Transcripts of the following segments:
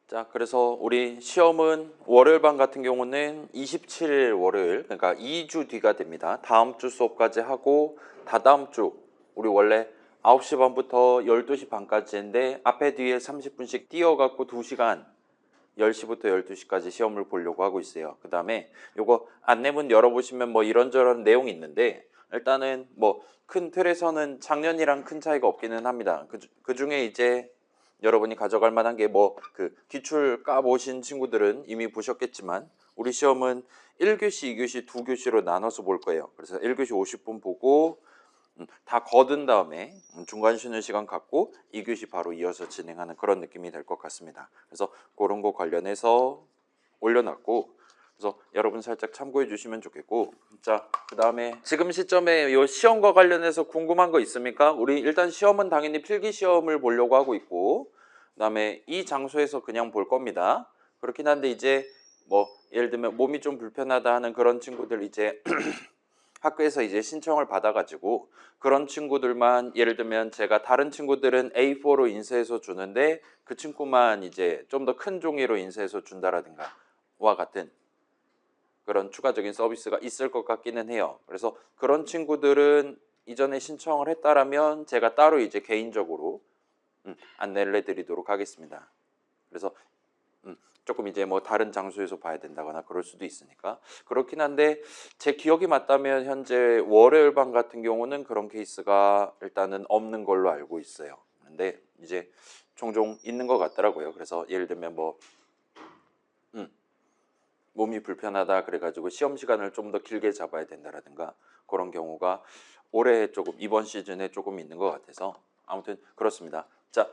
자, 그래서 우리 시험은 월요일반 같은 경우는 27일 월요일, 그러니까 2주 뒤가 됩니다. 다음 주 수업까지 하고 다다음 주 우리 원래 9시 반부터 12시 반까지인데 앞에 뒤에 30분씩 띄어갖고 2시간 10시부터 12시까지 시험을 보려고 하고 있어요. 그 다음에 요거 안내문 열어보시면 뭐 이런저런 내용이 있는데 일단은 뭐 큰 틀에서는 작년이랑 큰 차이가 없기는 합니다. 그 중에 이제 여러분이 가져갈 만한 게 뭐 그 기출 까보신 친구들은 이미 보셨겠지만 우리 시험은 1교시, 2교시, 2교시로 나눠서 볼 거예요. 그래서 1교시 50분 보고 다 거둔 다음에 중간 쉬는 시간 갖고 2교시 바로 이어서 진행하는 그런 느낌이 될 것 같습니다. 그래서 그런 거 관련해서 올려놨고 그래서 여러분 살짝 참고해 주시면 좋겠고, 자, 그 다음에 지금 시점에 이 시험과 관련해서 궁금한 거 있습니까? 우리 일단 시험은 당연히 필기 시험을 보려고 하고 있고 그 다음에 이 장소에서 그냥 볼 겁니다. 그렇긴 한데 이제 뭐 예를 들면 몸이 좀 불편하다 하는 그런 친구들 이제 학교에서 이제 신청을 받아가지고 그런 친구들만 예를 들면 제가 다른 친구들은 A4로 인쇄해서 주는데 그 친구만 이제 좀 더 큰 종이로 인쇄해서 준다라든가 와 같은 그런 추가적인 서비스가 있을 것 같기는 해요. 그래서 그런 친구들은 이전에 신청을 했다라면 제가 따로 이제 개인적으로 안내를 해드리도록 하겠습니다. 그래서 조금 이제 뭐 다른 장소에서 봐야 된다거나 그럴 수도 있으니까 그렇긴 한데 제 기억이 맞다면 현재 월요일반 같은 경우는 그런 케이스가 일단은 없는 걸로 알고 있어요. 근데 이제 종종 있는 것 같더라고요. 그래서 예를 들면 뭐 몸이 불편하다 그래가지고 시험 시간을 좀 더 길게 잡아야 된다라든가 그런 경우가 올해 조금 이번 시즌에 조금 있는 것 같아서 아무튼 그렇습니다. 자,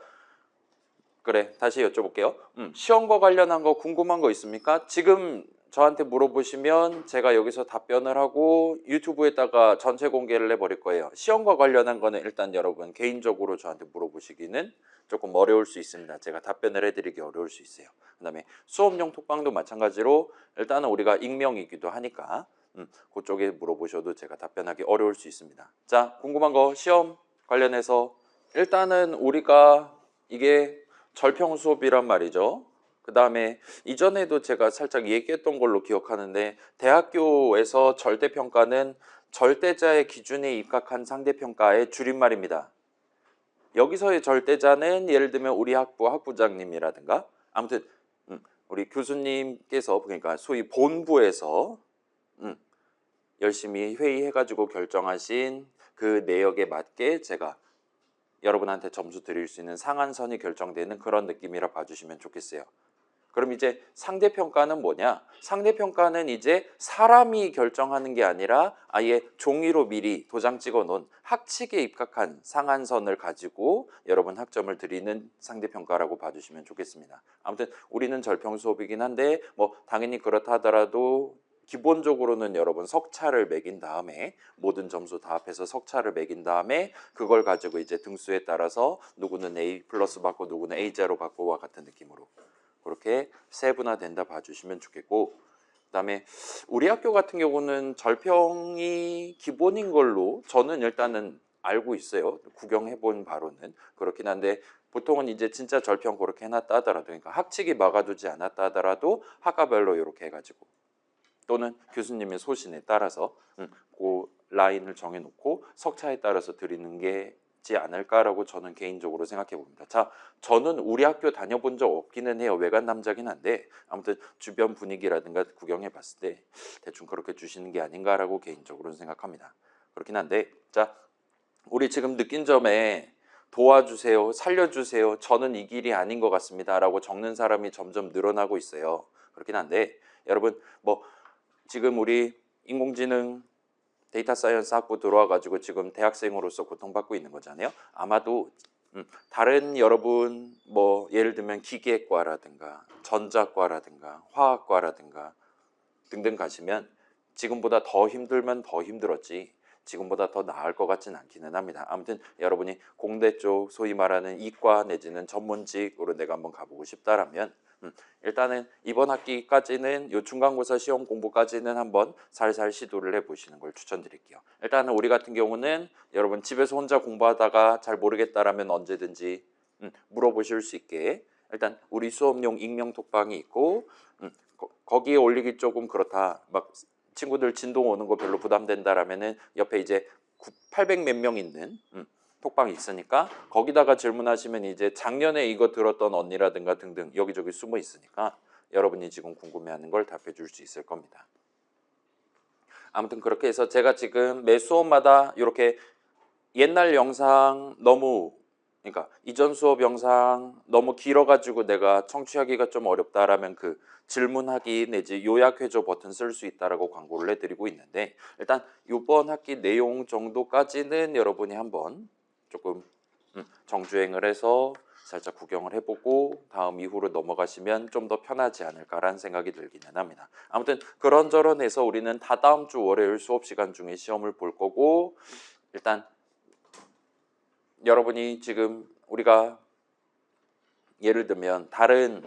그래 다시 여쭤볼게요. 시험과 관련한 거 궁금한 거 있습니까? 지금 저한테 물어보시면 제가 여기서 답변을 하고 유튜브에다가 전체 공개를 해버릴 거예요. 시험과 관련한 거는 일단 여러분 개인적으로 저한테 물어보시기는 조금 어려울 수 있습니다. 제가 답변을 해드리기 어려울 수 있어요. 그 다음에 수업용 톡방도 마찬가지로 일단은 우리가 익명이기도 하니까 그쪽에 물어보셔도 제가 답변하기 어려울 수 있습니다. 자, 궁금한 거 시험 관련해서 일단은 우리가 이게 절평 수업이란 말이죠. 그 다음에 이전에도 제가 살짝 얘기했던 걸로 기억하는데 대학교에서 절대평가는 절대자의 기준에 입각한 상대평가의 줄임말입니다. 여기서의 절대자는 예를 들면 우리 학부 학부장님이라든가 아무튼 우리 교수님께서 그러니까 소위 본부에서 열심히 회의해가지고 결정하신 그 내역에 맞게 제가 여러분한테 점수 드릴 수 있는 상한선이 결정되는 그런 느낌이라 봐주시면 좋겠어요. 그럼 이제 상대평가는 뭐냐? 상대평가는 이제 사람이 결정하는 게 아니라 아예 종이로 미리 도장 찍어 놓은 학칙에 입각한 상한선을 가지고 여러분 학점을 드리는 상대평가라고 봐주시면 좋겠습니다. 아무튼 우리는 절평 수업이긴 한데 뭐 당연히 그렇다 하더라도 기본적으로는 여러분 석차를 매긴 다음에 모든 점수 다 합해서 석차를 매긴 다음에 그걸 가지고 이제 등수에 따라서 누구는 A 플러스 받고 누구는 A 제로 받고와 같은 느낌으로 그렇게 세분화된다 봐주시면 좋겠고 그다음에 우리 학교 같은 경우는 절평이 기본인 걸로 저는 일단은 알고 있어요. 구경해본 바로는 그렇긴 한데 보통은 이제 진짜 절평 그렇게 해놨다 하더라도 그러니까 학칙이 막아두지 않았다 하더라도 학과별로 이렇게 해가지고 또는 교수님의 소신에 따라서 그 라인을 정해놓고 석차에 따라서 드리는 게지 않을까라고 저는 개인적으로 생각해 봅니다. 자, 저는 우리 학교 다녀본 적 없기는 해요. 외관 남자긴 한데 아무튼 주변 분위기라든가 구경해 봤을 때 대충 그렇게 주시는 게 아닌가라고 개인적으로는 생각합니다. 그렇긴 한데 자, 우리 지금 느낀 점에 도와주세요, 살려주세요, 저는 이 길이 아닌 것 같습니다 라고 적는 사람이 점점 늘어나고 있어요. 그렇긴 한데 여러분 뭐 지금 우리 인공지능 데이터 사이언스 학부 들어와가지고 지금 대학생으로서 고통받고 있는 거잖아요. 아마도 다른 여러분 뭐 예를 들면 기계과라든가 전자과라든가 화학과라든가 등등 가시면 지금보다 더 힘들면 더 힘들었지 지금보다 더 나을 것 같지는 않기는 합니다. 아무튼 여러분이 공대 쪽 소위 말하는 이과 내지는 전문직으로 내가 한번 가보고 싶다라면 일단은 이번 학기까지는 요 중간고사 시험 공부까지는 한번 살살 시도를 해보시는 걸 추천드릴게요. 일단은 우리 같은 경우는 여러분 집에서 혼자 공부하다가 잘 모르겠다라면 언제든지 물어보실 수 있게 일단 우리 수업용 익명 톡방이 있고 거기에 올리기 조금 그렇다. 막 친구들 진동 오는 거 별로 부담된다라면은 옆에 이제 800 몇 명 있는 톡방이 있으니까 거기다가 질문하시면 이제 작년에 이거 들었던 언니라든가 등등 여기저기 숨어 있으니까 여러분이 지금 궁금해하는 걸 답해 줄 수 있을 겁니다. 아무튼 그렇게 해서 제가 지금 매 수업마다 이렇게 옛날 영상 너무 그러니까 이전 수업 영상 너무 길어가지고 내가 청취하기가 좀 어렵다라면 그 질문하기 내지 요약해줘 버튼 쓸 수 있다라고 광고를 해드리고 있는데 일단 이번 학기 내용 정도까지는 여러분이 한번 조금 정주행을 해서 살짝 구경을 해보고 다음 이후로 넘어가시면 좀 더 편하지 않을까라는 생각이 들기는 합니다. 아무튼 그런저런 해서 우리는 다다음 주 월요일 수업 시간 중에 시험을 볼 거고 일단 여러분이 지금 우리가 예를 들면 다른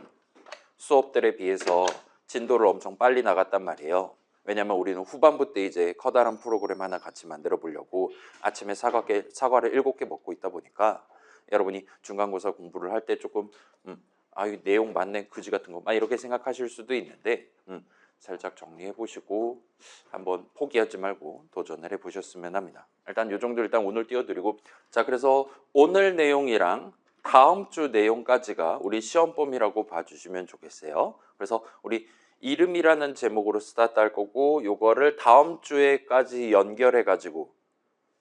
수업들에 비해서 진도를 엄청 빨리 나갔단 말이에요. 왜냐면 우리는 후반부 때 이제 커다란 프로그램 하나 같이 만들어 보려고 아침에 사과를 7개 먹고 있다 보니까 여러분이 중간고사 공부를 할 때 조금 이 내용 맞네 그지 같은 거 막 이렇게 생각하실 수도 있는데 살짝 정리해 보시고 한번 포기하지 말고 도전을 해 보셨으면 합니다. 일단 요 정도 일단 오늘 띄워드리고 자 그래서 오늘 내용이랑 다음 주 내용까지가 우리 시험범위라고 봐주시면 좋겠어요. 그래서 우리 이름이라는 제목으로 스타트 할 거고 요거를 다음 주에까지 연결해 가지고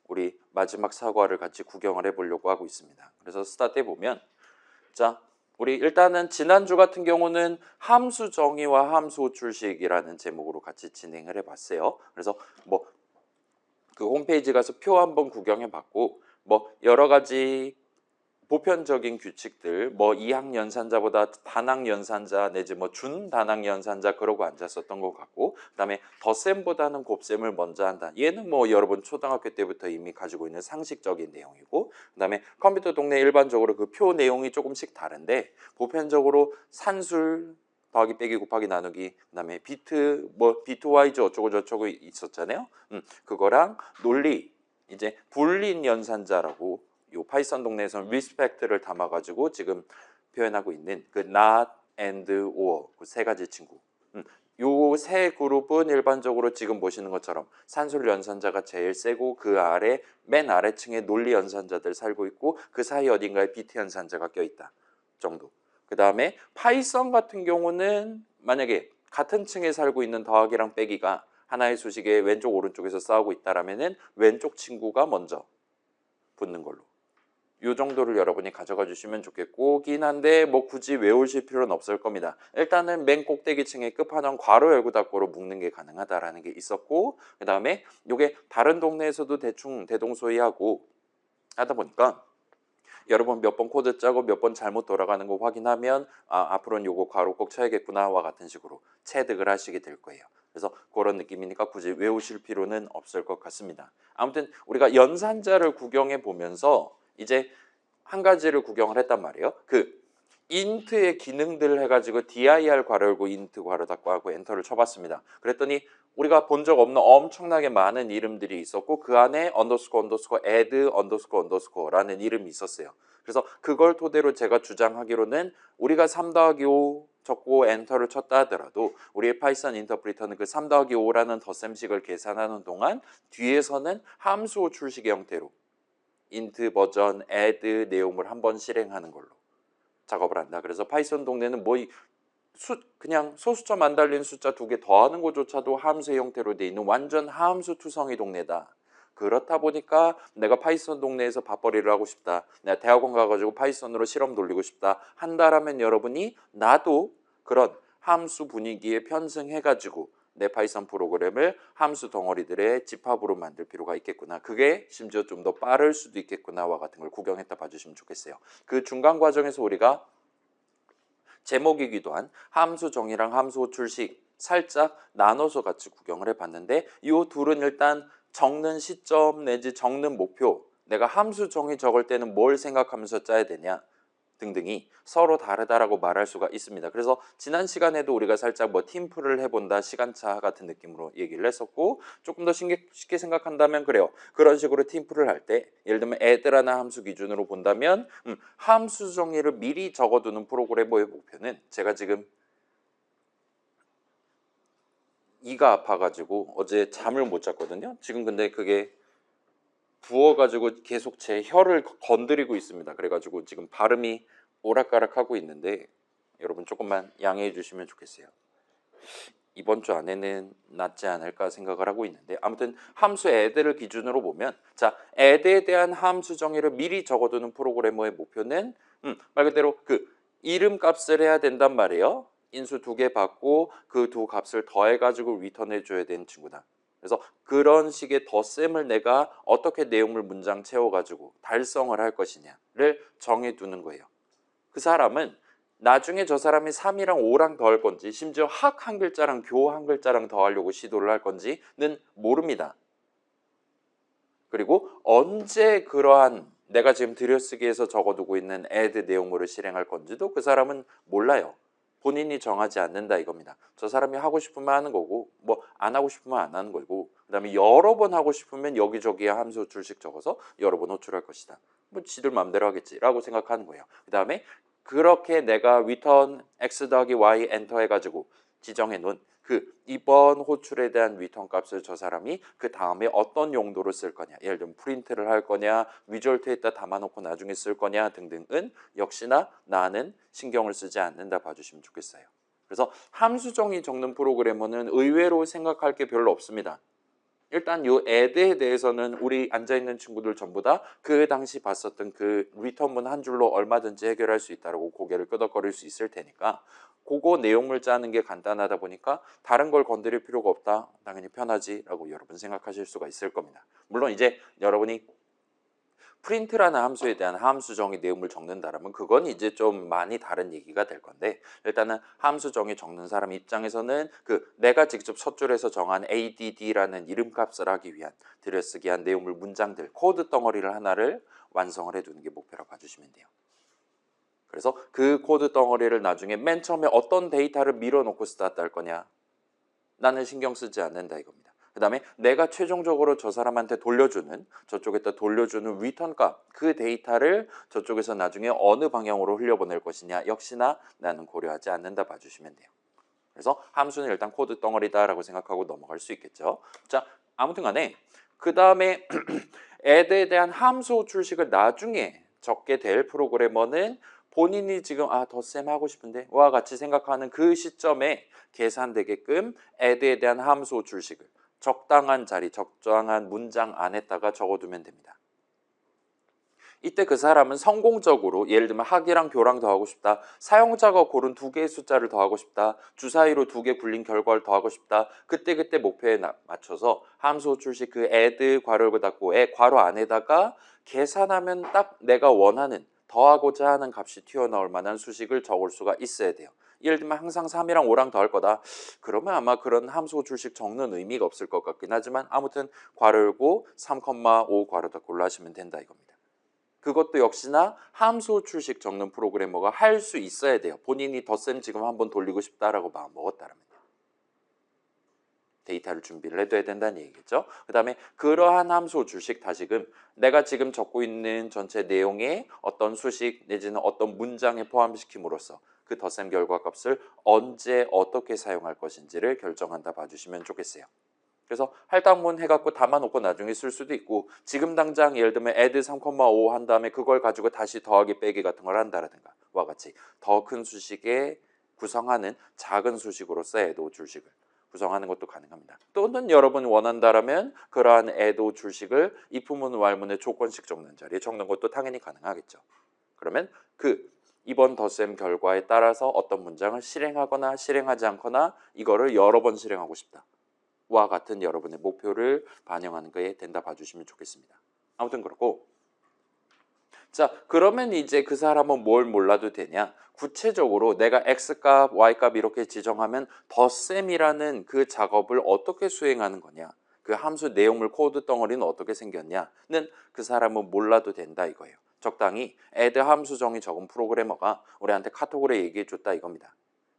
우리 마지막 사과를 같이 구경을 해 보려고 하고 있습니다. 그래서 스타트 해보면 자 우리 일단은 지난주 같은 경우는 함수 정의와 함수 호출식이라는 제목으로 같이 진행을 해봤어요. 그래서 뭐 그 홈페이지 가서 표 한번 구경해 봤고 뭐 여러 가지 보편적인 규칙들 뭐 2학 연산자보다 단학 연산자 내지 뭐 준단학 연산자 그러고 앉았었던 것 같고 그다음에 덧셈보다는 곱셈을 먼저 한다. 얘는 뭐 여러분 초등학교 때부터 이미 가지고 있는 상식적인 내용이고 그다음에 컴퓨터 동네 일반적으로 그 표 내용이 조금씩 다른데 보편적으로 산술 더하기 빼기 곱하기 나누기 그다음에 비트 뭐 비트와이즈 어쩌고 저쩌고 있었잖아요. 그거랑 논리 이제 불린 연산자라고 요 파이썬 동네에서는 리스펙트를 담아가지고 지금 표현하고 있는 그 not and or 그 세 가지 친구. 요 세 그룹은 일반적으로 지금 보시는 것처럼 산술 연산자가 제일 세고 그 아래 맨 아래층에 논리 연산자들 살고 있고 그 사이 어딘가에 비트 연산자가 껴있다 정도. 그 다음에 파이썬 같은 경우는 만약에 같은 층에 살고 있는 더하기랑 빼기가 하나의 수식에 왼쪽 오른쪽에서 싸우고 있다라면은 왼쪽 친구가 먼저 붙는 걸로. 요 정도를 여러분이 가져가 주시면 좋겠고 긴 한데 뭐 굳이 외우실 필요는 없을 겁니다. 일단은 맨 꼭대기층의 끝판왕 괄호 열고 닫고로 묶는 게 가능하다라는 게 있었고 그 다음에 요게 다른 동네에서도 대충 대동소이하고 하다 보니까 여러분 몇 번 코드 짜고 몇 번 잘못 돌아가는 거 확인하면 앞으로는 요거 괄호 꼭 쳐야겠구나와 같은 식으로 체득을 하시게 될 거예요. 그래서 그런 느낌이니까 굳이 외우실 필요는 없을 것 같습니다. 아무튼 우리가 연산자를 구경해 보면서 이제 한 가지를 구경을 했단 말이에요. 그 int의 기능들 해가지고 dir 괄호 열고 int 괄호 닫고 하고 엔터를 쳐봤습니다. 그랬더니 우리가 본 적 없는 엄청나게 많은 이름들이 있었고 그 안에 언더스코어 add 언더스코어라는 이름이 있었어요. 그래서 그걸 토대로 제가 주장하기로는 우리가 3 더하기 5 적고 엔터를 쳤다 하더라도 우리의 파이썬 인터프리터는 그 3 더하기 5라는 덧셈식을 계산하는 동안 뒤에서는 함수 호출식의 형태로 int 버전 add 내용을 한번 실행하는 걸로 작업을 한다. 그래서 파이썬 동네는 뭐 그냥 소수점 안 달린 숫자 2개 더하는 것조차도 함수의 형태로 돼 있는 완전 함수 투성이 동네다. 그렇다 보니까 내가 파이썬 동네에서 밥벌이를 하고 싶다. 내가 대학원 가가지고 파이썬으로 실험 돌리고 싶다. 한다라면 여러분이 나도 그런 함수 분위기에 편승해가지고 내 파이썬 프로그램을 함수 덩어리들의 집합으로 만들 필요가 있겠구나. 그게 심지어 좀 더 빠를 수도 있겠구나와 같은 걸 구경했다 봐주시면 좋겠어요. 그 중간 과정에서 우리가 제목이기도 한 함수 정의랑 함수 호출식 살짝 나눠서 같이 구경을 해봤는데 이 둘은 일단 적는 시점 내지 적는 목표 내가 함수 정의 적을 때는 뭘 생각하면서 짜야 되냐 등등이 서로 다르다라고 말할 수가 있습니다. 그래서 지난 시간에도 우리가 살짝 뭐 팀플을 해본다, 시간차 같은 느낌으로 얘기를 했었고, 조금 더 쉽게 생각한다면 그래요. 그런 식으로 팀플을 할 때 예를 들면 add라는 함수 기준으로 본다면 함수 정의를 미리 적어두는 프로그래머의 목표는, 제가 지금 이가 아파가지고 어제 잠을 못 잤거든요. 지금 근데 그게 부어가지고 계속 제 혀를 건드리고 있습니다. 그래가지고 지금 발음이 오락가락하고 있는데 여러분 조금만 양해해 주시면 좋겠어요. 이번 주 안에는 낫지 않을까 생각을 하고 있는데, 아무튼 함수 add를 기준으로 보면, 자, add에 대한 함수 정의를 미리 적어두는 프로그래머의 목표는 말 그대로 그 이름 값을 해야 된단 말이에요. 인수 2개 받고 그 두 값을 더해가지고 리턴해 줘야 되는 친구다. 그래서 그런 식의 덧셈을 내가 어떻게 내용물 문장 채워가지고 달성을 할 것이냐를 정해두는 거예요. 그 사람은 나중에 저 사람이 3이랑 5랑 더할 건지, 심지어 학 한 글자랑 교 한 글자랑 더하려고 시도를 할 건지는 모릅니다. 그리고 언제 그러한 내가 지금 들여쓰기에서 적어두고 있는 add 내용물을 실행할 건지도 그 사람은 몰라요. 본인이 정하지 않는다 이겁니다. 저 사람이 하고 싶으면 하는 거고, 뭐 안 하고 싶으면 안 하는 거고, 그 다음에 여러 번 하고 싶으면 여기저기에 함수 줄씩 적어서 여러 번 호출할 것이다. 뭐 지들 마음대로 하겠지라고 생각하는 거예요. 그 다음에 그렇게 내가 return x 더하기 y 엔터 해가지고 지정해 놓은 그 이번 호출에 대한 리턴 값을 저 사람이 그 다음에 어떤 용도로 쓸 거냐, 예를 들면 프린트를 할 거냐, 리졸트에다 담아놓고 나중에 쓸 거냐 등등은 역시나 나는 신경을 쓰지 않는다 봐주시면 좋겠어요. 그래서 함수 정의 적는 프로그래머는 의외로 생각할 게 별로 없습니다. 일단 요 add에 대해서는 우리 앉아있는 친구들 전부 다 그 당시 봤었던 그 리턴문 한 줄로 얼마든지 해결할 수 있다고 고개를 끄덕거릴 수 있을 테니까, 그거 내용물 짜는 게 간단하다 보니까 다른 걸 건드릴 필요가 없다, 당연히 편하지 라고 여러분 생각하실 수가 있을 겁니다. 물론 이제 여러분이 프린트라는 함수에 대한 함수 정의 내용을 적는다라면 그건 이제 좀 많이 다른 얘기가 될 건데, 일단은 함수 정의 적는 사람 입장에서는 그 내가 직접 첫 줄에서 정한 add라는 이름값을 하기 위한 들여쓰기 한 내용물 문장들 코드 덩어리를 하나를 완성을 해두는 게 목표라고 봐주시면 돼요. 그래서 그 코드 덩어리를 나중에 맨 처음에 어떤 데이터를 밀어놓고 스타트 할 거냐, 나는 신경 쓰지 않는다 이겁니다. 그 다음에 내가 최종적으로 저 사람한테 돌려주는, 저쪽에다 돌려주는 리턴 값, 그 데이터를 저쪽에서 나중에 어느 방향으로 흘려보낼 것이냐 역시나 나는 고려하지 않는다 봐주시면 돼요. 그래서 함수는 일단 코드 덩어리다라고 생각하고 넘어갈 수 있겠죠. 자, 아무튼 간에 그 다음에 add에 대한 함수 호출식을 나중에 적게 될 프로그래머는 본인이 지금 덧셈 하고 싶은데 와 같이 생각하는 그 시점에 계산되게끔 add에 대한 함수 호출식을 적당한 자리, 적당한 문장 안에다가 적어두면 됩니다. 이때 그 사람은 성공적으로 예를 들면 학이랑 교랑 더하고 싶다, 사용자가 고른 2개의 숫자를 더하고 싶다, 주사위로 2개 굴린 결과를 더하고 싶다, 그때 목표에 맞춰서 함수 호출식 그 add 괄호를 닫고 괄호 안에다가 계산하면 딱 내가 원하는 더하고자 하는 값이 튀어나올 만한 수식을 적을 수가 있어야 돼요. 예를 들면 항상 3이랑 5랑 더할 거다. 그러면 아마 그런 함수 호출식 적는 의미가 없을 것 같긴 하지만 아무튼 괄호 열고 3,5 괄호 닫고로 하시면 된다 이겁니다. 그것도 역시나 함수 호출식 적는 프로그래머가 할 수 있어야 돼요. 본인이 덧셈 지금 한번 돌리고 싶다라고 마음 먹었다면 데이터를 준비를 해둬야 된다는 얘기겠죠. 그 다음에 그러한 함수 호출식, 다시금 내가 지금 적고 있는 전체 내용에 어떤 수식 내지는 어떤 문장에 포함시킴으로써 그 덧셈 결과 값을 언제 어떻게 사용할 것인지를 결정한다 봐주시면 좋겠어요. 그래서 할당문 해갖고 담아놓고 나중에 쓸 수도 있고, 지금 당장 예를 들면 add 3,5 한 다음에 그걸 가지고 다시 더하기 빼기 같은 걸 한다라든가 와 같이 더 큰 수식에 구성하는 작은 수식으로서 add 호출식을 구성하는 것도 가능합니다. 또는 여러분이 원한다라면 그러한 add 호출식을 if문 while문의 조건식 적는 자리에 적는 것도 당연히 가능하겠죠. 그러면 그 이번 덧셈 결과에 따라서 어떤 문장을 실행하거나 실행하지 않거나 이거를 여러 번 실행하고 싶다 와 같은 여러분의 목표를 반영하는 거에 된다 봐주시면 좋겠습니다. 아무튼 그렇고, 자 그러면 이제 그 사람은 뭘 몰라도 되냐, 구체적으로 내가 x값 y값 이렇게 지정하면 덧셈이라는 그 작업을 어떻게 수행하는 거냐, 그 함수 내용물 코드 덩어리는 어떻게 생겼냐는 그 사람은 몰라도 된다 이거예요. 적당히 add 함수 정의 적은 프로그래머가 우리한테 카톡으로 얘기해 줬다 이겁니다.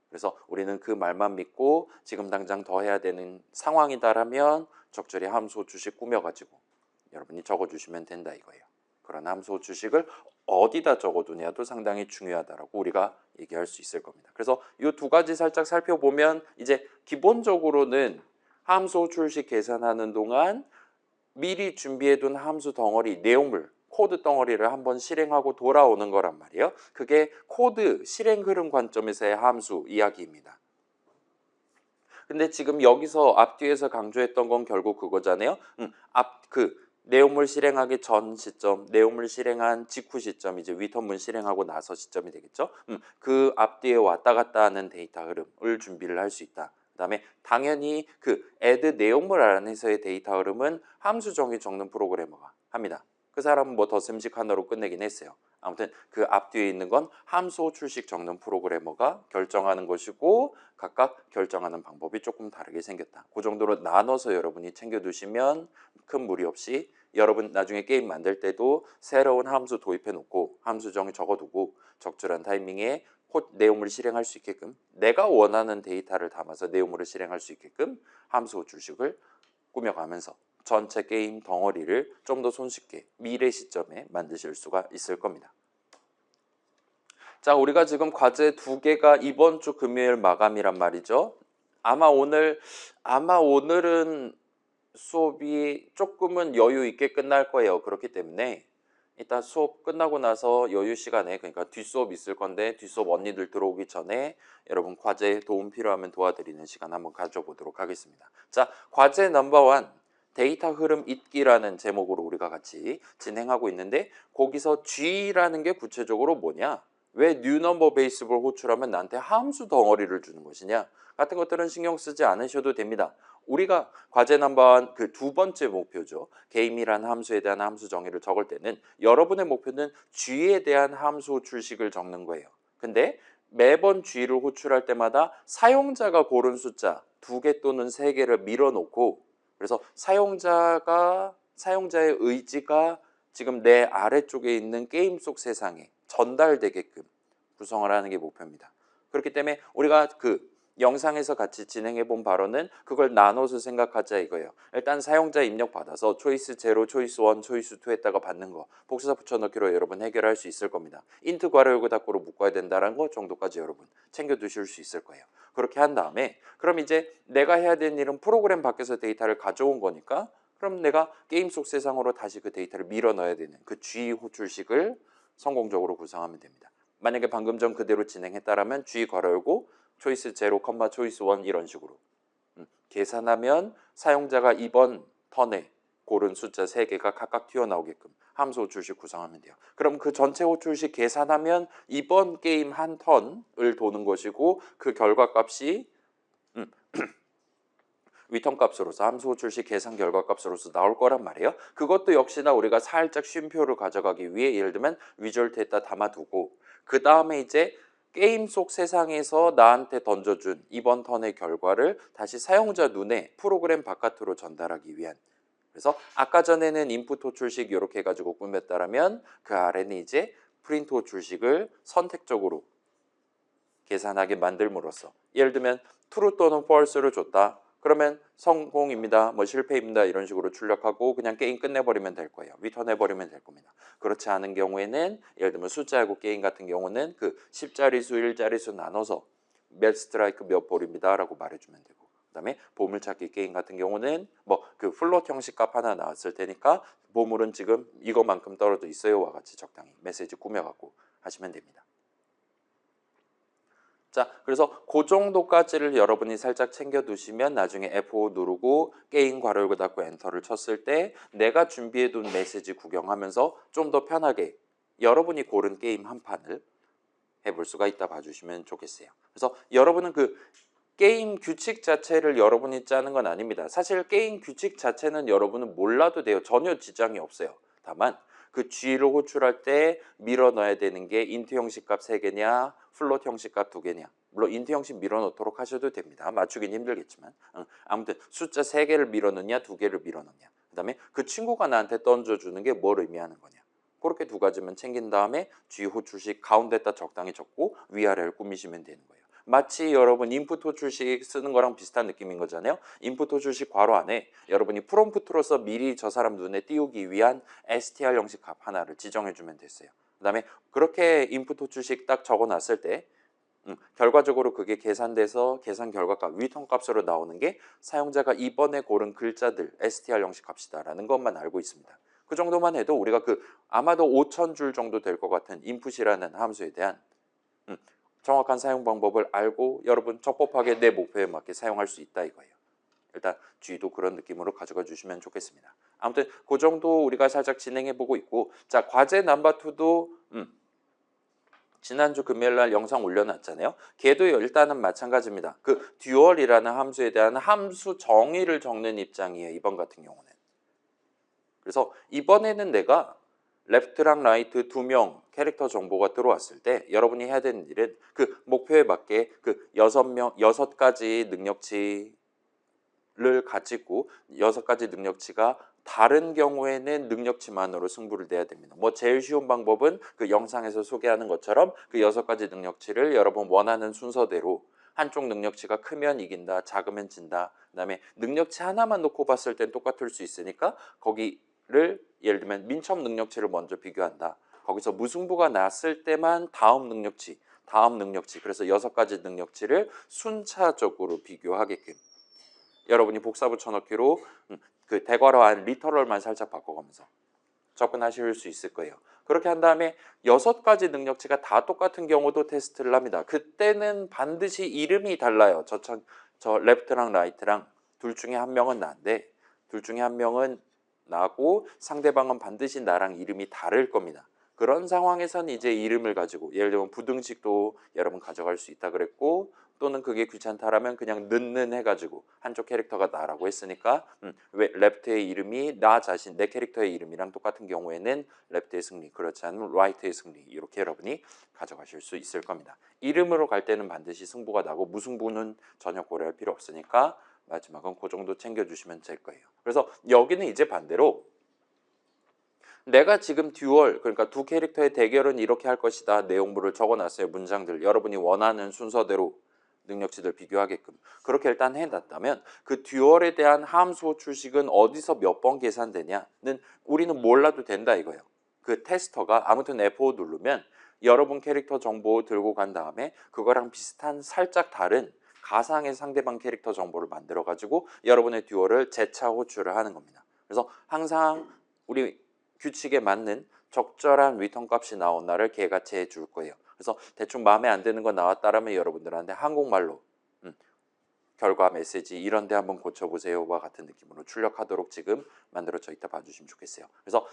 그래서 우리는 그 말만 믿고 지금 당장 더 해야 되는 상황이다라면 적절히 함수 주식 꾸며가지고 여러분이 적어주시면 된다 이거예요. 그런 함수 주식을 어디다 적어두냐도 상당히 중요하다라고 우리가 얘기할 수 있을 겁니다. 그래서 이 두 가지 살짝 살펴보면 이제 기본적으로는 함수 출식 계산하는 동안 미리 준비해둔 함수 덩어리, 내용물, 코드 덩어리를 한번 실행하고 돌아오는 거란 말이에요. 그게 코드 실행 흐름 관점에서의 함수 이야기입니다. 근데 지금 여기서 앞뒤에서 강조했던 건 결국 그거잖아요. 내용물 실행하기 전 시점, 내용물 실행한 직후 시점, 이제 위턴문 실행하고 나서 시점이 되겠죠. 그 앞뒤에 왔다 갔다 하는 데이터 흐름을 준비를 할 수 있다. 그다음에 당연히 그 add 내용물 안에서의 데이터 흐름은 함수 정의 적는 프로그래머가 합니다. 그 사람은 뭐 덧셈식 하나로 끝내긴 했어요. 아무튼 그 앞뒤에 있는 건 함수 출식 적는 프로그래머가 결정하는 것이고 각각 결정하는 방법이 조금 다르게 생겼다. 그 정도로 나눠서 여러분이 챙겨두시면 큰 무리 없이 여러분 나중에 게임 만들 때도 새로운 함수 도입해 놓고 함수 정의 적어두고 적절한 타이밍에 내용물을 실행할 수 있게끔 내가 원하는 데이터를 담아서 내용물을 실행할 수 있게끔 함수 주식을 꾸며가면서 전체 게임 덩어리를 좀 더 손쉽게 미래 시점에 만드실 수가 있을 겁니다. 자, 우리가 지금 과제 2개가 이번 주 금요일 마감이란 말이죠. 아마 오늘은 수업이 조금은 여유 있게 끝날 거예요. 그렇기 때문에 일단 수업 끝나고 나서 여유 시간에, 그러니까 뒷수업 있을 건데 뒷수업 언니들 들어오기 전에 여러분 과제 도움 필요하면 도와드리는 시간 한번 가져보도록 하겠습니다. 자, 과제 넘버 1 데이터 흐름 읽기라는 제목으로 우리가 같이 진행하고 있는데 거기서 G라는 게 구체적으로 뭐냐? 왜 뉴 넘버 베이스를 호출하면 나한테 함수 덩어리를 주는 것이냐? 같은 것들은 신경 쓰지 않으셔도 됩니다. 우리가 과제 넘버 1 그 두 번째 목표죠. game이라는 함수에 대한 함수 정의를 적을 때는 여러분의 목표는 G에 대한 함수 출식을 적는 거예요. 근데 매번 G를 호출할 때마다 사용자가 고른 숫자 2개 또는 3개를 밀어놓고 그래서 사용자의 의지가 지금 내 아래쪽에 있는 게임 속 세상에 전달되게끔 구성을 하는 게 목표입니다. 그렇기 때문에 우리가 그 영상에서 같이 진행해 본 바로는 그걸 나눠서 생각하자 이거예요. 일단 사용자 입력 받아서 초이스 0, 초이스 1, 초이스 2 했다가 받는 거 복사 붙여넣기로 여러분 해결할 수 있을 겁니다. 인트 괄호 열고 닫고로 묶어야 된다는 거 정도까지 여러분 챙겨 두실 수 있을 거예요. 그렇게 한 다음에 그럼 이제 내가 해야 되는 일은 프로그램 밖에서 데이터를 가져온 거니까 그럼 내가 게임 속 세상으로 다시 그 데이터를 밀어 넣어야 되는 그 G 호출식을 성공적으로 구성하면 됩니다. 만약에 방금 전 그대로 진행했다라면 G 괄호 열고 초이스 0, 초이스 1 이런 식으로 계산하면 사용자가 이번 턴에 고른 숫자 3개가 각각 튀어나오게끔 함수 호출식 구성하면 돼요. 그럼 그 전체 호출식 계산하면 이번 게임 한 턴을 도는 것이고 그 결과값이 위턴 값으로서 함수 호출식 계산 결과 값으로서 나올 거란 말이에요. 그것도 역시나 우리가 살짝 쉼표를 가져가기 위해 예를 들면 리졸트에다 담아두고 그 다음에 이제 게임 속 세상에서 나한테 던져준 이번 턴의 결과를 다시 사용자 눈에 프로그램 바깥으로 전달하기 위한, 그래서 아까 전에는 인풋 호출식 이렇게 해가지고 꾸몄다라면 그 아래는 이제 프린트 호출식을 선택적으로 계산하게 만들므로써 예를 들면 true 또는 false를 줬다. 그러면 성공입니다, 뭐 실패입니다 이런 식으로 출력하고 그냥 게임 끝내버리면 될 거예요. 리턴해버리면 될 겁니다. 그렇지 않은 경우에는 예를 들면 숫자하고 게임 같은 경우는 그 10자리수, 1자리수 나눠서 몇 스트라이크 몇 볼입니다 라고 말해주면 되고 그 다음에 보물찾기 게임 같은 경우는 뭐 그 플롯 형식 값 하나 나왔을 테니까 보물은 지금 이거만큼 떨어져 있어요와 같이 적당히 메시지 꾸며갖고 하시면 됩니다. 자, 그래서 그 정도까지를 여러분이 살짝 챙겨두시면 나중에 F5 누르고 게임 괄호 열고 닫고 엔터를 쳤을 때 내가 준비해둔 메시지 구경하면서 좀 더 편하게 여러분이 고른 게임 한 판을 해볼 수가 있다 봐주시면 좋겠어요. 그래서 여러분은 그 게임 규칙 자체를 여러분이 짜는 건 아닙니다. 사실 게임 규칙 자체는 여러분은 몰라도 돼요. 전혀 지장이 없어요. 다만 그 G를 호출할 때 밀어 넣어야 되는 게 인트 형식 값 3개냐 플롯 형식 값 2개냐, 물론 인트 형식 밀어 넣도록 하셔도 됩니다. 맞추긴 힘들겠지만 아무튼 숫자 3개를 밀어 넣냐 2개를 밀어 넣냐, 그 다음에 그 친구가 나한테 던져주는 게 뭘 의미하는 거냐, 그렇게 두 가지만 챙긴 다음에 G 호출식 가운데다 적당히 적고 위아래를 꾸미시면 되는 거예요. 마치 여러분 인풋 호출식 쓰는 거랑 비슷한 느낌인 거잖아요. 인풋 호출식 괄호 안에 여러분이 프롬프트로서 미리 저 사람 눈에 띄우기 위한 str 형식 값 하나를 지정해 주면 됐어요. 그 다음에 그렇게 인풋 호출식 딱 적어놨을 때 결과적으로 그게 계산돼서 계산 결과값, 리턴 값으로 나오는 게 사용자가 이번에 고른 글자들 str 형식 값이다라는 것만 알고 있습니다. 그 정도만 해도 우리가 그 아마도 5,000줄 정도 될 것 같은 input이라는 함수에 대한 정확한 사용 방법을 알고 여러분 적법하게 내 목표에 맞게 사용할 수 있다 이거예요. 일단 G도 그런 느낌으로 가져가 주시면 좋겠습니다. 아무튼 그 정도 우리가 살짝 진행해 보고 있고, 자 과제 넘버2도 지난주 금요일날 영상 올려놨잖아요. 걔도 일단은 마찬가지입니다. 그 듀얼이라는 함수에 대한 함수 정의를 적는 입장이에요. 이번 같은 경우는. 그래서 이번에는 내가 레프트랑 라이트 두 명 캐릭터 정보가 들어왔을 때 여러분이 해야 되는 일은 그 목표에 맞게 그 6가지 능력치를 가지고 6가지 능력치가 다른 경우에는 능력치만으로 승부를 내야 됩니다. 뭐 제일 쉬운 방법은 그 영상에서 소개하는 것처럼 그 6가지 능력치를 여러분 원하는 순서대로 한쪽 능력치가 크면 이긴다, 작으면 진다. 그다음에 능력치 하나만 놓고 봤을 땐 똑같을 수 있으니까 거기를 예를 들면 민첩 능력치를 먼저 비교한다. 거기서 무승부가 났을 때만 다음 능력치 그래서 6가지 능력치를 순차적으로 비교하게끔 여러분이 복사 붙여넣기로 그 대괄호한 리터럴만 살짝 바꿔가면서 접근하실 수 있을 거예요. 그렇게 한 다음에 6가지 능력치가 다 똑같은 경우도 테스트를 합니다. 그때는 반드시 이름이 달라요. 저 레프트랑 라이트랑 둘 중에 한 명은 나인데 둘 중에 한 명은 나고 상대방은 반드시 나랑 이름이 다를 겁니다. 그런 상황에서는 이제 이름을 가지고 예를 들면 부등식도 여러분 가져갈 수 있다 그랬고, 또는 그게 귀찮다라면 그냥 는는 해가지고 한쪽 캐릭터가 나라고 했으니까 왜 레프트의 이름이 나 자신 내 캐릭터의 이름이랑 똑같은 경우에는 레프트의 승리, 그렇지 않으면 라이트의 승리, 이렇게 여러분이 가져가실 수 있을 겁니다. 이름으로 갈 때는 반드시 승부가 나고 무승부는 전혀 고려할 필요 없으니까 마지막은 그 정도 챙겨주시면 될 거예요. 그래서 여기는 이제 반대로 내가 지금 듀얼, 그러니까 두 캐릭터의 대결은 이렇게 할 것이다 내용물을 적어놨어요. 문장들 여러분이 원하는 순서대로 능력치들 비교하게끔 그렇게 일단 해놨다면 그 듀얼에 대한 함수 호출식은 어디서 몇 번 계산되냐는 우리는 몰라도 된다 이거예요. 그 테스터가 아무튼 F5 누르면 여러분 캐릭터 정보 들고 간 다음에 그거랑 비슷한 살짝 다른 가상의 상대방 캐릭터 정보를 만들어 가지고 여러분의 듀얼을 재차 호출을 하는 겁니다. 그래서 항상 우리 규칙에 맞는 적절한 리턴 값이 나온 날을 개같이 해줄 거예요. 그래서 대충 마음에 안 드는 거 나왔다라면 여러분들한테 한국말로 결과 메시지 이런 데 한번 고쳐보세요와 같은 느낌으로 출력하도록 지금 만들어져 있다 봐주시면 좋겠어요. 그래서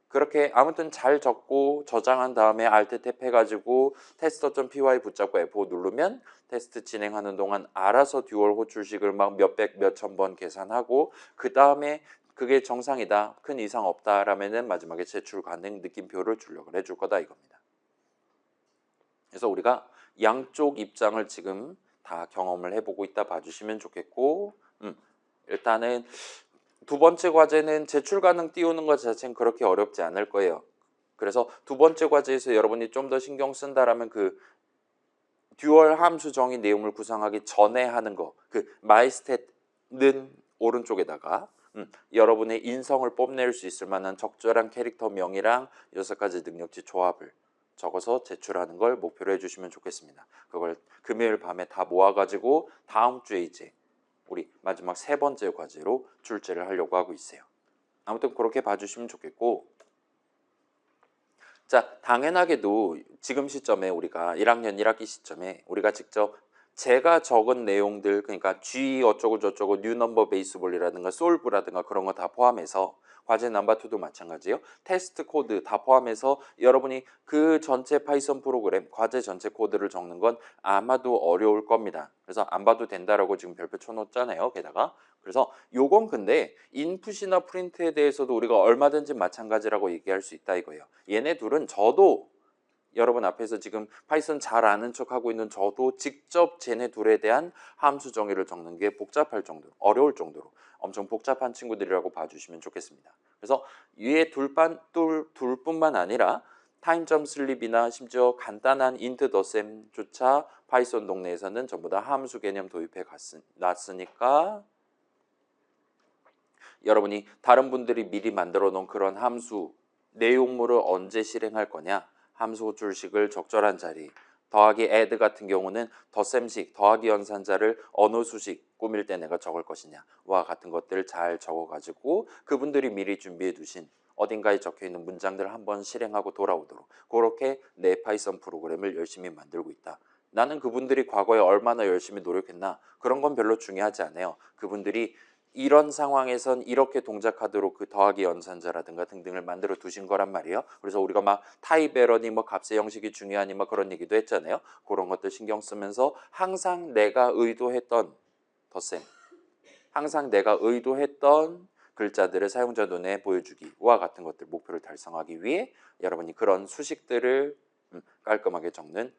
그렇게 아무튼 잘 적고 저장한 다음에 Alt 탭 해가지고 tester.py 붙잡고 F5 누르면 테스트 진행하는 동안 알아서 듀얼 호출식을 막 몇백 몇천 번 계산하고 그 다음에 그게 정상이다, 큰 이상 없다라면은 마지막에 제출 가능 느낌표를 출력을 해줄 거다 이겁니다. 그래서 우리가 양쪽 입장을 지금 다 경험을 해보고 있다 봐주시면 좋겠고, 일단은 두 번째 과제는 제출 가능 띄우는 것 자체는 그렇게 어렵지 않을 거예요. 그래서 두 번째 과제에서 여러분이 좀 더 신경 쓴다라면 그 듀얼 함수 정의 내용을 구상하기 전에 하는 거, 그 마이스탯는 오른쪽에다가 여러분의 인성을 뽐낼 수 있을 만한 적절한 캐릭터 명이랑 6가지 능력치 조합을 적어서 제출하는 걸 목표로 해주시면 좋겠습니다. 그걸 금요일 밤에 다 모아가지고 다음 주에 이제 우리 마지막 3번째 과제로 출제를 하려고 하고 있어요. 아무튼 그렇게 봐주시면 좋겠고, 자 당연하게도 지금 시점에 우리가 1학년 1학기 시점에 우리가 직접 제가 적은 내용들, 그러니까 G 어쩌고 저쩌고 뉴 넘버 베이스볼이라든가 솔브라든가 그런 거 다 포함해서 과제 넘버2도 마찬가지예요. 테스트 코드 다 포함해서 여러분이 그 전체 파이썬 프로그램 과제 전체 코드를 적는 건 아마도 어려울 겁니다. 그래서 안 봐도 된다라고 지금 별표 쳐놓잖아요. 게다가 그래서 요건 근데 인풋이나 프린트에 대해서도 우리가 얼마든지 마찬가지라고 얘기할 수 있다 이거예요. 얘네 둘은 저도 여러분 앞에서 지금 파이썬 잘 아는 척하고 있는 저도 직접 쟤네 둘에 대한 함수 정의를 적는 게 복잡할 정도로, 어려울 정도로 엄청 복잡한 친구들이라고 봐주시면 좋겠습니다. 그래서 위에 둘뿐만 아니라 타임점슬립이나 심지어 간단한 인트 더셈조차 파이썬 동네에서는 전부 다 함수 개념 도입해 놨으니까 여러분이 다른 분들이 미리 만들어 놓은 그런 함수 내용물을 언제 실행할 거냐, 함수 호출식을 적절한 자리, 더하기 add 같은 경우는 덧셈식, 더하기 연산자를 어느 수식 꾸밀 때 내가 적을 것이냐와 같은 것들을 잘 적어가지고 그분들이 미리 준비해 두신 어딘가에 적혀있는 문장들을 한번 실행하고 돌아오도록 그렇게 내 파이썬 프로그램을 열심히 만들고 있다. 나는 그분들이 과거에 얼마나 열심히 노력했나 그런 건 별로 중요하지 않아요. 그분들이 이런 상황에선 이렇게 동작하도록 그 더하기 연산자라든가 등등을 만들어 두신 거란 말이에요. 그래서 우리가 막 타입 에러니 뭐 값의 형식이 중요하니 막 그런 얘기도 했잖아요. 그런 것들 신경 쓰면서 항상 내가 의도했던 덧셈, 항상 내가 의도했던 글자들을 사용자 눈에 보여주기와 같은 것들 목표를 달성하기 위해 여러분이 그런 수식들을 깔끔하게 적는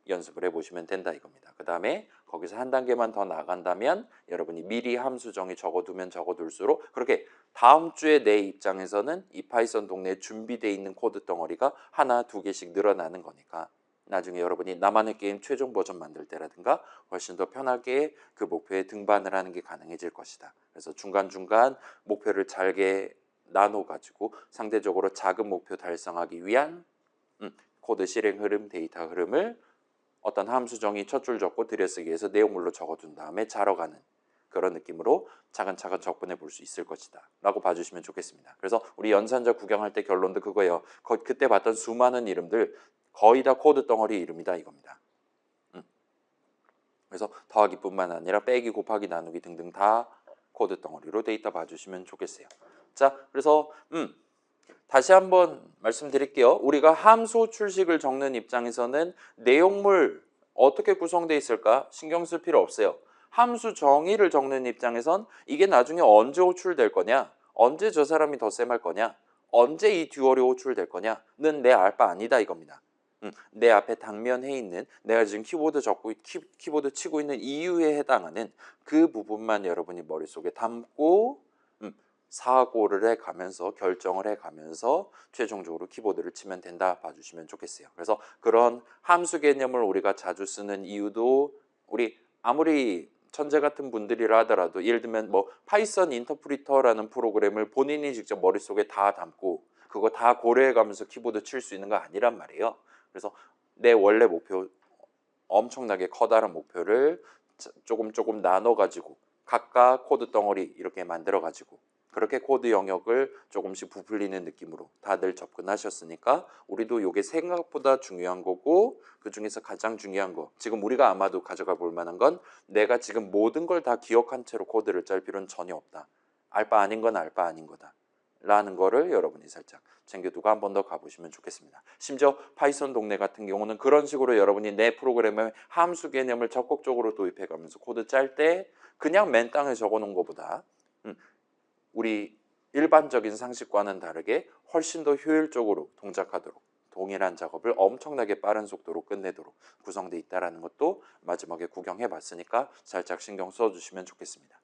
연습을 해보시면 된다 이겁니다. 그 다음에 거기서 한 단계만 더 나간다면 여러분이 미리 함수 정의 적어두면 적어둘수록 그렇게 다음 주에 내 입장에서는 이 파이썬 동네에 준비되어 있는 코드 덩어리가 하나 두 개씩 늘어나는 거니까 나중에 여러분이 나만의 게임 최종 버전 만들 때라든가 훨씬 더 편하게 그 목표에 등반을 하는 게 가능해질 것이다. 그래서 중간중간 목표를 잘게 나눠가지고 상대적으로 작은 목표 달성하기 위한 코드 실행 흐름, 데이터 흐름을 어떤 함수 정의 첫 줄 적고 들여쓰기해서 내용물로 적어둔 다음에 자러가는 그런 느낌으로 차근차근 적분해 볼 수 있을 것이다 라고 봐주시면 좋겠습니다. 그래서 우리 연산자 구경할 때 결론도 그거예요. 그때 봤던 수많은 이름들 거의 다 코드 덩어리 이름이다 이겁니다. 그래서 더하기뿐만 아니라 빼기, 곱하기, 나누기 등등 다 코드 덩어리로 데이터 봐주시면 좋겠어요. 자, 그래서 다시 한번 말씀드릴게요. 우리가 함수 출식을 적는 입장에서는 내용물 어떻게 구성되어 있을까 신경 쓸 필요 없어요. 함수 정의를 적는 입장에선 이게 나중에 언제 호출될 거냐, 언제 저 사람이 덧셈할 거냐, 언제 이 듀얼이 호출될 거냐는 내 알 바 아니다 이겁니다. 내 앞에 당면해 있는 내가 지금 키보드 치고 있는 이유에 해당하는 그 부분만 여러분이 머릿속에 담고 사고를 해가면서 결정을 해가면서 최종적으로 키보드를 치면 된다 봐주시면 좋겠어요. 그래서 그런 함수 개념을 우리가 자주 쓰는 이유도 우리 아무리 천재 같은 분들이라 하더라도 예를 들면 뭐 파이썬 인터프리터라는 프로그램을 본인이 직접 머릿속에 다 담고 그거 다 고려해가면서 키보드 칠 수 있는 거 아니란 말이에요. 그래서 내 원래 목표 엄청나게 커다란 목표를 조금 나눠가지고 각각 코드 덩어리 이렇게 만들어가지고 그렇게 코드 영역을 조금씩 부풀리는 느낌으로 다들 접근하셨으니까 우리도 이게 생각보다 중요한 거고 그 중에서 가장 중요한 거 지금 우리가 아마도 가져가 볼 만한 건 내가 지금 모든 걸 다 기억한 채로 코드를 짤 필요는 전혀 없다. 알 바 아닌 건 알 바 아닌 거다. 라는 거를 여러분이 살짝 챙겨두고 한 번 더 가보시면 좋겠습니다. 심지어 파이썬 동네 같은 경우는 그런 식으로 여러분이 내 프로그램에 함수 개념을 적극적으로 도입해가면서 코드 짤 때 그냥 맨 땅에 적어놓은 것보다 우리 일반적인 상식과는 다르게 훨씬 더 효율적으로 동작하도록 동일한 작업을 엄청나게 빠른 속도로 끝내도록 구성되어 있다는 것도 마지막에 구경해 봤으니까 살짝 신경 써주시면 좋겠습니다.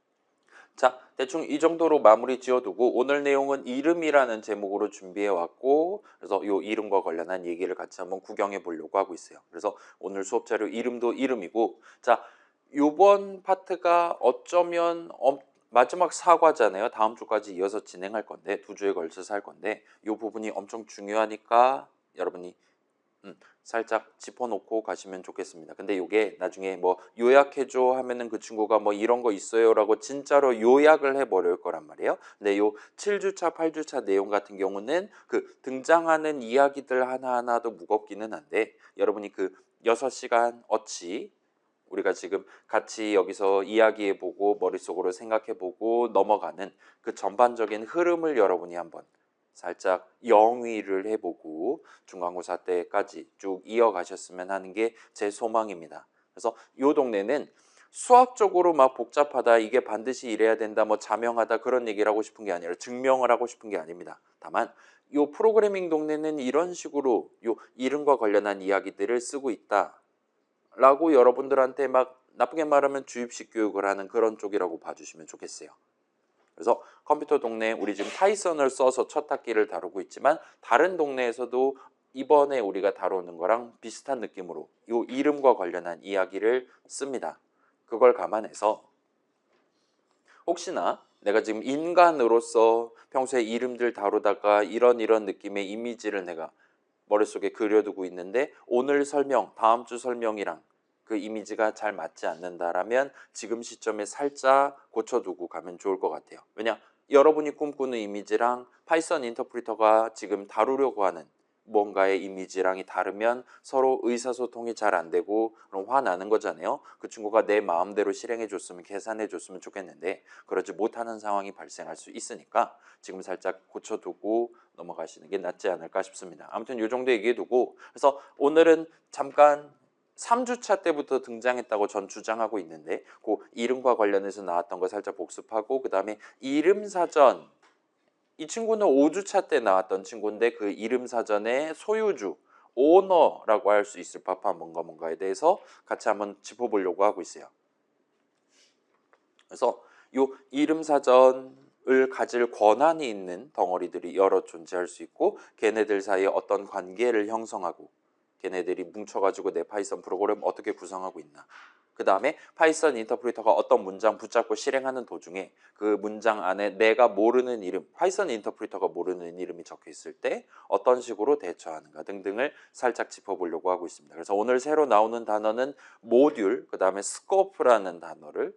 자, 대충 이 정도로 마무리 지어두고 오늘 내용은 이름이라는 제목으로 준비해 왔고 그래서 이 이름과 관련한 얘기를 같이 한번 구경해 보려고 하고 있어요. 그래서 오늘 수업 자료 이름도 이름이고 자, 요번 파트가 어쩌면 마지막 사과잖아요. 다음 주까지 이어서 진행할 건데 2주에 걸쳐서 할 건데 이 부분이 엄청 중요하니까 여러분이 살짝 짚어놓고 가시면 좋겠습니다. 근데 이게 나중에 뭐 요약해줘 하면은 그 친구가 뭐 이런 거 있어요 라고 진짜로 요약을 해버릴 거란 말이에요. 근데 요 7주차 8주차 내용 같은 경우는 그 등장하는 이야기들 하나하나도 무겁기는 한데 여러분이 그 6시간 어치 우리가 지금 같이 여기서 이야기해보고 머릿속으로 생각해보고 넘어가는 그 전반적인 흐름을 여러분이 한번 살짝 영위를 해보고 중간고사 때까지 쭉 이어가셨으면 하는 게 제 소망입니다. 그래서 이 동네는 수학적으로 막 복잡하다 이게 반드시 이래야 된다 뭐 자명하다 그런 얘기를 하고 싶은 게 아니라 증명을 하고 싶은 게 아닙니다. 다만 요 프로그래밍 동네는 이런 식으로 요 이름과 관련한 이야기들을 쓰고 있다라고 여러분들한테 막 나쁘게 말하면 주입식 교육을 하는 그런 쪽이라고 봐주시면 좋겠어요. 그래서 컴퓨터 동네 우리 지금 파이썬을 써서 첫 학기를 다루고 있지만 다른 동네에서도 이번에 우리가 다루는 거랑 비슷한 느낌으로 요 이름과 관련한 이야기를 씁니다. 그걸 감안해서 혹시나 내가 지금 인간으로서 평소에 이름들 다루다가 이런 느낌의 이미지를 내가 머릿속에 그려두고 있는데 오늘 설명, 다음 주 설명이랑 그 이미지가 잘 맞지 않는다라면 지금 시점에 살짝 고쳐두고 가면 좋을 것 같아요. 왜냐? 여러분이 꿈꾸는 이미지랑 파이썬 인터프리터가 지금 다루려고 하는 뭔가의 이미지랑이 다르면 서로 의사소통이 잘 안 되고 그럼 화나는 거잖아요. 그 친구가 내 마음대로 실행해 줬으면 계산해 줬으면 좋겠는데 그러지 못하는 상황이 발생할 수 있으니까 지금 살짝 고쳐두고 넘어가시는 게 낫지 않을까 싶습니다. 아무튼 이 정도 얘기해 두고 그래서 오늘은 잠깐 3주차 때부터 등장했다고 전 주장하고 있는데 그 이름과 관련해서 나왔던 거 살짝 복습하고 그 다음에 이름사전 이 친구는 5주차 때 나왔던 친구인데 그 이름사전의 소유주 오너라고 할 수 있을 법한 뭔가에 대해서 같이 한번 짚어보려고 하고 있어요. 그래서 이 이름사전을 가질 권한이 있는 덩어리들이 여러 존재할 수 있고 걔네들 사이에 어떤 관계를 형성하고 걔네들이 뭉쳐가지고 내 파이썬 프로그램 어떻게 구성하고 있나. 그 다음에 파이썬 인터프리터가 어떤 문장 붙잡고 실행하는 도중에 그 문장 안에 내가 모르는 이름, 파이썬 인터프리터가 모르는 이름이 적혀 있을 때 어떤 식으로 대처하는가 등등을 살짝 짚어보려고 하고 있습니다. 그래서 오늘 새로 나오는 단어는 모듈, 그 다음에 스코프라는 단어를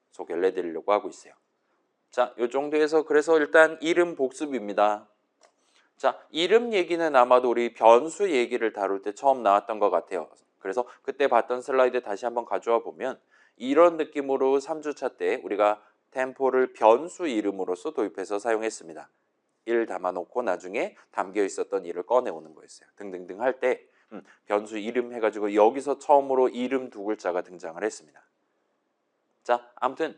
소개를 해드리려고 하고 있어요. 자, 요 정도에서 그래서 일단 이름 복습입니다. 자, 이름 얘기는 아마도 우리 변수 얘기를 다룰 때 처음 나왔던 것 같아요. 그래서 그때 봤던 슬라이드 다시 한번 가져와 보면 이런 느낌으로 3주차 때 우리가 템포를 변수 이름으로서 도입해서 사용했습니다. 1 담아놓고 나중에 담겨 있었던 일을 꺼내오는 거였어요. 등등등 할 때 변수 이름 해가지고 여기서 처음으로 이름 두 글자가 등장을 했습니다. 자, 아무튼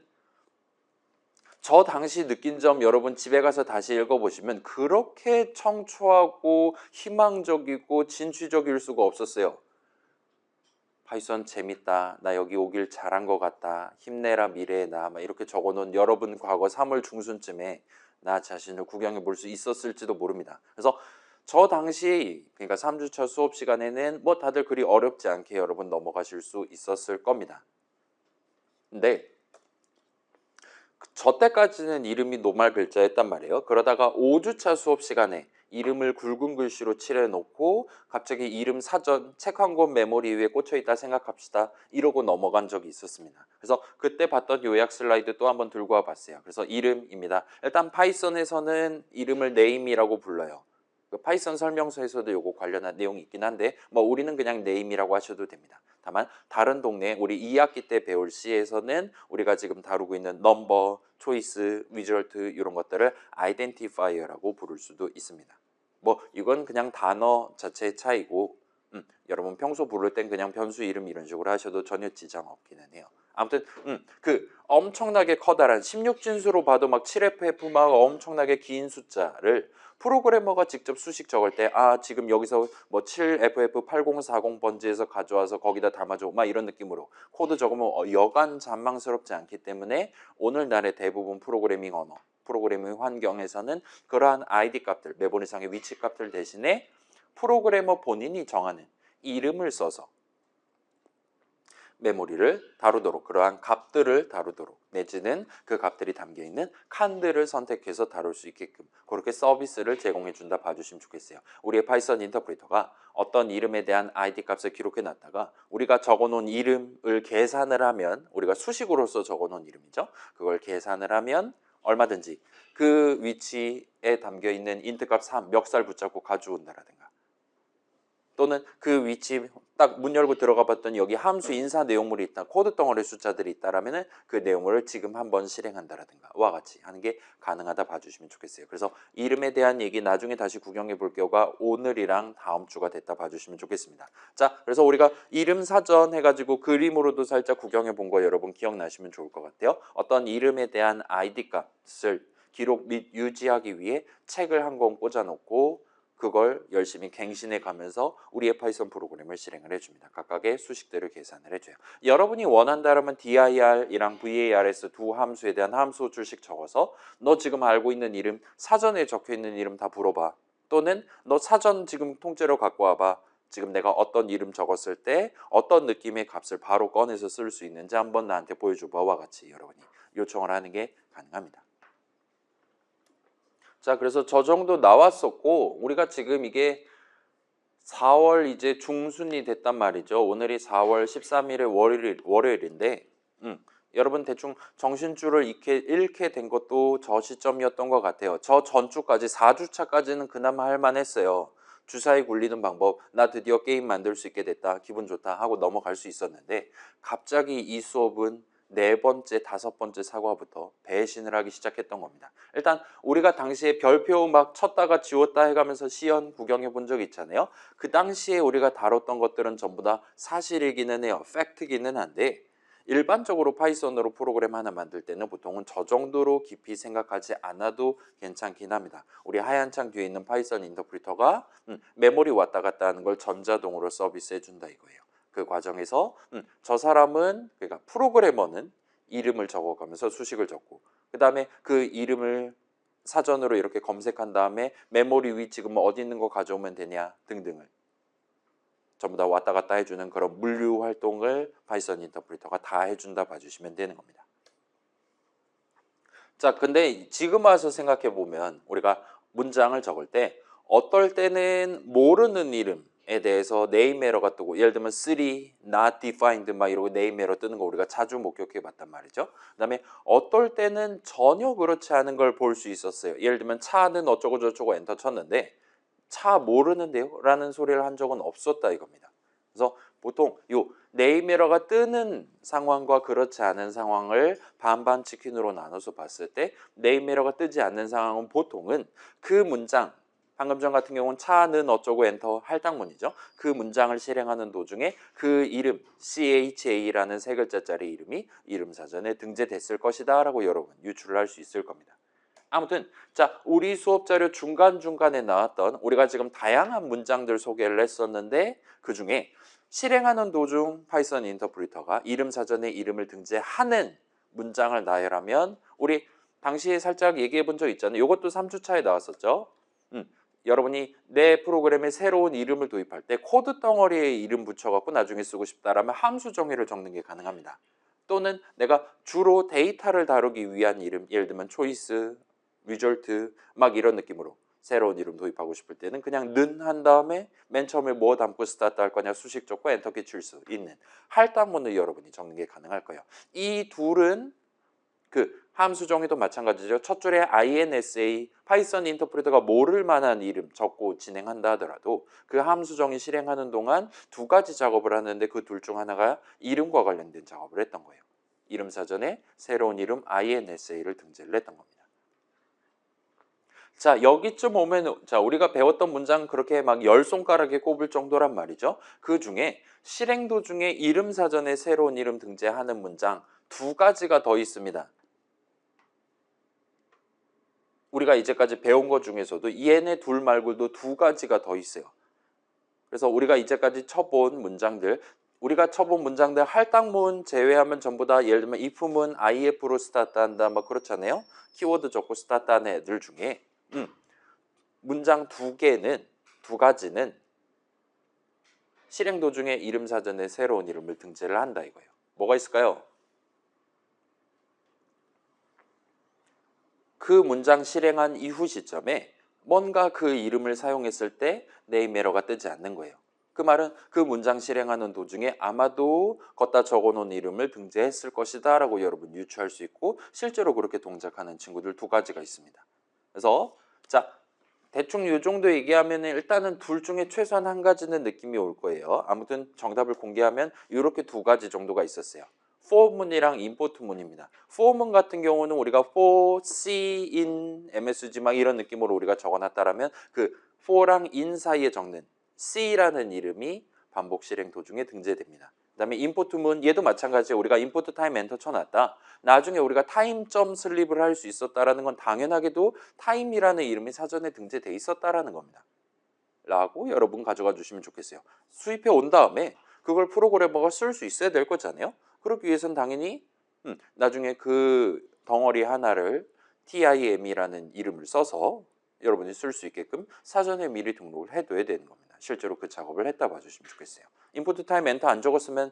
저 당시 느낀 점 여러분 집에 가서 다시 읽어보시면 그렇게 청초하고 희망적이고 진취적일 수가 없었어요. 파이썬 재밌다. 나 여기 오길 잘한 것 같다. 힘내라 미래의 나. 막 이렇게 적어놓은 여러분 과거 3월 중순쯤에 나 자신을 구경해 볼 수 있었을지도 모릅니다. 그래서 저 당시 그러니까 3주차 수업 시간에는 뭐 다들 그리 어렵지 않게 여러분 넘어가실 수 있었을 겁니다. 근데 저 때까지는 이름이 노말 글자였단 말이에요. 그러다가 5주차 수업 시간에 이름을 굵은 글씨로 칠해놓고 갑자기 이름 사전 책 한 권 메모리 위에 꽂혀있다 생각합시다. 이러고 넘어간 적이 있었습니다. 그래서 그때 봤던 요약 슬라이드 또 한번 들고 와봤어요. 그래서 이름입니다. 일단 파이썬에서는 이름을 name이라고 불러요. 그 파이썬 설명서에서도 요거 관련한 내용이 있긴 한데 뭐 우리는 그냥 name이라고 하셔도 됩니다. 다만 다른 동네 우리 2학기 때 배울 C에서는 우리가 지금 다루고 있는 넘버, 초이스, 리절트 이런 것들을 아이덴티파이어라고 부를 수도 있습니다. 뭐 이건 그냥 단어 자체의 차이고 여러분 평소 부를 땐 그냥 변수 이름 이런 식으로 하셔도 전혀 지장 없기는 해요. 아무튼 그 엄청나게 커다란 16진수로 봐도 막 7FF 막 엄청나게 긴 숫자를 프로그래머가 직접 수식 적을 때 지금 여기서 뭐 7FF8040 번지에서 가져와서 거기다 담아줘 막 이런 느낌으로 코드 적으면 여간 잔망스럽지 않기 때문에 오늘날의 대부분 프로그래밍 언어, 프로그래밍 환경에서는 그러한 ID 값들, 메모리상의 위치 값들 대신에 프로그래머 본인이 정하는 이름을 써서 메모리를 다루도록 그러한 값들을 다루도록 내지는 그 값들이 담겨있는 칸들을 선택해서 다룰 수 있게끔 그렇게 서비스를 제공해 준다 봐주시면 좋겠어요. 우리의 파이썬 인터프리터가 어떤 이름에 대한 ID 값을 기록해 놨다가 우리가 적어놓은 이름을 계산을 하면 우리가 수식으로서 적어놓은 이름이죠. 그걸 계산을 하면 얼마든지 그 위치에 담겨있는 인트 값 3 멱살 붙잡고 가져온다라든가 또는 그 위치 딱 문 열고 들어가 봤더니 여기 함수 인사 내용물이 있다. 코드 덩어리 숫자들이 있다라면은 그 내용물을 지금 한번 실행한다라든가 와 같이 하는 게 가능하다 봐주시면 좋겠어요. 그래서 이름에 대한 얘기 나중에 다시 구경해 볼 경우가 오늘이랑 다음 주가 됐다 봐주시면 좋겠습니다. 자, 그래서 우리가 이름 사전 해가지고 그림으로도 살짝 구경해 본 거 여러분 기억나시면 좋을 것 같아요. 어떤 이름에 대한 ID 값을 기록 및 유지하기 위해 책을 한 권 꽂아놓고 그걸 열심히 갱신해 가면서 우리의 파이썬 프로그램을 실행을 해줍니다. 각각의 수식들을 계산을 해줘요. 여러분이 원한다면 dir이랑 var에서 두 함수에 대한 함수 줄씩 적어서 너 지금 알고 있는 이름, 사전에 적혀있는 이름 다 불어봐. 또는 너 사전 지금 통째로 갖고 와봐. 지금 내가 어떤 이름 적었을 때 어떤 느낌의 값을 바로 꺼내서 쓸 수 있는지 한번 나한테 보여줘봐와 같이 여러분이 요청을 하는 게 가능합니다. 자, 그래서 저 정도 나왔었고 우리가 지금 이게 4월 이제 중순이 됐단 말이죠. 오늘이 4월 13일의 월요일인데 여러분 대충 정신줄을 잃게 된 것도 저 시점이었던 것 같아요. 저 전주까지 4주차까지는 그나마 할만했어요. 주사위 굴리는 방법, 나 드디어 게임 만들 수 있게 됐다, 기분 좋다 하고 넘어갈 수 있었는데 갑자기 이 수업은 네 번째, 다섯 번째 사과부터 배신을 하기 시작했던 겁니다. 일단 우리가 당시에 별표 막 쳤다가 지웠다 해가면서 시연 구경해 본 적 있잖아요. 그 당시에 우리가 다뤘던 것들은 전부 다 사실이기는 해요. 팩트기는 한데 일반적으로 파이썬으로 프로그램 하나 만들 때는 보통은 저 정도로 깊이 생각하지 않아도 괜찮긴 합니다. 우리 하얀 창 뒤에 있는 파이썬 인터프리터가 메모리 왔다 갔다 하는 걸 전자동으로 서비스해 준다 이거예요. 그 과정에서 저 사람은 그러니까 프로그래머는 이름을 적어가면서 수식을 적고 그 다음에 그 이름을 사전으로 이렇게 검색한 다음에 메모리 위 지금 어디 있는 거 가져오면 되냐 등등을 전부 다 왔다 갔다 해주는 그런 물류 활동을 파이썬 인터프리터가 다 해준다 봐주시면 되는 겁니다. 자, 근데 지금 와서 생각해 보면 우리가 문장을 적을 때 어떨 때는 모르는 이름에 대해서 네임 에러가 뜨고 예를 들면 3, not defined 막 이러고 네임 에러 뜨는 거 우리가 자주 목격해 봤단 말이죠. 그 다음에 어떨 때는 전혀 그렇지 않은 걸 볼 수 있었어요. 예를 들면 차는 어쩌고 저쩌고 엔터 쳤는데 차 모르는데요? 라는 소리를 한 적은 없었다 이겁니다. 그래서 보통 요 네임 에러가 뜨는 상황과 그렇지 않은 상황을 반반 치킨으로 나눠서 봤을 때 네임 에러가 뜨지 않는 상황은 보통은 그 문장 방금 전 같은 경우는 차는 어쩌고 엔터 할당문이죠. 그 문장을 실행하는 도중에 그 이름 CHA라는 세 글자짜리 이름이 이름 사전에 등재됐을 것이다 라고 여러분 유추를 할 수 있을 겁니다. 아무튼 자 우리 수업 자료 중간중간에 나왔던 우리가 지금 다양한 문장들 소개를 했었는데 그중에 실행하는 도중 파이썬 인터프리터가 이름 사전에 이름을 등재하는 문장을 나열하면 우리 당시에 살짝 얘기해 본 적 있잖아요. 이것도 3주차에 나왔었죠. 여러분이 내 프로그램에 새로운 이름을 도입할 때 코드 덩어리에 이름 붙여갖고 나중에 쓰고 싶다라면 함수 정의를 적는 게 가능합니다. 또는 내가 주로 데이터를 다루기 위한 이름, 예를 들면 초이스, 리절트 막 이런 느낌으로 새로운 이름 도입하고 싶을 때는 그냥 는 한 다음에 맨 처음에 뭐 담고 스타트 할 거냐 수식 적고 엔터키 칠 수 있는 할당문을 여러분이 적는 게 가능할 거예요. 이 둘은 그 함수 정의도 마찬가지죠. 첫 줄에 INSA, 파이썬 인터프리터가 모를 만한 이름 적고 진행한다 하더라도 그 함수 정의 실행하는 동안 두 가지 작업을 하는데 그 둘 중 하나가 이름과 관련된 작업을 했던 거예요. 이름 사전에 새로운 이름 INSA를 등재를 했던 겁니다. 자 여기쯤 오면 자 우리가 배웠던 문장 그렇게 막 10손가락에 꼽을 정도란 말이죠. 그 중에 실행 도중에 이름 사전에 새로운 이름 등재하는 문장 두 가지가 더 있습니다. 우리가 이제까지 배운 것 중에서도 얘네 둘 말고도 두 가지가 더 있어요. 그래서 우리가 이제까지 쳐본 문장들 우리가 쳐본 문장들 할당문 제외하면 전부 다 예를 들면 if문 if로 스타트한다 막 그렇잖아요. 키워드 적고 스타트하는 애들 중에 문장 두 가지는 실행 도중에 이름 사전에 새로운 이름을 등재를 한다 이거예요. 뭐가 있을까요? 그 문장 실행한 이후 시점에 뭔가 그 이름을 사용했을 때 네임 에러가 뜨지 않는 거예요. 그 말은 그 문장 실행하는 도중에 아마도 걷다 적어놓은 이름을 등재했을 것이다 라고 여러분 유추할 수 있고 실제로 그렇게 동작하는 친구들 두 가지가 있습니다. 그래서 자 대충 이 정도 얘기하면 일단은 둘 중에 최소한 한 가지는 느낌이 올 거예요. 아무튼 정답을 공개하면 이렇게 두 가지 정도가 있었어요. for문이랑 import문입니다. for문 같은 경우는 우리가 for, c, in, msg 막 이런 느낌으로 우리가 적어놨다라면 그 for랑 in 사이에 적는 c라는 이름이 반복 실행 도중에 등재됩니다. 그다음에 인포트문 얘도 마찬가지예요. 우리가 인포트 타임 엔터 쳐놨다. 나중에 우리가 타임점 슬립을 할 수 있었다라는 건 당연하게도 타임이라는 이름이 사전에 등재돼 있었다라는 겁니다. 라고 여러분 가져가 주시면 좋겠어요. 수입해 온 다음에 그걸 프로그래머가 쓸 수 있어야 될 거잖아요. 그러기 위해서는 당연히 나중에 그 덩어리 하나를 tim이라는 이름을 써서 여러분이 쓸 수 있게끔 사전에 미리 등록을 해둬야 되는 겁니다. 실제로 그 작업을 했다 봐주시면 좋겠어요. 인포트 타임 엔터 안 적었으면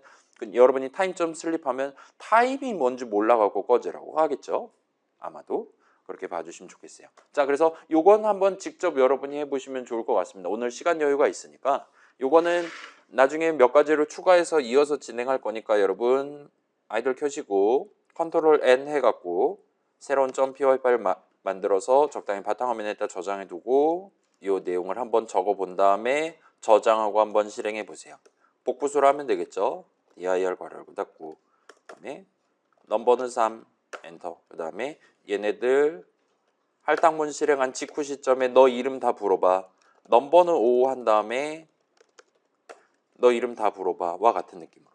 여러분이 타임점 슬립하면 타임이 뭔지 몰라갖고 꺼지라고 하겠죠. 아마도 그렇게 봐주시면 좋겠어요. 자, 그래서 요건 한번 직접 여러분이 해보시면 좋을 것 같습니다. 오늘 시간 여유가 있으니까 요거는 나중에 몇 가지를 추가해서 이어서 진행할 거니까 여러분 아이들 켜시고 컨트롤 N 해갖고 새로운 .py 파일 만들어서 적당히 바탕화면에다 저장해 두고 이 내용을 한번 적어 본 다음에 저장하고 한번 실행해 보세요. 복부수로 하면 되겠죠. dir 괄호를 닫고 그다음에 넘버는 3 엔터. 그다음에 얘네들 할당문 실행한 직후 시점에 너 이름 다 불어봐. 넘버는 5 한 다음에 너 이름 다 불어봐 와 같은 느낌으로.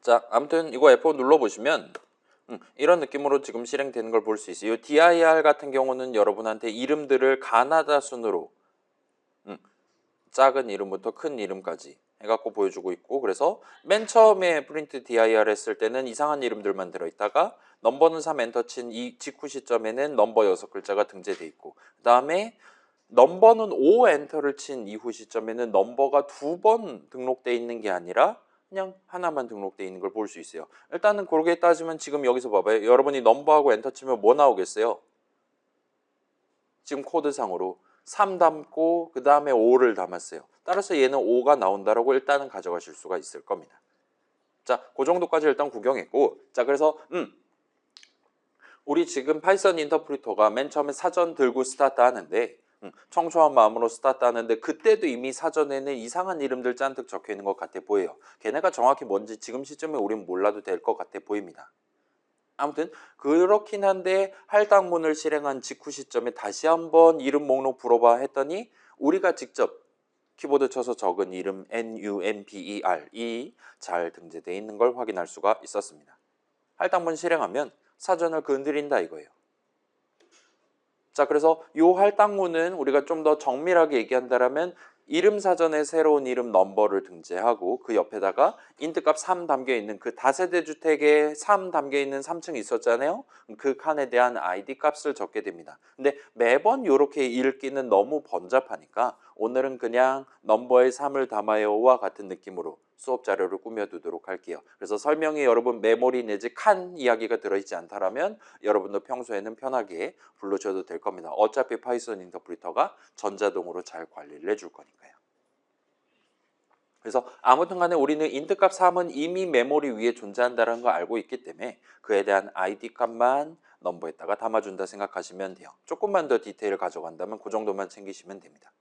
자, 아무튼 이거 F5 눌러보시면 이런 느낌으로 지금 실행되는 걸 볼 수 있어요. 이 dir 같은 경우는 여러분한테 이름들을 가나다 순으로 작은 이름부터 큰 이름까지 해갖고 보여주고 있고, 그래서 맨 처음에 프린트 dir 했을 때는 이상한 이름들만 들어있다가 넘버는 3 엔터 친 이 직후 시점에는 넘버 6글자가 등재돼 있고, 그 다음에 넘버는 5 엔터를 친 이후 시점에는 넘버가 2번 등록돼 있는 게 아니라 그냥 하나만 등록돼 있는 걸 볼 수 있어요. 일단은 그렇게 따지면 지금 여기서 봐봐요. 여러분이 넘버하고 엔터 치면 뭐 나오겠어요? 지금 코드상으로 3 담고 그 다음에 5를 담았어요. 따라서 얘는 5가 나온다라고 일단은 가져가실 수가 있을 겁니다. 자, 그 정도까지 일단 구경했고, 자, 그래서 우리 지금 파이썬 인터프리터가 맨 처음에 사전 들고 스타트 하는데 청초한 마음으로 스타트 하는데 그때도 이미 사전에는 이상한 이름들 잔뜩 적혀 있는 것 같아 보여요. 걔네가 정확히 뭔지 지금 시점에 우린 몰라도 될 것 같아 보입니다. 아무튼 그렇긴 한데 할당문을 실행한 직후 시점에 다시 한번 이름 목록 불어봐 했더니 우리가 직접 키보드 쳐서 적은 이름 numper이 잘 등재되어 있는 걸 확인할 수가 있었습니다. 할당문 실행하면 사전을 건드린다 이거예요. 자, 그래서 이 할당문은 우리가 좀 더 정밀하게 얘기한다면 이름 사전에 새로운 이름 넘버를 등재하고 그 옆에다가 인트값 3 담겨 있는 그 다세대 주택에 3 담겨 있는 3층 있었잖아요. 그 칸에 대한 ID 값을 적게 됩니다. 근데 매번 이렇게 읽기는 너무 번잡하니까 오늘은 그냥 넘버에 3을 담아요와 같은 느낌으로 수업 자료를 꾸며두도록 할게요. 그래서 설명이 여러분 메모리 내지 칸 이야기가 들어있지 않다라면 여러분도 평소에는 편하게 불러줘도 될 겁니다. 어차피 파이썬 인터프리터가 전자동으로 잘 관리를 해줄 거니까요. 그래서 아무튼 간에 우리는 인트값 3은 이미 메모리 위에 존재한다는 걸 알고 있기 때문에 그에 대한 ID 값만 넘버에다가 담아준다 생각하시면 돼요. 조금만 더 디테일 가져간다면 그 정도만 챙기시면 됩니다.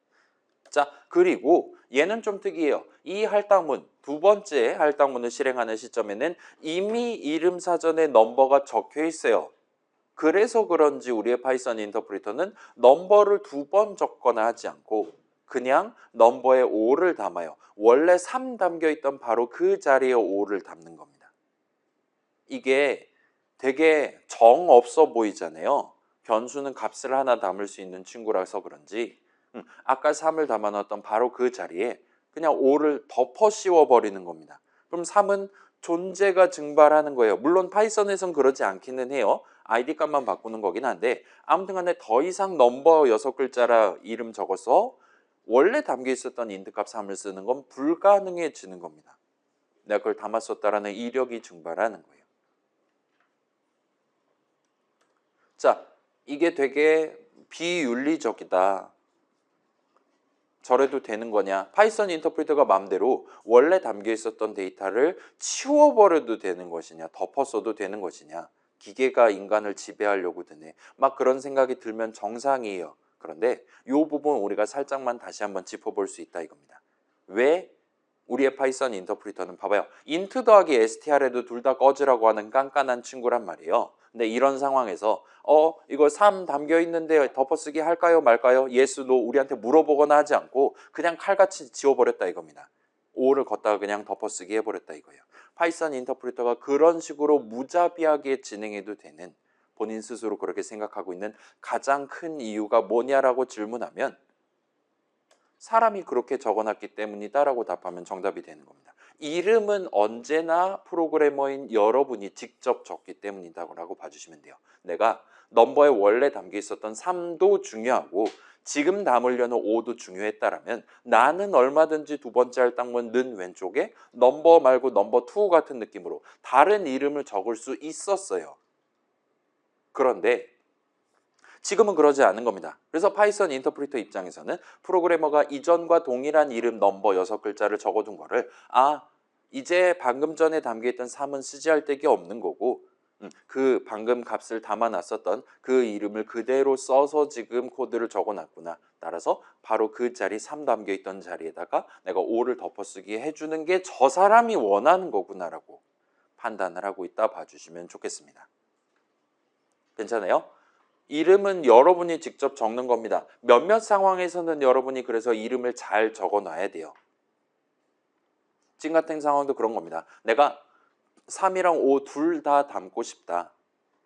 자, 그리고 얘는 좀 특이해요. 이 할당문, 두 번째 할당문을 실행하는 시점에는 이미 이름 사전에 넘버가 적혀 있어요. 그래서 그런지 우리의 파이썬 인터프리터는 넘버를 2번 적거나 하지 않고 그냥 넘버에 5를 담아요. 원래 3 담겨 있던 바로 그 자리에 5를 담는 겁니다. 이게 되게 정 없어 보이잖아요. 변수는 값을 하나 담을 수 있는 친구라서 그런지 아까 3을 담아놨던 바로 그 자리에 그냥 5를 덮어 씌워버리는 겁니다. 그럼 3은 존재가 증발하는 거예요. 물론 파이썬에선 그러지 않기는 해요. ID 값만 바꾸는 거긴 한데 아무튼 간에 더 이상 넘버 6글자라 이름 적어서 원래 담겨 있었던 인트 값 3을 쓰는 건 불가능해지는 겁니다. 내가 그걸 담았었다라는 이력이 증발하는 거예요. 자, 이게 되게 비윤리적이다. 저래도 되는 거냐? 파이썬 인터프리터가 마음대로 원래 담겨 있었던 데이터를 치워버려도 되는 것이냐? 덮었어도 되는 것이냐? 기계가 인간을 지배하려고 드네. 막 그런 생각이 들면 정상이에요. 그런데 이 부분 우리가 살짝만 다시 한번 짚어볼 수 있다 이겁니다. 왜 우리의 파이썬 인터프리터는 봐봐요. 인트 더하기 str에도 둘 다 꺼지라고 하는 깐깐한 친구란 말이에요. 근데 이런 상황에서 이거 3 담겨 있는데 덮어쓰기 할까요 말까요? yes, no 우리한테 물어보거나 하지 않고 그냥 칼같이 지워버렸다 이겁니다. O를 걷다가 그냥 덮어쓰기 해버렸다 이거예요. 파이썬 인터프리터가 그런 식으로 무자비하게 진행해도 되는, 본인 스스로 그렇게 생각하고 있는 가장 큰 이유가 뭐냐라고 질문하면 사람이 그렇게 적어놨기 때문이다라고 답하면 정답이 되는 겁니다. 이름은 언제나 프로그래머인 여러분이 직접 적기 때문이다라고 봐주시면 돼요. 내가 넘버에 원래 담겨 있었던 3도 중요하고 지금 담으려는 5도 중요했다라면 나는 얼마든지 두 번째 할당문 는 왼쪽에 넘버 말고 넘버 2 같은 느낌으로 다른 이름을 적을 수 있었어요. 그런데 지금은 그러지 않은 겁니다. 그래서 파이썬 인터프리터 입장에서는 프로그래머가 이전과 동일한 이름 넘버 6글자를 적어둔 거를 이제 방금 전에 담겨있던 3은 쓰지 할 데가 없는 거고 그 방금 값을 담아놨었던 그 이름을 그대로 써서 지금 코드를 적어놨구나. 따라서 바로 그 자리 3 담겨있던 자리에다가 내가 5를 덮어쓰기 해주는 게 저 사람이 원하는 거구나라고 판단을 하고 있다 봐주시면 좋겠습니다. 괜찮아요? 이름은 여러분이 직접 적는 겁니다. 몇몇 상황에서는 여러분이 그래서 이름을 잘 적어놔야 돼요. 지금 같은 상황도 그런 겁니다. 내가 3이랑 5 둘 다 담고 싶다.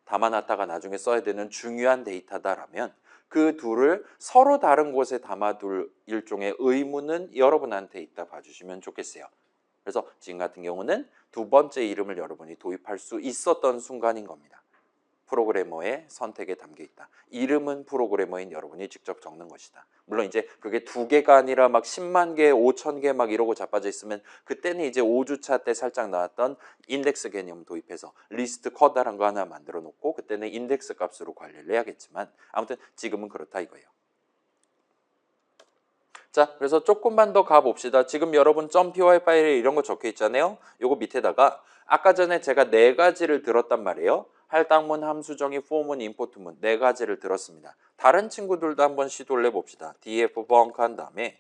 담아놨다가 나중에 써야 되는 중요한 데이터다라면 그 둘을 서로 다른 곳에 담아둘 일종의 의무는 여러분한테 있다 봐주시면 좋겠어요. 그래서 지금 같은 경우는 두 번째 이름을 여러분이 도입할 수 있었던 순간인 겁니다. 프로그래머의 선택에 담겨 있다. 이름은 프로그래머인 여러분이 직접 적는 것이다. 물론 이제 그게 2개가 아니라 막 10만 개, 5천 개 막 이러고 자빠져 있으면 그때는 이제 5주차 때 살짝 나왔던 인덱스 개념 도입해서 리스트 커다란 거 하나 만들어 놓고 그때는 인덱스 값으로 관리를 해야겠지만 아무튼 지금은 그렇다 이거예요. 자, 그래서 조금만 더 가봅시다. 지금 여러분 .py 파일에 이런 거 적혀 있잖아요. 요거 밑에다가 아까 전에 제가 4가지를 들었단 말이에요. 할당문, 함수정의, 포문, 임포트문 4가지를 들었습니다. 다른 친구들도 한번 시도를 해봅시다. df 벙크 한 다음에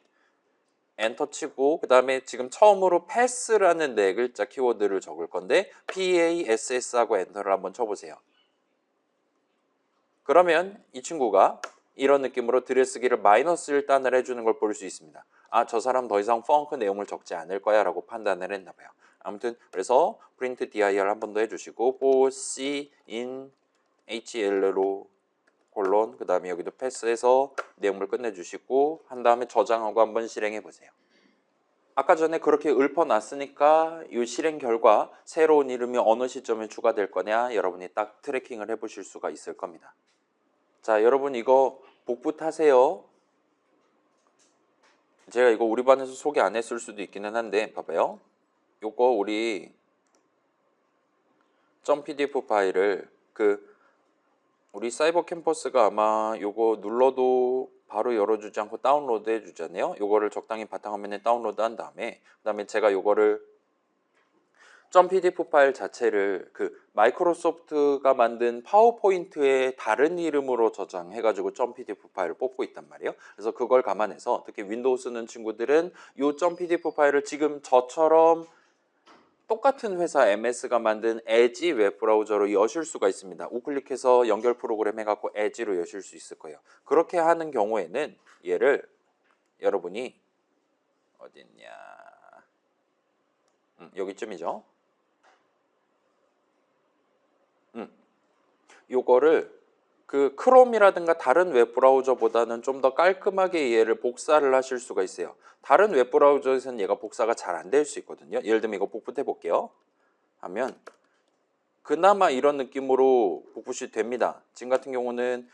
엔터 치고 그 다음에 지금 처음으로 pass라는 4글자 키워드를 적을 건데 pass 하고 엔터를 한번 쳐보세요. 그러면 이 친구가 이런 느낌으로 들여쓰기를 -1 단을 해주는 걸 볼 수 있습니다. 저 사람 더 이상 펑크 내용을 적지 않을 거야 라고 판단을 했나 봐요. 아무튼 그래서 print dir 한 번 더 해주시고 for c in hl로 콜론 그 다음에 여기도 패스해서 내용물 끝내주시고 한 다음에 저장하고 한번 실행해 보세요. 아까 전에 그렇게 읊어놨으니까 이 실행 결과 새로운 이름이 어느 시점에 추가될 거냐 여러분이 딱 트래킹을 해보실 수가 있을 겁니다. 자, 여러분 이거 복부 타세요. 제가 이거 우리 반에서 소개 안 했을 수도 있기는 한데 봐봐요. 요거 우리 .pdf 파일을 우리 사이버 캠퍼스가 아마 요거 눌러도 바로 열어주지 않고 다운로드 해주잖아요. 요거를 적당히 바탕화면에 다운로드 한 다음에 그 다음에 제가 요거를 .pdf 파일 자체를 마이크로소프트가 만든 파워포인트의 다른 이름으로 저장해가지고 .pdf 파일을 뽑고 있단 말이에요. 그래서 그걸 감안해서 특히 윈도우 쓰는 친구들은 요 .pdf 파일을 지금 저처럼 똑같은 회사 MS가 만든 에지 웹브라우저로 여실 수가 있습니다. 우클릭해서 연결 프로그램 해갖고 에지로 여실 수 있을 거예요. 그렇게 하는 경우에는 얘를 여러분이 어딨냐 여기쯤이죠. 요거를 크롬이라든가 다른 웹브라우저보다는 좀 더 깔끔하게 얘를 복사를 하실 수가 있어요. 다른 웹브라우저에서는 얘가 복사가 잘 안 될 수 있거든요. 예를 들면 이거 복붙해 볼게요. 하면 그나마 이런 느낌으로 복붙이 됩니다. 지금 같은 경우는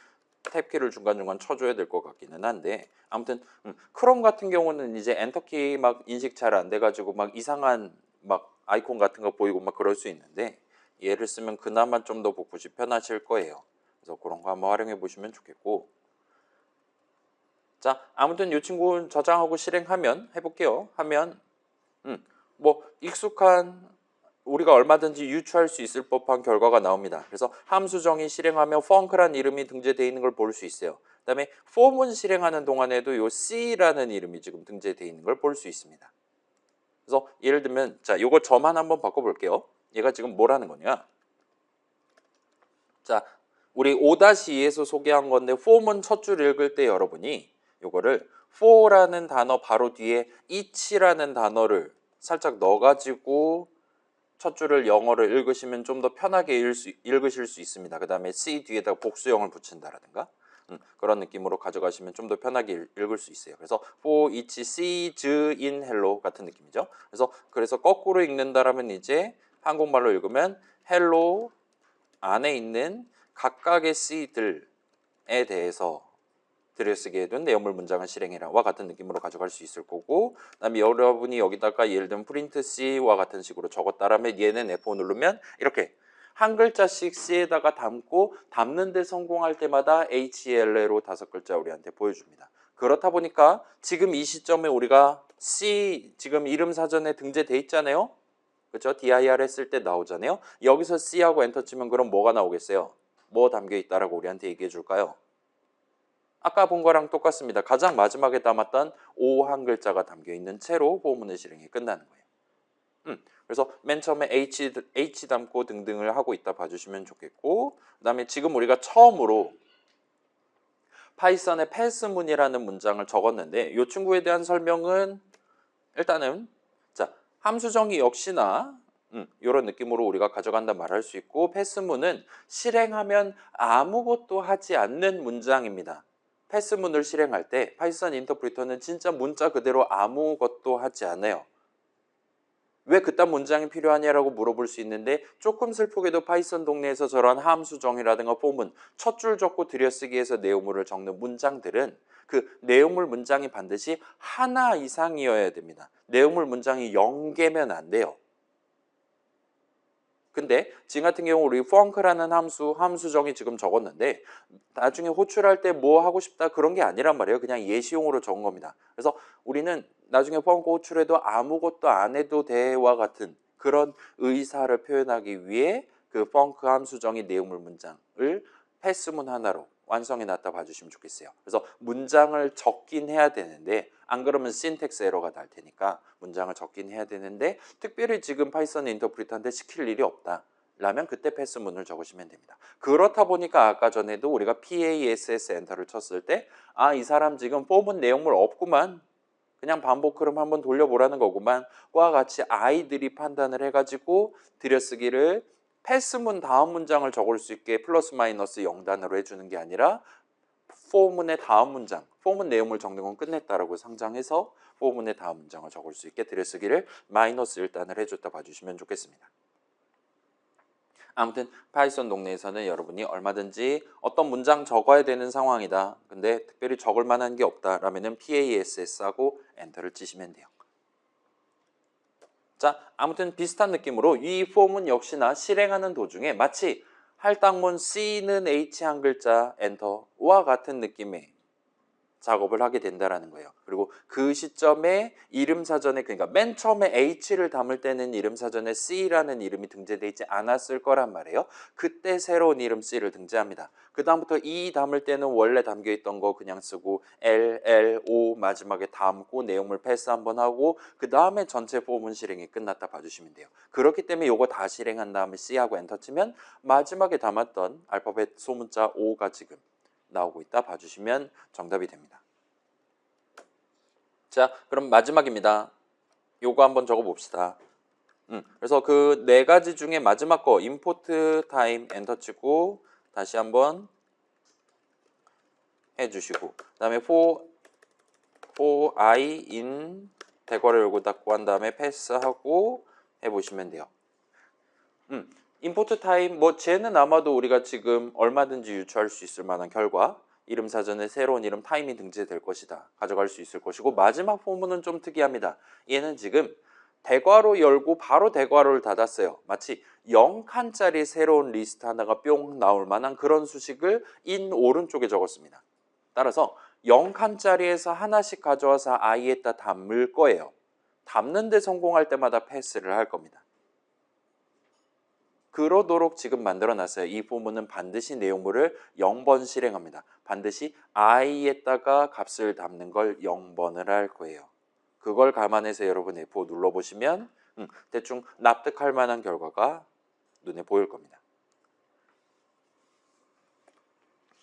탭키를 중간중간 쳐줘야 될 것 같기는 한데 아무튼 크롬 같은 경우는 이제 엔터키 막 인식 잘 안 돼가지고 막 이상한 막 아이콘 같은 거 보이고 막 그럴 수 있는데 얘를 쓰면 그나마 좀 더 복붙이 편하실 거예요. 그래서 그런 거 한번 활용해 보시면 좋겠고 자 아무튼 이 친구 저장하고 실행하면 해볼게요. 하면 뭐 익숙한 우리가 얼마든지 유추할 수 있을 법한 결과가 나옵니다. 그래서 함수 정의 실행하며 펑크란 이름이 등재되어 있는 걸 볼 수 있어요. 그 다음에 폼은 실행하는 동안에도 이 C라는 이름이 지금 등재되어 있는 걸 볼 수 있습니다. 그래서 예를 들면 자 요거 저만 한번 바꿔볼게요. 얘가 지금 뭐라는 거냐 자 우리 5-2에서 소개한 건데 폼은 첫 줄 읽을 때 여러분이 요거를 for라는 단어 바로 뒤에 each라는 단어를 살짝 넣어가지고 첫 줄을 영어를 읽으시면 좀 더 편하게 읽으실 수 있습니다. 그 다음에 C 뒤에다가 복수형을 붙인다라든가 그런 느낌으로 가져가시면 좀 더 편하게 읽을 수 있어요. 그래서 for each siege in hello 같은 느낌이죠. 그래서 거꾸로 읽는다라면 이제 한국말로 읽으면 hello 안에 있는 각각의 C들에 대해서 들여쓰게 된 내용물 문장을 실행해라와 같은 느낌으로 가져갈 수 있을 거고, 그다음에 여러분이 여기다가 예를 들면 프린트 C와 같은 식으로 적었다라면 얘는 F5 누르면 이렇게 한 글자씩 C에다가 담고 담는 데 성공할 때마다 HLA로 5글자 우리한테 보여줍니다. 그렇다 보니까 지금 이 시점에 우리가 C 지금 이름 사전에 등재돼 있잖아요. 그렇죠? dir 했을 때 나오잖아요. 여기서 C하고 엔터 치면 그럼 뭐가 나오겠어요? 뭐 담겨 있다라고 우리한테 얘기해 줄까요? 아까 본 거랑 똑같습니다. 가장 마지막에 담았던 O 한 글자가 담겨 있는 채로 포문의 실행이 끝나는 거예요. 그래서 맨 처음에 H 담고 등등을 하고 있다 봐주시면 좋겠고, 그 다음에 지금 우리가 처음으로 파이썬의 패스문이라는 문장을 적었는데 이 친구에 대한 설명은 일단은 자 함수 정의 역시나 이런 느낌으로 우리가 가져간다 말할 수 있고, 패스문은 실행하면 아무것도 하지 않는 문장입니다. 패스문을 실행할 때 파이썬 인터프리터는 진짜 문자 그대로 아무것도 하지 않아요. 왜 그딴 문장이 필요하냐라고 물어볼 수 있는데, 조금 슬프게도 파이썬 동네에서 저런 함수 정의라든가 포문, 첫 줄 적고 들여쓰기해서 내용물을 적는 문장들은 그 내용물 문장이 반드시 하나 이상이어야 됩니다. 내용물 문장이 0개면 안 돼요. 근데 지금 같은 경우 우리 func라는 함수 정의 지금 적었는데 나중에 호출할 때 뭐 하고 싶다 그런 게 아니란 말이에요. 그냥 예시용으로 적은 겁니다. 그래서 우리는 나중에 func 호출해도 아무것도 안 해도 돼와 같은 그런 의사를 표현하기 위해 그 func 함수 정의 내용물 문장을 패스문 하나로 완성해 놨다 봐주시면 좋겠어요. 그래서 문장을 적긴 해야 되는데 안 그러면 신텍스 에러가 날 테니까 문장을 적긴 해야 되는데, 특별히 지금 파이썬 인터프리터한테 시킬 일이 없다 라면 그때 패스문을 적으시면 됩니다. 그렇다 보니까 아까 전에도 우리가 PASS 엔터를 쳤을 때 이 사람 지금 포문 내용물 없구만, 그냥 반복 흐름 한번 돌려보라는 거구만 과 같이 아이들이 판단을 해가지고 들여쓰기를 패스문 다음 문장을 적을 수 있게 플러스 마이너스 0단으로 해주는 게 아니라 포문의 다음 문장, 포문 내용물 적는 건 끝냈다라고 상장해서 포문의 다음 문장을 적을 수 있게 들여쓰기를 마이너스 1단을 해줬다 봐주시면 좋겠습니다. 아무튼 파이썬 동네에서는 여러분이 얼마든지 어떤 문장 적어야 되는 상황이다, 근데 특별히 적을 만한 게 없다 라면은 PASS하고 엔터를 치시면 돼요. 자, 아무튼 비슷한 느낌으로 이 폼은 역시나 실행하는 도중에 마치 할당문 C는 H 한 글자 엔터와 같은 느낌의 작업을 하게 된다라는 거예요. 그리고 그 시점에 이름 사전에, 그러니까 맨 처음에 H를 담을 때는 이름 사전에 C라는 이름이 등재되어 있지 않았을 거란 말이에요. 그때 새로운 이름 C를 등재합니다. 그 다음부터 E 담을 때는 원래 담겨 있던 거 그냥 쓰고 L, L, O 마지막에 담고 내용물 패스 한번 하고 그 다음에 전체 포문 실행이 끝났다 봐주시면 돼요. 그렇기 때문에 이거 다 실행한 다음에 C하고 엔터 치면 마지막에 담았던 알파벳 소문자 O가 지금 나오고 있다 봐주시면 정답이 됩니다. 자, 그럼 마지막입니다. 요거 한번 적어봅시다. 그래서 그 네 가지 중에 마지막 거 임포트 타임 엔터 치고 다시 한번 해주시고, 그 다음에 for I in 대괄호 열고 닫고 한 다음에 패스하고 해보시면 돼요. 임포트 타임 뭐 쟤는 아마도 우리가 지금 얼마든지 유추할 수 있을 만한 결과, 이름 사전에 새로운 이름 타임이 등재될 것이다 가져갈 수 있을 것이고, 마지막 포문은 좀 특이합니다. 얘는 지금 대괄호 열고 바로 대괄호를 닫았어요. 마치 0칸짜리 새로운 리스트 하나가 뿅 나올 만한 그런 수식을 in 오른쪽에 적었습니다. 따라서 0칸짜리에서 하나씩 가져와서 i에다 담을 거예요. 담는 데 성공할 때마다 패스를 할 겁니다. 그러도록 지금 만들어놨어요. 이 포문은 반드시 내용물을 0번 실행합니다. 반드시 i에다가 값을 담는 걸 0번을 할 거예요. 그걸 감안해서 여러분 F5 눌러보시면 대충 납득할 만한 결과가 눈에 보일 겁니다.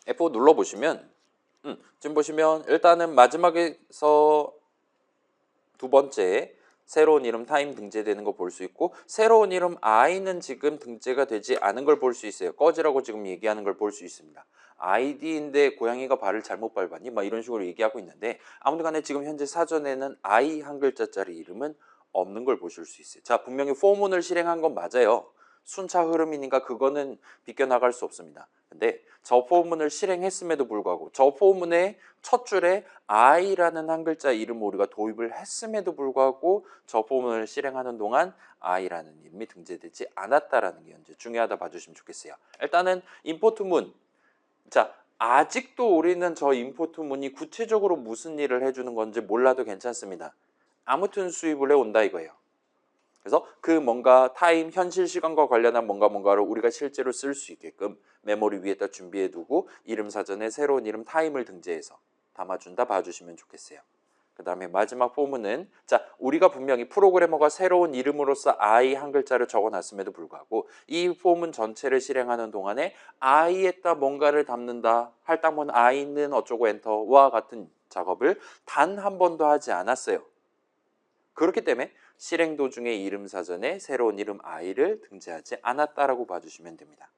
F5 눌러보시면 지금 보시면 일단은 마지막에서 두 번째 새로운 이름 time 등재되는 거 볼 수 있고 새로운 이름 i는 지금 등재가 되지 않은 걸 볼 수 있어요. 꺼지라고 지금 얘기하는 걸 볼 수 있습니다. id인데 고양이가 발을 잘못 밟았니? 막 이런 식으로 얘기하고 있는데 아무튼 간에 지금 현재 사전에는 i 한 글자짜리 이름은 없는 걸 보실 수 있어요. 자, 분명히 for문을 실행한 건 맞아요. 순차 흐름이니까 그거는 비껴나갈 수 없습니다. 근데 저 포문을 실행했음에도 불구하고 저 포문의 첫 줄에 i라는 한 글자 이름을 우리가 도입을 했음에도 불구하고 저 포문을 실행하는 동안 i라는 이름이 등재되지 않았다라는 게 현재 중요하다 봐주시면 좋겠어요. 일단은 임포트문. 자, 아직도 우리는 저 임포트문이 구체적으로 무슨 일을 해주는 건지 몰라도 괜찮습니다. 아무튼 수입을 해온다 이거예요. 그래서 그 뭔가 타임, 현실 시간과 관련한 뭔가를 우리가 실제로 쓸 수 있게끔 메모리 위에다 준비해두고 이름 사전에 새로운 이름 타임을 등재해서 담아준다 봐주시면 좋겠어요. 그 다음에 마지막 포문은 자, 우리가 분명히 프로그래머가 새로운 이름으로서 i 한 글자를 적어놨음에도 불구하고 이 포문 전체를 실행하는 동안에 i에다 뭔가를 담는다, 할당문 i는 어쩌고 엔터와 같은 작업을 단 한 번도 하지 않았어요. 그렇기 때문에 실행 도중에 이름 사전에 새로운 이름 i를 등재하지 않았다라고 봐주시면 됩니다.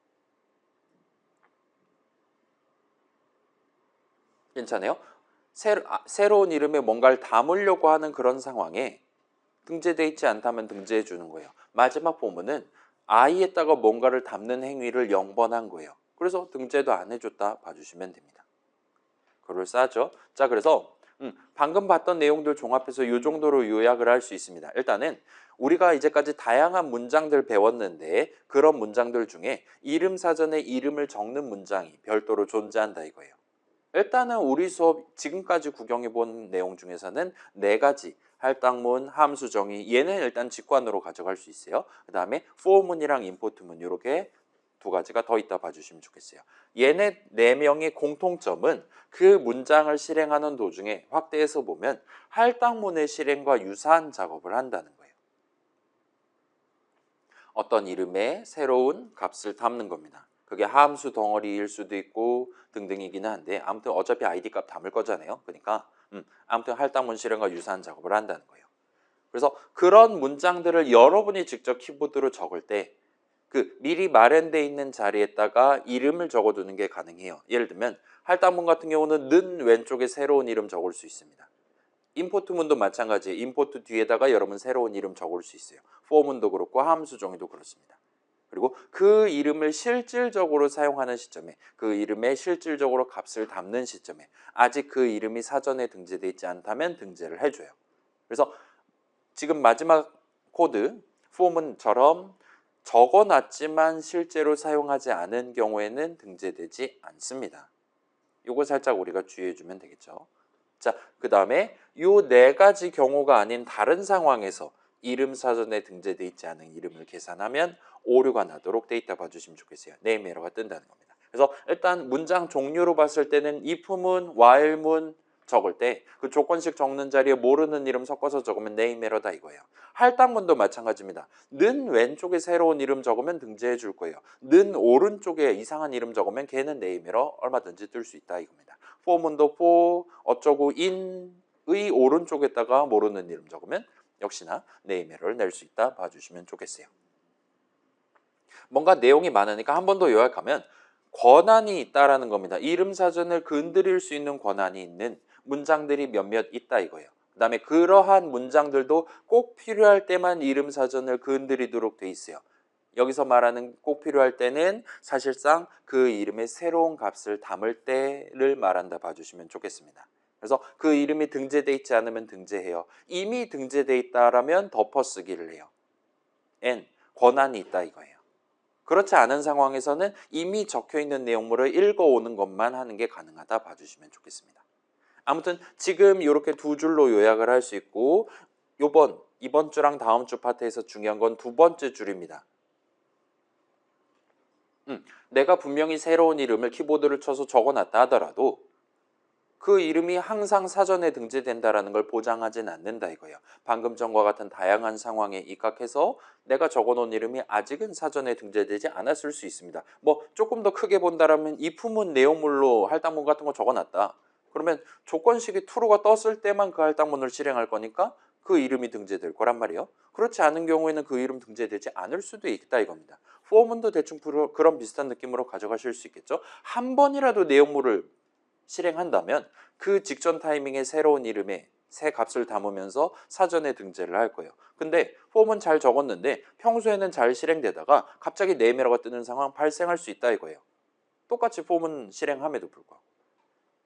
괜찮아요? 새로운 이름에 뭔가를 담으려고 하는 그런 상황에 등재되어 있지 않다면 등재해 주는 거예요. 마지막 보면은 i에다가 뭔가를 담는 행위를 0번 거예요. 그래서 등재도 안 해줬다 봐주시면 됩니다. 그럴싸하죠? 자, 그래서 방금 봤던 내용들 종합해서 이 정도로 요약을 할 수 있습니다. 일단은 우리가 이제까지 다양한 문장들 배웠는데 그런 문장들 중에 이름 사전에 이름을 적는 문장이 별도로 존재한다 이거예요. 일단은 우리 수업 지금까지 구경해 본 내용 중에서는 네 가지 할당문, 함수 정의 얘는 일단 직관으로 가져갈 수 있어요. 그 다음에 for문이랑 import문 이렇게 두 가지가 더 있다 봐주시면 좋겠어요. 얘네 네 명의 공통점은 그 문장을 실행하는 도중에 확대해서 보면 할당문의 실행과 유사한 작업을 한다는 거예요. 어떤 이름에 새로운 값을 담는 겁니다. 그게 함수 덩어리일 수도 있고 등등이기는 한데 아무튼 어차피 id 값 담을 거잖아요. 그러니까 아무튼 할당문 실행과 유사한 작업을 한다는 거예요. 그래서 그런 문장들을 여러분이 직접 키보드로 적을 때 그 미리 마련되어 있는 자리에다가 이름을 적어두는 게 가능해요. 예를 들면 할당문 같은 경우는 는 왼쪽에 새로운 이름 적을 수 있습니다. 임포트문도 마찬가지예요. 임포트 뒤에다가 여러분 새로운 이름 적을 수 있어요. for문도 그렇고 함수 정의도 그렇습니다. 그리고 그 이름을 실질적으로 사용하는 시점에 그 이름에 실질적으로 값을 담는 시점에 아직 그 이름이 사전에 등재되어 있지 않다면 등재를 해줘요. 그래서 지금 마지막 코드 for문처럼 적어놨지만 실제로 사용하지 않은 경우에는 등재되지 않습니다. 이거 살짝 우리가 주의해주면 되겠죠. 자, 그 다음에 요 네 가지 경우가 아닌 다른 상황에서 이름 사전에 등재되어 있지 않은 이름을 계산하면 오류가 나도록 데이터 봐주시면 좋겠어요. 네임 에러가 뜬다는 겁니다. 그래서 일단 문장 종류로 봤을 때는 if문, while문 적을 때 그 조건식 적는 자리에 모르는 이름 섞어서 적으면 네임 에러다 이거예요. 할당문도 마찬가지입니다. 는 왼쪽에 새로운 이름 적으면 등재해 줄 거예요. 는 오른쪽에 이상한 이름 적으면 걔는 네임 에러 얼마든지 뜰 수 있다 이겁니다. for문도 for 어쩌고 in의 오른쪽에다가 모르는 이름 적으면 역시나 네임 에러를 낼 수 있다 봐주시면 좋겠어요. 뭔가 내용이 많으니까 한 번 더 요약하면 권한이 있다라는 겁니다. 이름 사전을 건드릴 수 있는 권한이 있는 문장들이 몇몇 있다 이거예요. 그 다음에 그러한 문장들도 꼭 필요할 때만 이름 사전을 건드리도록 돼 있어요. 여기서 말하는 꼭 필요할 때는 사실상 그 이름에 새로운 값을 담을 때를 말한다 봐주시면 좋겠습니다. 그래서 그 이름이 등재되어 있지 않으면 등재해요. 이미 등재되어 있다라면 덮어쓰기를 해요. N, 권한이 있다 이거예요. 그렇지 않은 상황에서는 이미 적혀있는 내용물을 읽어오는 것만 하는 게 가능하다 봐주시면 좋겠습니다. 아무튼 지금 이렇게 두 줄로 요약을 할 수 있고 이번 주랑 다음 주 파트에서 중요한 건 두 번째 줄입니다. 내가 분명히 새로운 이름을 키보드를 쳐서 적어놨다 하더라도 그 이름이 항상 사전에 등재된다는 걸 보장하진 않는다 이거예요. 방금 전과 같은 다양한 상황에 입각해서 내가 적어놓은 이름이 아직은 사전에 등재되지 않았을 수 있습니다. 뭐 조금 더 크게 본다라면 if문 내용물로 할당문 같은 거 적어놨다. 그러면 조건식이 true가 떴을 때만 그 할당문을 실행할 거니까 그 이름이 등재될 거란 말이에요. 그렇지 않은 경우에는 그 이름 등재되지 않을 수도 있다 이겁니다. 포문도 대충 그런 비슷한 느낌으로 가져가실 수 있겠죠. 한 번이라도 내용물을 실행한다면 그 직전 타이밍에 새로운 이름에 새 값을 담으면서 사전에 등재를 할 거예요. 근데 폼은 잘 적었는데 평소에는 잘 실행되다가 갑자기 네이미러가 뜨는 상황 발생할 수 있다 이거예요. 똑같이 폼은 실행함에도 불구하고.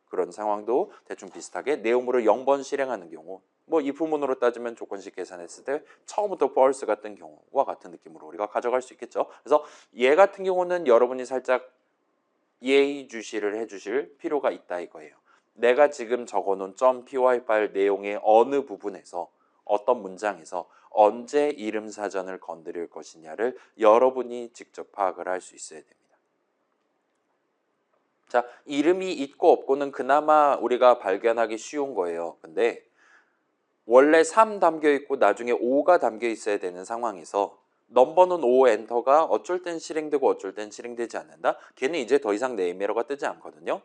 그런 상황도 대충 비슷하게 내용물을 0번 실행하는 경우 뭐 if 문으로 따지면 조건식 계산했을 때 처음부터 false 같은 경우와 같은 느낌으로 우리가 가져갈 수 있겠죠. 그래서 얘 같은 경우는 여러분이 살짝 예의주시를 해주실 필요가 있다 이거예요. 내가 지금 적어놓은 .py 파일 내용의 어느 부분에서 어떤 문장에서 언제 이름 사전을 건드릴 것이냐를 여러분이 직접 파악을 할 수 있어야 됩니다. 자, 이름이 있고 없고는 그나마 우리가 발견하기 쉬운 거예요. 근데 원래 3 담겨 있고 나중에 5가 담겨 있어야 되는 상황에서 넘버는 5 엔터가 어쩔 땐 실행되고 어쩔 땐 실행되지 않는다. 걔는 이제 더 이상 네임에러가 뜨지 않거든요.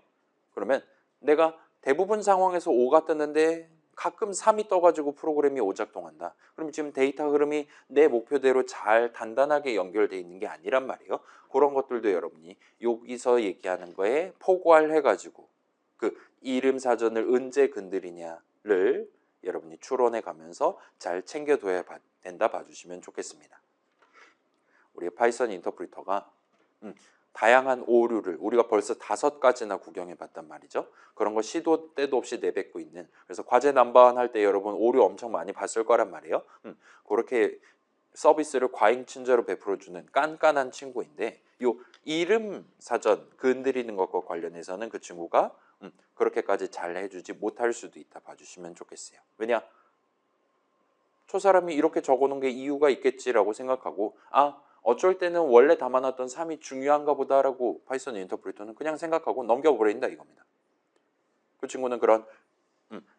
그러면 내가 대부분 상황에서 5가 뜨는데 가끔 3이 떠가지고 프로그램이 오작동한다. 그럼 지금 데이터 흐름이 내 목표대로 잘 단단하게 연결되어 있는 게 아니란 말이에요. 그런 것들도 여러분이 여기서 얘기하는 거에 포괄해가지고 그 이름 사전을 언제 건드리냐를 여러분이 추론해 가면서 잘 챙겨둬야 된다 봐주시면 좋겠습니다. 우리 파이썬 인터프리터가 다양한 오류를 우리가 벌써 5가지나 구경해 봤단 말이죠. 그런 거 시도 때도 없이 내뱉고 있는, 그래서 과제 남반 할 때 여러분 오류 엄청 많이 봤을 거란 말이에요. 그렇게 서비스를 과잉 친절로 베풀어주는 깐깐한 친구인데 요 이름 사전 건드리는 것과 관련해서는 그 친구가 그렇게까지 잘 해주지 못할 수도 있다 봐주시면 좋겠어요. 왜냐? 저 사람이 이렇게 적어놓은 게 이유가 있겠지라고 생각하고 어쩔 때는 원래 담아놨던 3이 중요한가 보다라고 파이썬 인터프리터는 그냥 생각하고 넘겨버린다 이겁니다. 그 친구는 그런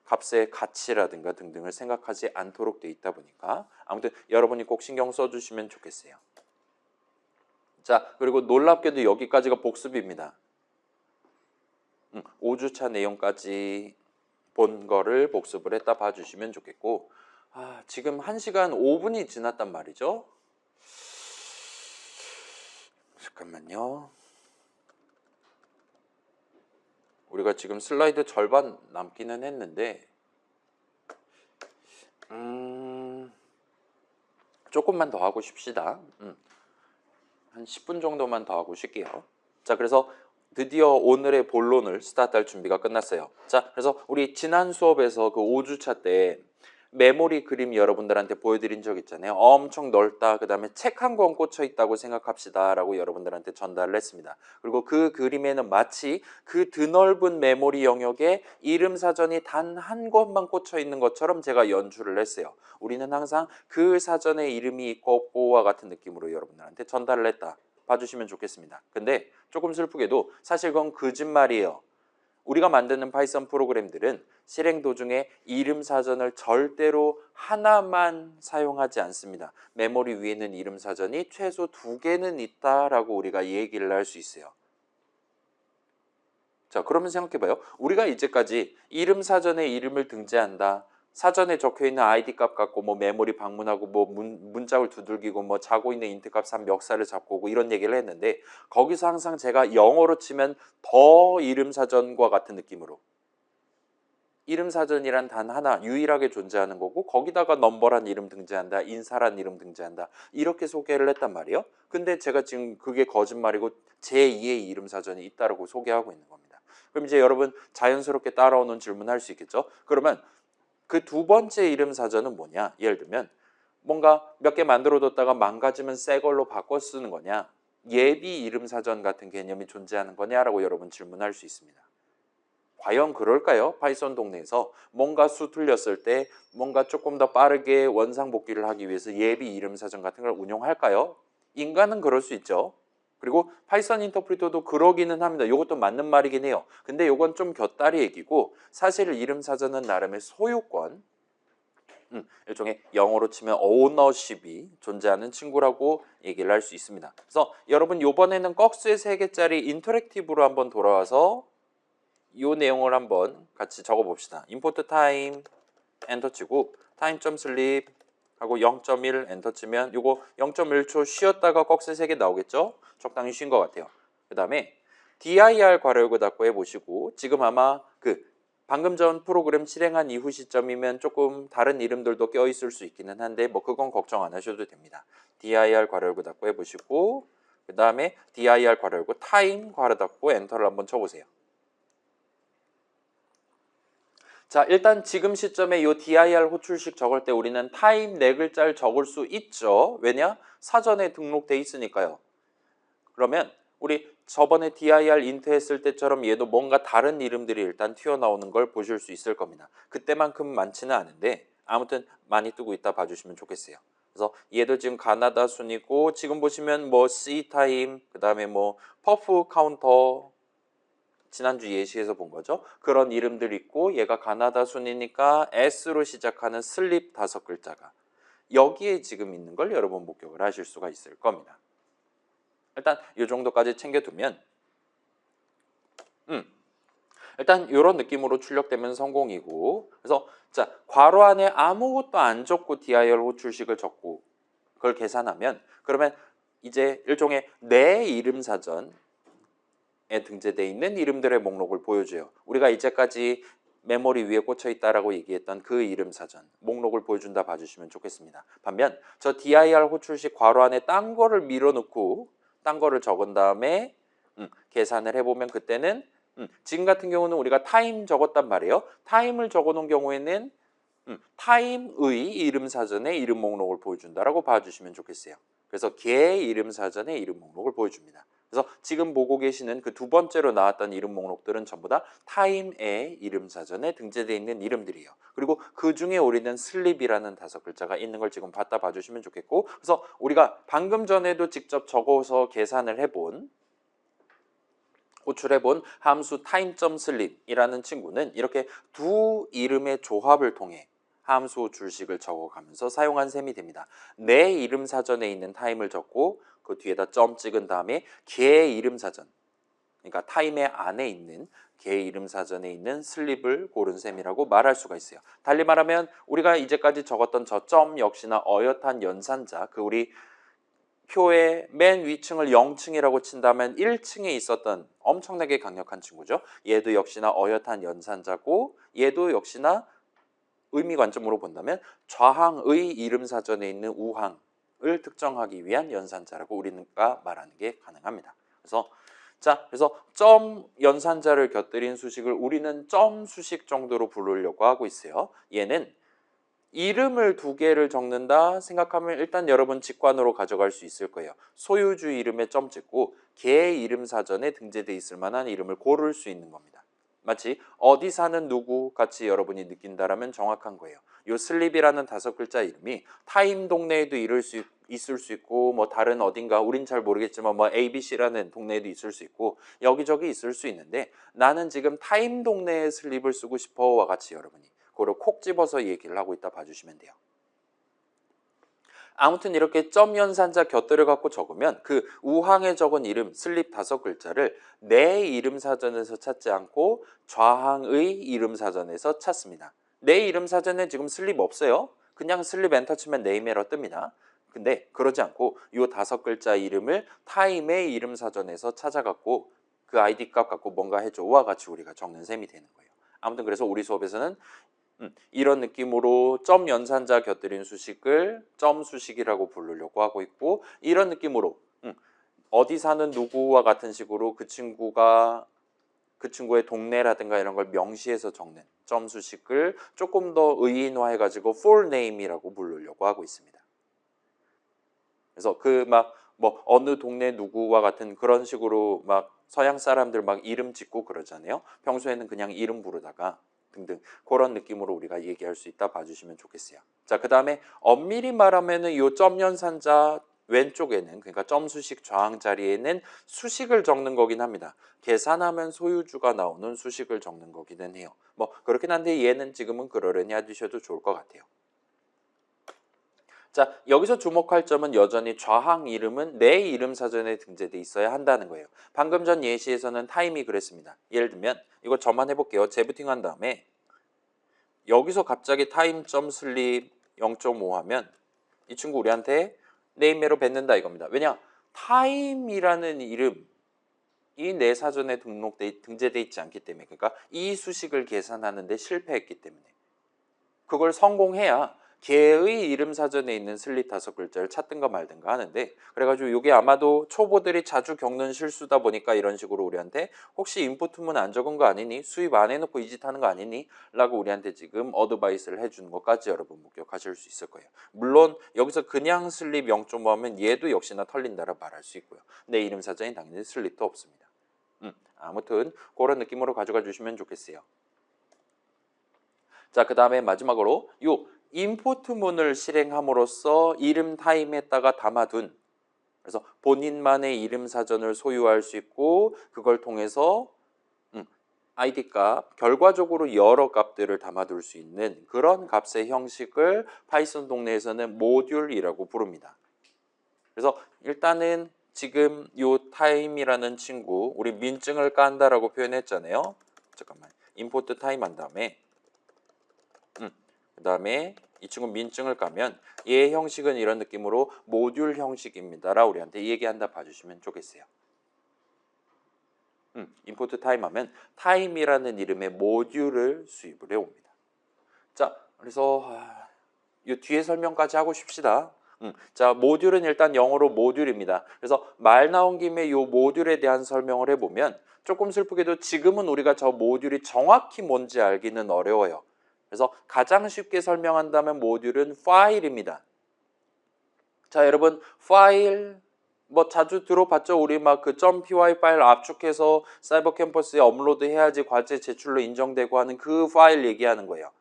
값의 가치라든가 등등을 생각하지 않도록 돼 있다 보니까 아무튼 여러분이 꼭 신경 써주시면 좋겠어요. 자, 그리고 놀랍게도 여기까지가 복습입니다. 5주차 내용까지 본 거를 복습을 했다 봐주시면 좋겠고, 지금 1시간 5분이 지났단 말이죠. 잠깐만요. 우리가 지금 슬라이드 절반 남기는 했는데 조금만 더 하고 쉽시다. 한 10분 정도만 더 하고 쉴게요. 자, 그래서 드디어 오늘의 본론을 스타트할 준비가 끝났어요. 자, 그래서 우리 지난 수업에서 그 5주차 때 메모리 그림 여러분들한테 보여드린 적 있잖아요. 엄청 넓다. 그 다음에 책 한 권 꽂혀 있다고 생각합시다 라고 여러분들한테 전달을 했습니다. 그리고 그 그림에는 마치 그 드넓은 메모리 영역에 이름 사전이 단 한 권만 꽂혀 있는 것처럼 제가 연출을 했어요. 우리는 항상 그 사전에 이름이 있고 없고와 같은 느낌으로 여러분들한테 전달을 했다 봐주시면 좋겠습니다. 근데 조금 슬프게도 사실 그건 거짓말이에요. 우리가 만드는 파이썬 프로그램들은 실행 도중에 이름 사전을 절대로 하나만 사용하지 않습니다. 메모리 위에는 이름 사전이 최소 2개는 있다라고 우리가 얘기를 할 수 있어요. 자, 그러면 생각해봐요. 우리가 이제까지 이름 사전에 이름을 등재한다. 사전에 적혀있는 ID 값 갖고 뭐 메모리 방문하고 뭐 문짝을 두들기고 뭐 자고 있는 인트 값 한 멱살을 잡고 오고 이런 얘기를 했는데 거기서 항상 제가 영어로 치면 더 이름 사전과 같은 느낌으로 이름 사전이란 단 하나 유일하게 존재하는 거고 거기다가 넘버란 이름 등재한다, 인사란 이름 등재한다 이렇게 소개를 했단 말이에요. 근데 제가 지금 그게 거짓말이고 제2의 이름 사전이 있다라고 소개하고 있는 겁니다. 그럼 이제 여러분 자연스럽게 따라오는 질문 할 수 있겠죠. 그러면 그 2번째 이름 사전은 뭐냐? 예를 들면 뭔가 몇 개 만들어뒀다가 망가지면 새 걸로 바꿔 쓰는 거냐? 예비 이름 사전 같은 개념이 존재하는 거냐라고 여러분 질문할 수 있습니다. 과연 그럴까요? 파이썬 동네에서 뭔가 수 틀렸을 때 뭔가 조금 더 빠르게 원상복귀를 하기 위해서 예비 이름 사전 같은 걸 운용할까요? 인간은 그럴 수 있죠. 그리고 파이썬 인터프리터도 그러기는 합니다. 이것도 맞는 말이긴 해요. 근데 이건 좀 곁다리 얘기고 사실 이름 사전은 나름의 소유권, 일종의 영어로 치면 ownership이 존재하는 친구라고 얘기를 할 수 있습니다. 그래서 여러분 이번에는 꺽스의 3개짜리 인터랙티브로 한번 돌아와서 이 내용을 한번 같이 적어봅시다. import time 엔터 치고 타임 점 슬립 하고 0.1 엔터 치면 요거 0.1초 쉬었다가 꺽쇠 3개 나오겠죠? 적당히 쉰 것 같아요. 그 다음에 dir 괄호 닫고 해보시고 지금 아마 그 방금 전 프로그램 실행한 이후 시점이면 조금 다른 이름들도 껴있을 수 있기는 한데 뭐 그건 걱정 안 하셔도 됩니다. dir 괄호 닫고 해보시고 그 다음에 dir 괄호 열고 타임 괄호 닫고 엔터를 한번 쳐보세요. 자, 일단 지금 시점에 이 dir 호출식 적을 때 우리는 타임 4글자를 적을 수 있죠. 왜냐? 사전에 등록돼 있으니까요. 그러면 우리 저번에 dir 인트 했을 때처럼 얘도 뭔가 다른 이름들이 일단 튀어나오는 걸 보실 수 있을 겁니다. 그때만큼 많지는 않은데 아무튼 많이 뜨고 있다 봐주시면 좋겠어요. 그래서 얘도 지금 가나다 순이고 지금 보시면 뭐 C 타임, 그 다음에 뭐 퍼프 카운터, 지난주 예시에서 본 거죠. 그런 이름들 있고 얘가 가나다 순이니까 S로 시작하는 슬립 5글자가 여기에 지금 있는 걸 여러분 목격을 하실 수가 있을 겁니다. 일단 이 정도까지 챙겨두면 일단 이런 느낌으로 출력되면 성공이고 그래서 자 괄호 안에 아무것도 안 적고 dir 호출식을 적고 그걸 계산하면 그러면 이제 일종의 내 이름 사전에 등재되어 있는 이름들의 목록을 보여줘요. 우리가 이제까지 메모리 위에 꽂혀 있다라고 얘기했던 그 이름 사전 목록을 보여준다 봐주시면 좋겠습니다. 반면 저 dir 호출식 괄호 안에 딴 거를 밀어넣고 딴 거를 적은 다음에 계산을 해보면 그때는 지금 같은 경우는 우리가 타임 적었단 말이에요. 타임을 적어놓은 경우에는 타임의 이름 사전의 이름 목록을 보여준다라고 봐주시면 좋겠어요. 그래서 개 이름 사전의 이름 목록을 보여줍니다. 그래서 지금 보고 계시는 그 두 번째로 나왔던 이름 목록들은 전부 다 타임의 이름 사전에 등재되어 있는 이름들이에요. 그리고 그 중에 우리는 슬립이라는 5글자가 있는 걸 지금 봤다 봐주시면 좋겠고 그래서 우리가 방금 전에도 직접 적어서 계산을 해본 호출해본 함수 time.slip이라는 친구는 이렇게 두 이름의 조합을 통해 함수 호출식을 적어가면서 사용한 셈이 됩니다. 내 이름 사전에 있는 타임을 적고 그 뒤에다 점 찍은 다음에 개 이름 사전, 그러니까 타임의 안에 있는 개 이름 사전에 있는 슬립을 고른 셈이라고 말할 수가 있어요. 달리 말하면 우리가 이제까지 적었던 저 점 역시나 어엿한 연산자, 그 우리 표의 맨 위층을 0층이라고 친다면 1층에 있었던 엄청나게 강력한 친구죠. 얘도 역시나 어엿한 연산자고 얘도 역시나 의미 관점으로 본다면 좌항의 이름 사전에 있는 우항을 특정하기 위한 연산자라고 우리가 말하는 게 가능합니다. 그래서 점 연산자를 곁들인 수식을 우리는 점 수식 정도로 부르려고 하고 있어요. 얘는 이름을 2개를 적는다 생각하면 일단 여러분 직관으로 가져갈 수 있을 거예요. 소유주 이름에 점 찍고 개 이름 사전에 등재되어 있을 만한 이름을 고를 수 있는 겁니다. 마치 어디 사는 누구 같이 여러분이 느낀다라면 정확한 거예요. 요 슬립이라는 5글자 이름이 타임 동네에도 있을 수 있고 뭐 다른 어딘가 우린 잘 모르겠지만 뭐 ABC라는 동네에도 있을 수 있고 여기저기 있을 수 있는데 나는 지금 타임 동네에 슬립을 쓰고 싶어와 같이 여러분이 그거를 콕 집어서 얘기를 하고 있다 봐주시면 돼요. 아무튼 이렇게 점 연산자 곁들여 갖고 적으면 그 우항에 적은 이름 슬립 5글자를 내 이름 사전에서 찾지 않고 좌항의 이름 사전에서 찾습니다. 내 이름 사전에 지금 슬립 없어요. 그냥 슬립 엔터 치면 네임 에러 뜹니다. 근데 그러지 않고 이 5글자 이름을 타임의 이름 사전에서 찾아갖고 그 아이디 값 갖고 뭔가 해줘와 같이 우리가 적는 셈이 되는 거예요. 아무튼 그래서 우리 수업에서는 이런 느낌으로 점 연산자 곁들인 수식을 점 수식이라고 부르려고 하고 있고 이런 느낌으로 어디 사는 누구와 같은 식으로 그 친구의 동네라든가 이런 걸 명시해서 적는 점 수식을 조금 더 의인화해 가지고 full name이라고 부르려고 하고 있습니다. 그래서 그 뭐 어느 동네 누구와 같은 그런 식으로 막 서양 사람들 막 이름 짓고 그러잖아요. 평소에는 그냥 이름 부르다가 등등 그런 느낌으로 우리가 얘기할 수 있다 봐주시면 좋겠어요. 자, 그 다음에 엄밀히 말하면은 이 점 연산자 왼쪽에는 그러니까 점 수식 좌항 자리에는 수식을 적는 거긴 합니다. 계산하면 소유주가 나오는 수식을 적는 거기는 해요. 뭐 그렇긴 한데 얘는 지금은 그러려니 하셔도 좋을 것 같아요. 자, 여기서 주목할 점은 여전히 좌항 이름은 내 이름 사전에 등재돼 있어야 한다는 거예요. 방금 전 예시에서는 타임이 그랬습니다. 예를 들면 이거 저만 해볼게요. 재부팅 한 다음에 여기서 갑자기 타임.슬립 0.5 하면 이 친구 우리한테 네임매로 뱉는다 이겁니다. 왜냐? 타임이라는 이름 이 내 사전에 등재돼 있지 않기 때문에, 그러니까 이 수식을 계산하는데 실패했기 때문에, 그걸 성공해야 걔의 이름 사전에 있는 슬릿 5글자를 찾든가 말든가 하는데, 그래가지고 이게 아마도 초보들이 자주 겪는 실수다 보니까 이런 식으로 우리한테 혹시 인포트문 안 적은 거 아니니? 수입 안 해놓고 이 짓 하는 거 아니니? 라고 우리한테 지금 어드바이스를 해주는 것까지 여러분 목격하실 수 있을 거예요. 물론 여기서 그냥 슬립 0.5 하면 얘도 역시나 털린다라 말할 수 있고요. 내 이름 사전에 당연히 슬립도 없습니다. 아무튼 그런 느낌으로 가져가 주시면 좋겠어요. 자, 그 다음에 마지막으로 요 임포트문을 실행함으로써 이름 타임에다가 담아둔, 그래서 본인만의 이름 사전을 소유할 수 있고 그걸 통해서 id 값, 결과적으로 여러 값들을 담아둘 수 있는 그런 값의 형식을 파이썬 동네에서는 모듈이라고 부릅니다. 그래서 일단은 지금 요 타임이라는 친구, 우리 민증을 깐다라고 표현했잖아요. 잠깐만, 임포트 타임 한 다음에 그 다음에 이 친구 민증을 까면 얘의 형식은 이런 느낌으로 모듈 형식입니다라 우리한테 얘기한다 봐주시면 좋겠어요. 임포트 타임 하면 타임이라는 이름의 모듈을 수입을 해옵니다. 자, 그래서 이 뒤에 설명까지 하고 싶시다. 자, 모듈은 일단 영어로 모듈입니다. 그래서 말 나온 김에 이 모듈에 대한 설명을 해보면 조금 슬프게도 지금은 우리가 저 모듈이 정확히 뭔지 알기는 어려워요. 그래서 가장 쉽게 설명한다면 모듈은 파일입니다. 자, 여러분 파일 뭐 자주 들어봤죠? 우리 막 그 .py 파일 압축해서 사이버 캠퍼스에 업로드 해야지 과제 제출로 인정되고 하는 그 파일 얘기하는 거예요.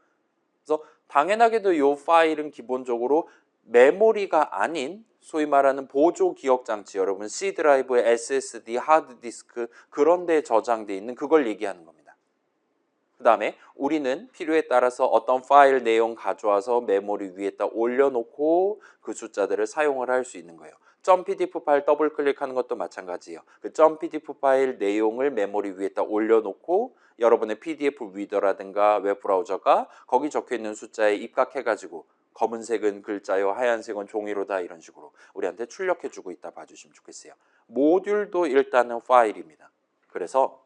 그래서 당연하게도 이 파일은 기본적으로 메모리가 아닌 소위 말하는 보조 기억 장치, 여러분 C 드라이브에 SSD, 하드디스크 그런 데 저장돼 있는 그걸 얘기하는 겁니다. 그 다음에 우리는 필요에 따라서 어떤 파일 내용 가져와서 메모리 위에다 올려놓고 그 숫자들을 사용을 할 수 있는 거예요. .pdf 파일 더블 클릭하는 것도 마찬가지예요. 그 .pdf 파일 내용을 메모리 위에다 올려놓고 여러분의 PDF 리더라든가 웹브라우저가 거기 적혀있는 숫자에 입각해가지고 검은색은 글자요, 하얀색은 종이로다 이런 식으로 우리한테 출력해주고 있다 봐주시면 좋겠어요. 모듈도 일단은 파일입니다. 그래서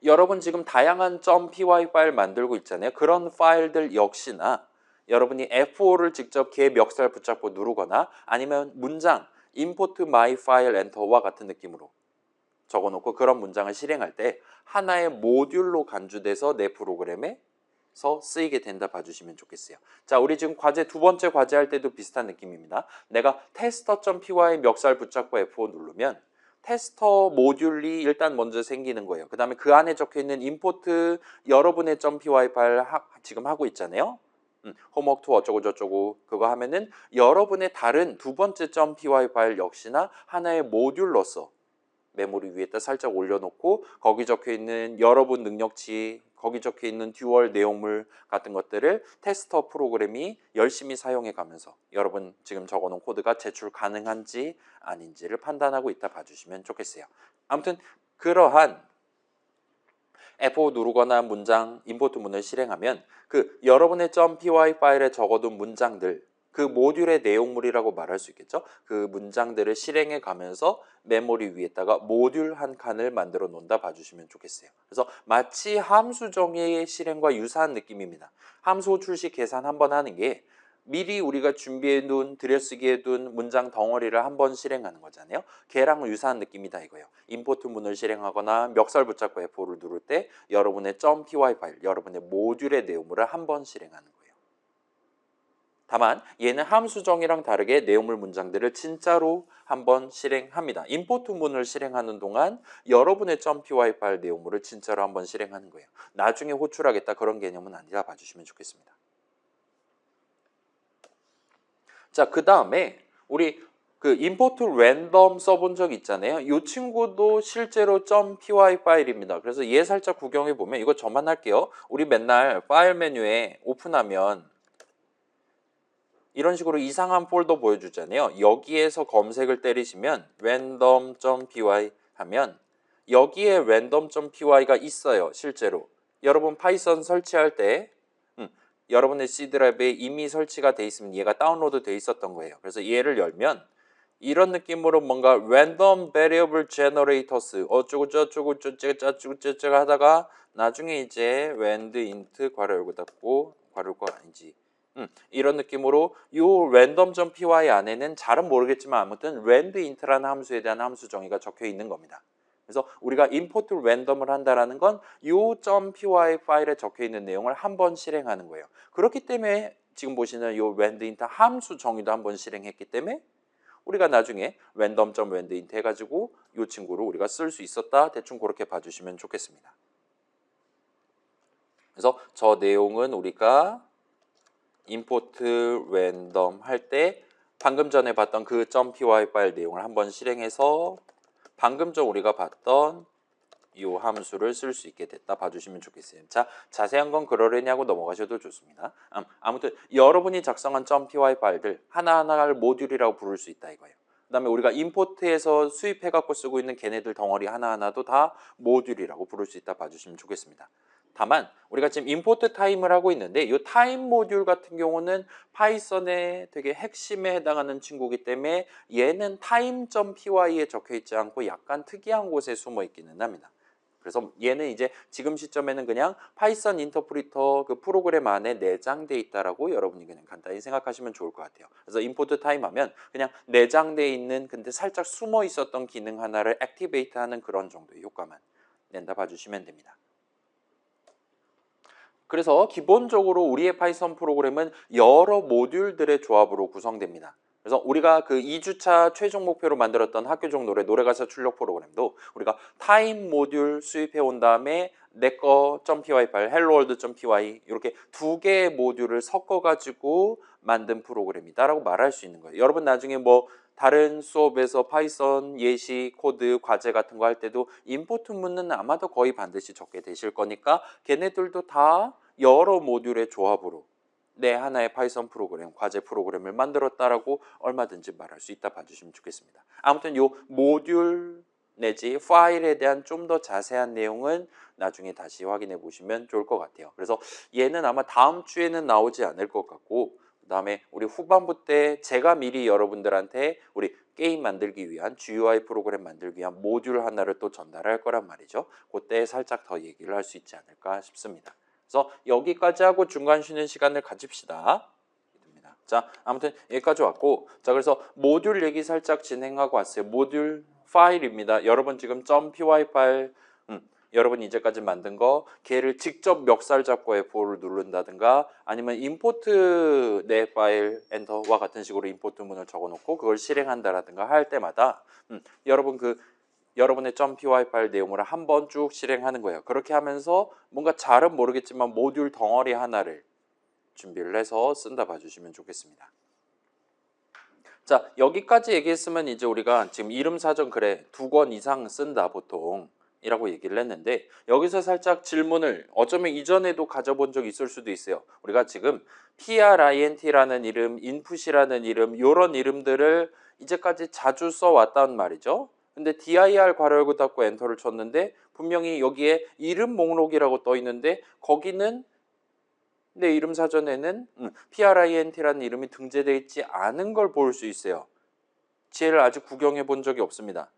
여러분 지금 다양한 .py 파일 만들고 있잖아요. 그런 파일들 역시나 여러분이 F5를 직접 걔 멱살 붙잡고 누르거나 아니면 문장 import my file enter와 같은 느낌으로 적어놓고 그런 문장을 실행할 때 하나의 모듈로 간주돼서 내 프로그램에서 쓰이게 된다 봐주시면 좋겠어요. 자, 우리 지금 과제 두 번째 과제 할 때도 비슷한 느낌입니다. 내가 tester.py 멱살 붙잡고 F5 누르면 테스터 모듈이 일단 먼저 생기는 거예요. 그 다음에 그 안에 적혀있는 임포트 여러분의 .py 파일 지금 하고 있잖아요. 홈워크 투 어쩌고 저쩌고 그거 하면은 여러분의 다른 두 번째 .py 파일 역시나 하나의 모듈로서 메모리 위에다 살짝 올려놓고 거기 적혀있는 여러분 능력치, 거기 적혀있는 듀얼 내용물 같은 것들을 테스터 프로그램이 열심히 사용해 가면서 여러분 지금 적어놓은 코드가 제출 가능한지 아닌지를 판단하고 있다 봐주시면 좋겠어요. 아무튼 그러한 F5 누르거나 문장 임포트 문을 실행하면 그 여러분의 .py 파일에 적어둔 문장들, 그 모듈의 내용물이라고 말할 수 있겠죠. 그 문장들을 실행해 가면서 메모리 위에다가 모듈 한 칸을 만들어 놓는다 봐주시면 좋겠어요. 그래서 마치 함수 정의의 실행과 유사한 느낌입니다. 함수 출시 계산 한번 하는 게 미리 우리가 준비해 둔, 들여쓰기해 둔 문장 덩어리를 한번 실행하는 거잖아요. 걔랑 유사한 느낌이다 이거예요. 임포트 문을 실행하거나 멱살 붙잡고 F5를 누를 때 여러분의 .py 파일, 여러분의 모듈의 내용물을 한번 실행하는 거예요. 다만 얘는 함수 정의랑 다르게 내용물 문장들을 진짜로 한번 실행합니다. 임포트 문을 실행하는 동안 여러분의 .py 파일 내용물을 진짜로 한번 실행하는 거예요. 나중에 호출하겠다 그런 개념은 아니라 봐주시면 좋겠습니다. 자, 그 다음에 우리 그 임포트 랜덤 써본 적 있잖아요. 이 친구도 실제로 .py 파일입니다. 그래서 얘 살짝 구경해 보면 이거 저만 할게요. 우리 맨날 파일 메뉴에 오픈하면 이런 식으로 이상한 폴더 보여주잖아요. 여기에서 검색을 때리시면 random.py 하면 여기에 random.py가 있어요. 실제로 여러분 파이썬 설치할 때 여러분의 C 드라이브에 이미 설치가 돼 있으면 얘가 다운로드 돼 있었던 거예요. 그래서 얘를 열면 이런 느낌으로 뭔가 random variable generators 어쩌고 저쩌고 저쩌고 저쩌고 저쩌고 하다가 나중에 이제 rand int 괄호 열고 닫고 괄호 열고 아니지. 이런 느낌으로 요 random.py 안에는 잘은 모르겠지만 아무튼 rand int라는 함수에 대한 함수 정의가 적혀 있는 겁니다. 그래서 우리가 import random을 한다라는 건 요 .py 파일에 적혀 있는 내용을 한번 실행하는 거예요. 그렇기 때문에 지금 보시는 요 rand int 함수 정의도 한번 실행했기 때문에 우리가 나중에 random.randint 해가지고 이 친구를 우리가 쓸 수 있었다. 대충 그렇게 봐주시면 좋겠습니다. 그래서 저 내용은 우리가 import random 할 때 방금 전에 봤던 그 .py 파일 내용을 한번 실행해서 방금 전 우리가 봤던 이 함수를 쓸 수 있게 됐다 봐주시면 좋겠어요. 자, 자세한 건 그러려냐고 넘어가셔도 좋습니다. 아무튼 여러분이 작성한 .py 파일들 하나하나를 모듈이라고 부를 수 있다 이거예요. 그 다음에 우리가 임포트해서 수입해갖고 쓰고 있는 걔네들 덩어리 하나하나도 다 모듈이라고 부를 수 있다 봐주시면 좋겠습니다. 다만 우리가 지금 임포트 타임을 하고 있는데 이 타임 모듈 같은 경우는 파이썬의 되게 핵심에 해당하는 친구이기 때문에 얘는 time.py에 적혀 있지 않고 약간 특이한 곳에 숨어 있기는 합니다. 그래서 얘는 이제 지금 시점에는 그냥 파이썬 인터프리터 그 프로그램 안에 내장돼 있다라고 여러분이 그냥 간단히 생각하시면 좋을 것 같아요. 그래서 임포트 타임 하면 그냥 내장돼 있는 근데 살짝 숨어 있었던 기능 하나를 액티베이트 하는 그런 정도의 효과만 낸다 봐주시면 됩니다. 그래서 기본적으로 우리의 파이썬 프로그램은 여러 모듈들의 조합으로 구성됩니다. 그래서 우리가 그 2주차 최종 목표로 만들었던 학교종 노래가사 출력 프로그램도 우리가 타임 모듈 수입해 온 다음에 내거 .py 파일, helloworld.py 이렇게 두 개의 모듈을 섞어 가지고 만든 프로그램이다라고 말할 수 있는 거예요. 여러분 나중에 뭐 다른 수업에서 파이썬 예시 코드 과제 같은 거 할 때도 임포트 문은 아마도 거의 반드시 적게 되실 거니까 걔네들도 다 여러 모듈의 조합으로 내 하나의 파이썬 프로그램, 과제 프로그램을 만들었다라고 얼마든지 말할 수 있다 봐주시면 좋겠습니다. 아무튼 요 모듈 내지 파일에 대한 좀 더 자세한 내용은 나중에 다시 확인해 보시면 좋을 것 같아요. 그래서 얘는 아마 다음 주에는 나오지 않을 것 같고 그 다음에 우리 후반부 때 제가 미리 여러분들한테 우리 게임 만들기 위한 GUI 프로그램 만들기 위한 모듈 하나를 또 전달할 거란 말이죠. 그때 살짝 더 얘기를 할 수 있지 않을까 싶습니다. 그래서 여기까지 하고 중간 쉬는 시간을 가집시다. 자, 아무튼 여기까지 왔고, 자 그래서 모듈 얘기 살짝 진행하고 왔어요. 모듈 파일입니다. 여러분 지금 .py 파일, 여러분이 이제까지 만든 거 걔를 직접 멱살 잡고 F5를 누른다든가 아니면 임포트 내 파일 엔터와 같은 식으로 임포트 문을 적어놓고 그걸 실행한다라든가 할 때마다 여러분 여러분의 .py 파일 내용을 한번 쭉 실행하는 거예요. 그렇게 하면서 뭔가 잘은 모르겠지만 모듈 덩어리 하나를 준비를 해서 쓴다 봐주시면 좋겠습니다. 자, 여기까지 얘기했으면 이제 우리가 지금 이름 사전 글에 2권 이상 쓴다 보통 이라고 얘기를 했는데 여기서 살짝 질문을 어쩌면 이전에도 가져본 적이 있을 수도 있어요. 우리가 지금 print라는 이름, input이라는 이름 이런 이름들을 이제까지 자주 써왔단 말이죠. 근데 dir 괄호 열고 닫고 엔터를 쳤는데 분명히 여기에 이름 목록이라고 떠 있는데 거기는 내 이름 사전에는 print라는 이름이 등재되어 있지 않은 걸 볼 수 있어요. 쟤를 아직 구경해 본 적이 없습니다.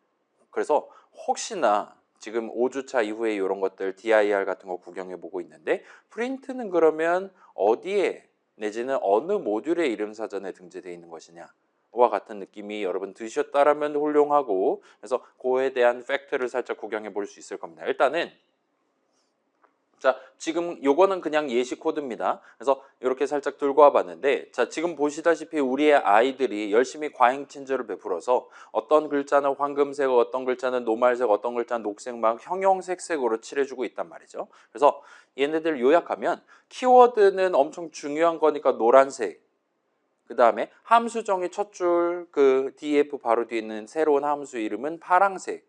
그래서 혹시나 지금 5주차 이후에 이런 것들 dir 같은 거 구경해 보고 있는데 프린트는 그러면 어디에 내지는 어느 모듈의 이름 사전에 등재되어 있는 것이냐 와 같은 느낌이 여러분 드셨다라면 훌륭하고 그래서 그에 대한 팩트를 살짝 구경해 볼 수 있을 겁니다. 일단은 자, 지금 요거는 그냥 예시 코드입니다. 그래서 이렇게 살짝 들고 와봤는데 자, 지금 보시다시피 우리의 아이들이 열심히 과잉 친절을 베풀어서 어떤 글자는 황금색, 어떤 글자는 노말색, 어떤 글자는 녹색 막 형형색색으로 칠해주고 있단 말이죠. 그래서 얘네들 요약하면 키워드는 엄청 중요한 거니까 노란색 그 다음에 함수 정의 첫 줄 그 def 바로 뒤에 있는 새로운 함수 이름은 파랑색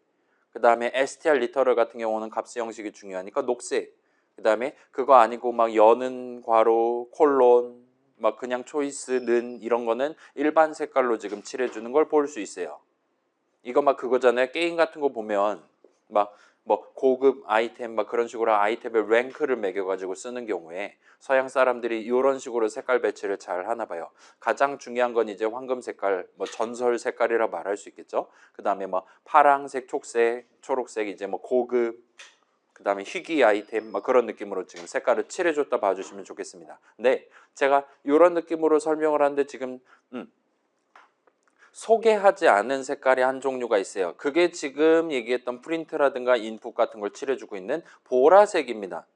그 다음에 str 리터럴 같은 경우는 값의 형식이 중요하니까 녹색 그 다음에 그거 아니고 막 여는 괄호 콜론 막 그냥 초이스는 이런 거는 일반 색깔로 지금 칠해주는 걸 볼 수 있어요. 이거 막 그거잖아요. 게임 같은 거 보면 막 뭐 고급 아이템 막 그런 식으로 아이템의 랭크를 매겨가지고 쓰는 경우에 서양 사람들이 이런 식으로 색깔 배치를 잘 하나 봐요. 가장 중요한 건 이제 황금 색깔, 뭐 전설 색깔이라 말할 수 있겠죠. 그 다음에 뭐 파랑색, 촉색, 초록색 이제 뭐 고급, 그 다음에 희귀 아이템 막 그런 느낌으로 지금 색깔을 칠해줬다 봐주시면 좋겠습니다. 네, 제가 이런 느낌으로 설명을 하는데 지금 소개하지 않은 색깔이 한 종류가 있어요. 그게 지금 얘기했던 프린트라든가 인풋 같은 걸 칠해주고 있는 보라색입니다.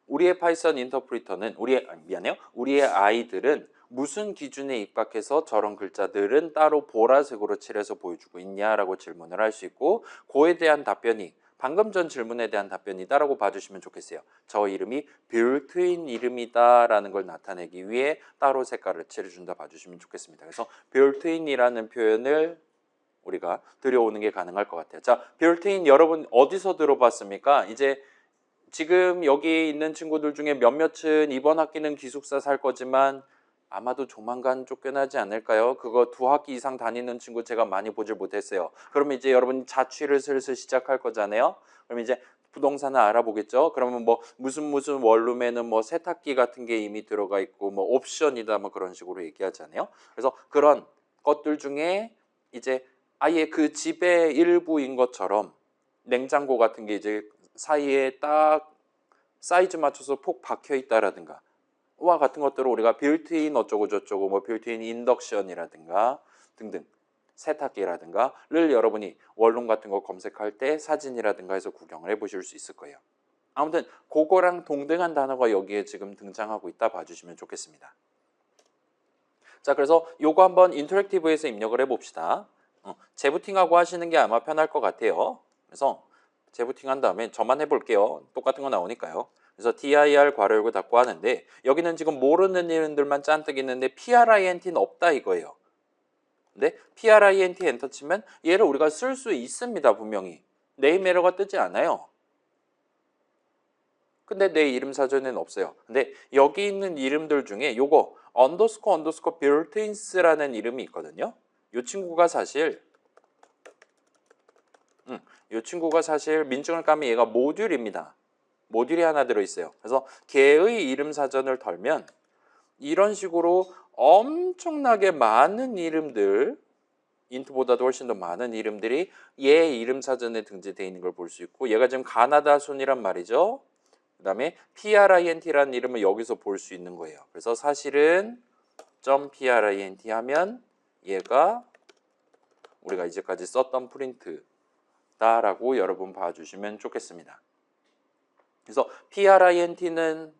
우리의 파이썬 인터프리터는 우리의 아이들은 무슨 기준에 입각해서 저런 글자들은 따로 보라색으로 칠해서 보여주고 있냐라고 질문을 할 수 있고, 그에 대한 답변이 방금 전 질문에 대한 답변이다라고 봐주시면 좋겠어요. 저 이름이 빌트인 이름이다라는 걸 나타내기 위해 따로 색깔을 칠해준다 봐주시면 좋겠습니다. 그래서 빌트인이라는 표현을 우리가 들여오는 게 가능할 것 같아요. 자, 빌트인 여러분 어디서 들어봤습니까? 이제 지금 여기 있는 친구들 중에 몇몇은 이번 학기는 기숙사 살 거지만 아마도 조만간 쫓겨나지 않을까요? 그거 2학기 이상 다니는 친구 제가 많이 보질 못했어요. 그러면 이제 여러분 자취를 슬슬 시작할 거잖아요. 그럼 이제 부동산을 알아보겠죠. 그러면 뭐 무슨 원룸에는 뭐 세탁기 같은 게 이미 들어가 있고 뭐 옵션이다 뭐 그런 식으로 얘기하잖아요. 그래서 그런 것들 중에 이제 아예 그 집의 일부인 것처럼 냉장고 같은 게 이제 사이에 딱 사이즈 맞춰서 폭 박혀 있다라든가 와 같은 것들을 우리가 빌트인 어쩌고 저쩌고 뭐 빌트인 인덕션이라든가 등등 세탁기라든가를 여러분이 원룸 같은 거 검색할 때 사진이라든가 해서 구경을 해보실 수 있을 거예요. 아무튼 그거랑 동등한 단어가 여기에 지금 등장하고 있다 봐주시면 좋겠습니다. 자, 그래서 요거 한번 인터랙티브에서 입력을 해봅시다. 재부팅하고 하시는 게 아마 편할 것 같아요. 그래서 재부팅한 다음에 저만 해볼게요. 똑같은 거 나오니까요. 그래서 dir 괄호 열고 닫고 하는데 여기는 지금 모르는 이름들만 짠뜩 있는데 print는 없다 이거예요. 근데 print 엔터 치면 얘를 우리가 쓸 수 있습니다. 분명히. 네임 에러가 뜨지 않아요. 근데 내 이름 사전에는 없어요. 근데 여기 있는 이름들 중에 요거 언더스코어 빌트인스라는 이름이 있거든요. 이 친구가 사실 이 친구가 사실 민증을 까면 얘가 모듈입니다. 모듈이 하나 들어있어요. 그래서 걔의 이름 사전을 덜면 이런 식으로 엄청나게 많은 이름들, 인트보다도 훨씬 더 많은 이름들이 얘 이름 사전에 등재되어 있는 걸 볼 수 있고, 얘가 지금 가나다 순이란 말이죠. 그 다음에 print라는 이름을 여기서 볼 수 있는 거예요. 그래서 사실은 .print 하면 얘가 우리가 이제까지 썼던 프린트다라고 여러분 봐주시면 좋겠습니다. 그래서 print는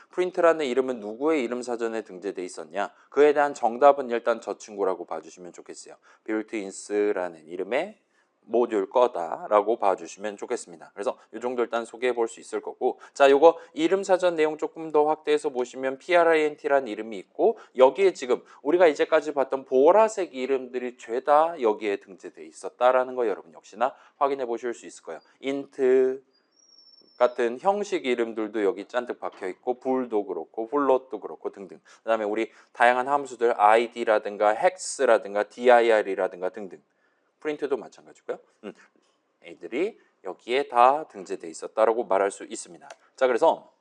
프린트라는 이름은 누구의 이름 사전에 등재돼 있었냐? 그에 대한 정답은 일단 저 친구라고 봐주시면 좋겠어요. 빌트인스라는 이름의 모듈 거다라고 봐주시면 좋겠습니다. 그래서 이 정도 일단 소개해 볼 수 있을 거고, 자, 요거 이름 사전 내용 조금 더 확대해서 보시면 print라는 이름이 있고, 여기에 지금 우리가 이제까지 봤던 보라색 이름들이 죄다 여기에 등재돼 있었다라는 거 여러분 역시나 확인해 보실 수 있을 거예요. int 같은 형식 이름들도 여기 잔뜩 박혀 있고, 불도 그렇고 플롯도 그렇고 등등. 그다음에 우리 다양한 함수들 id라든가 hex라든가 dir이라든가 등등. 프린트도 마찬가지고요. 애들이 여기에 다 등재돼 있었다라고 말할 수 있습니다. 자, 그래서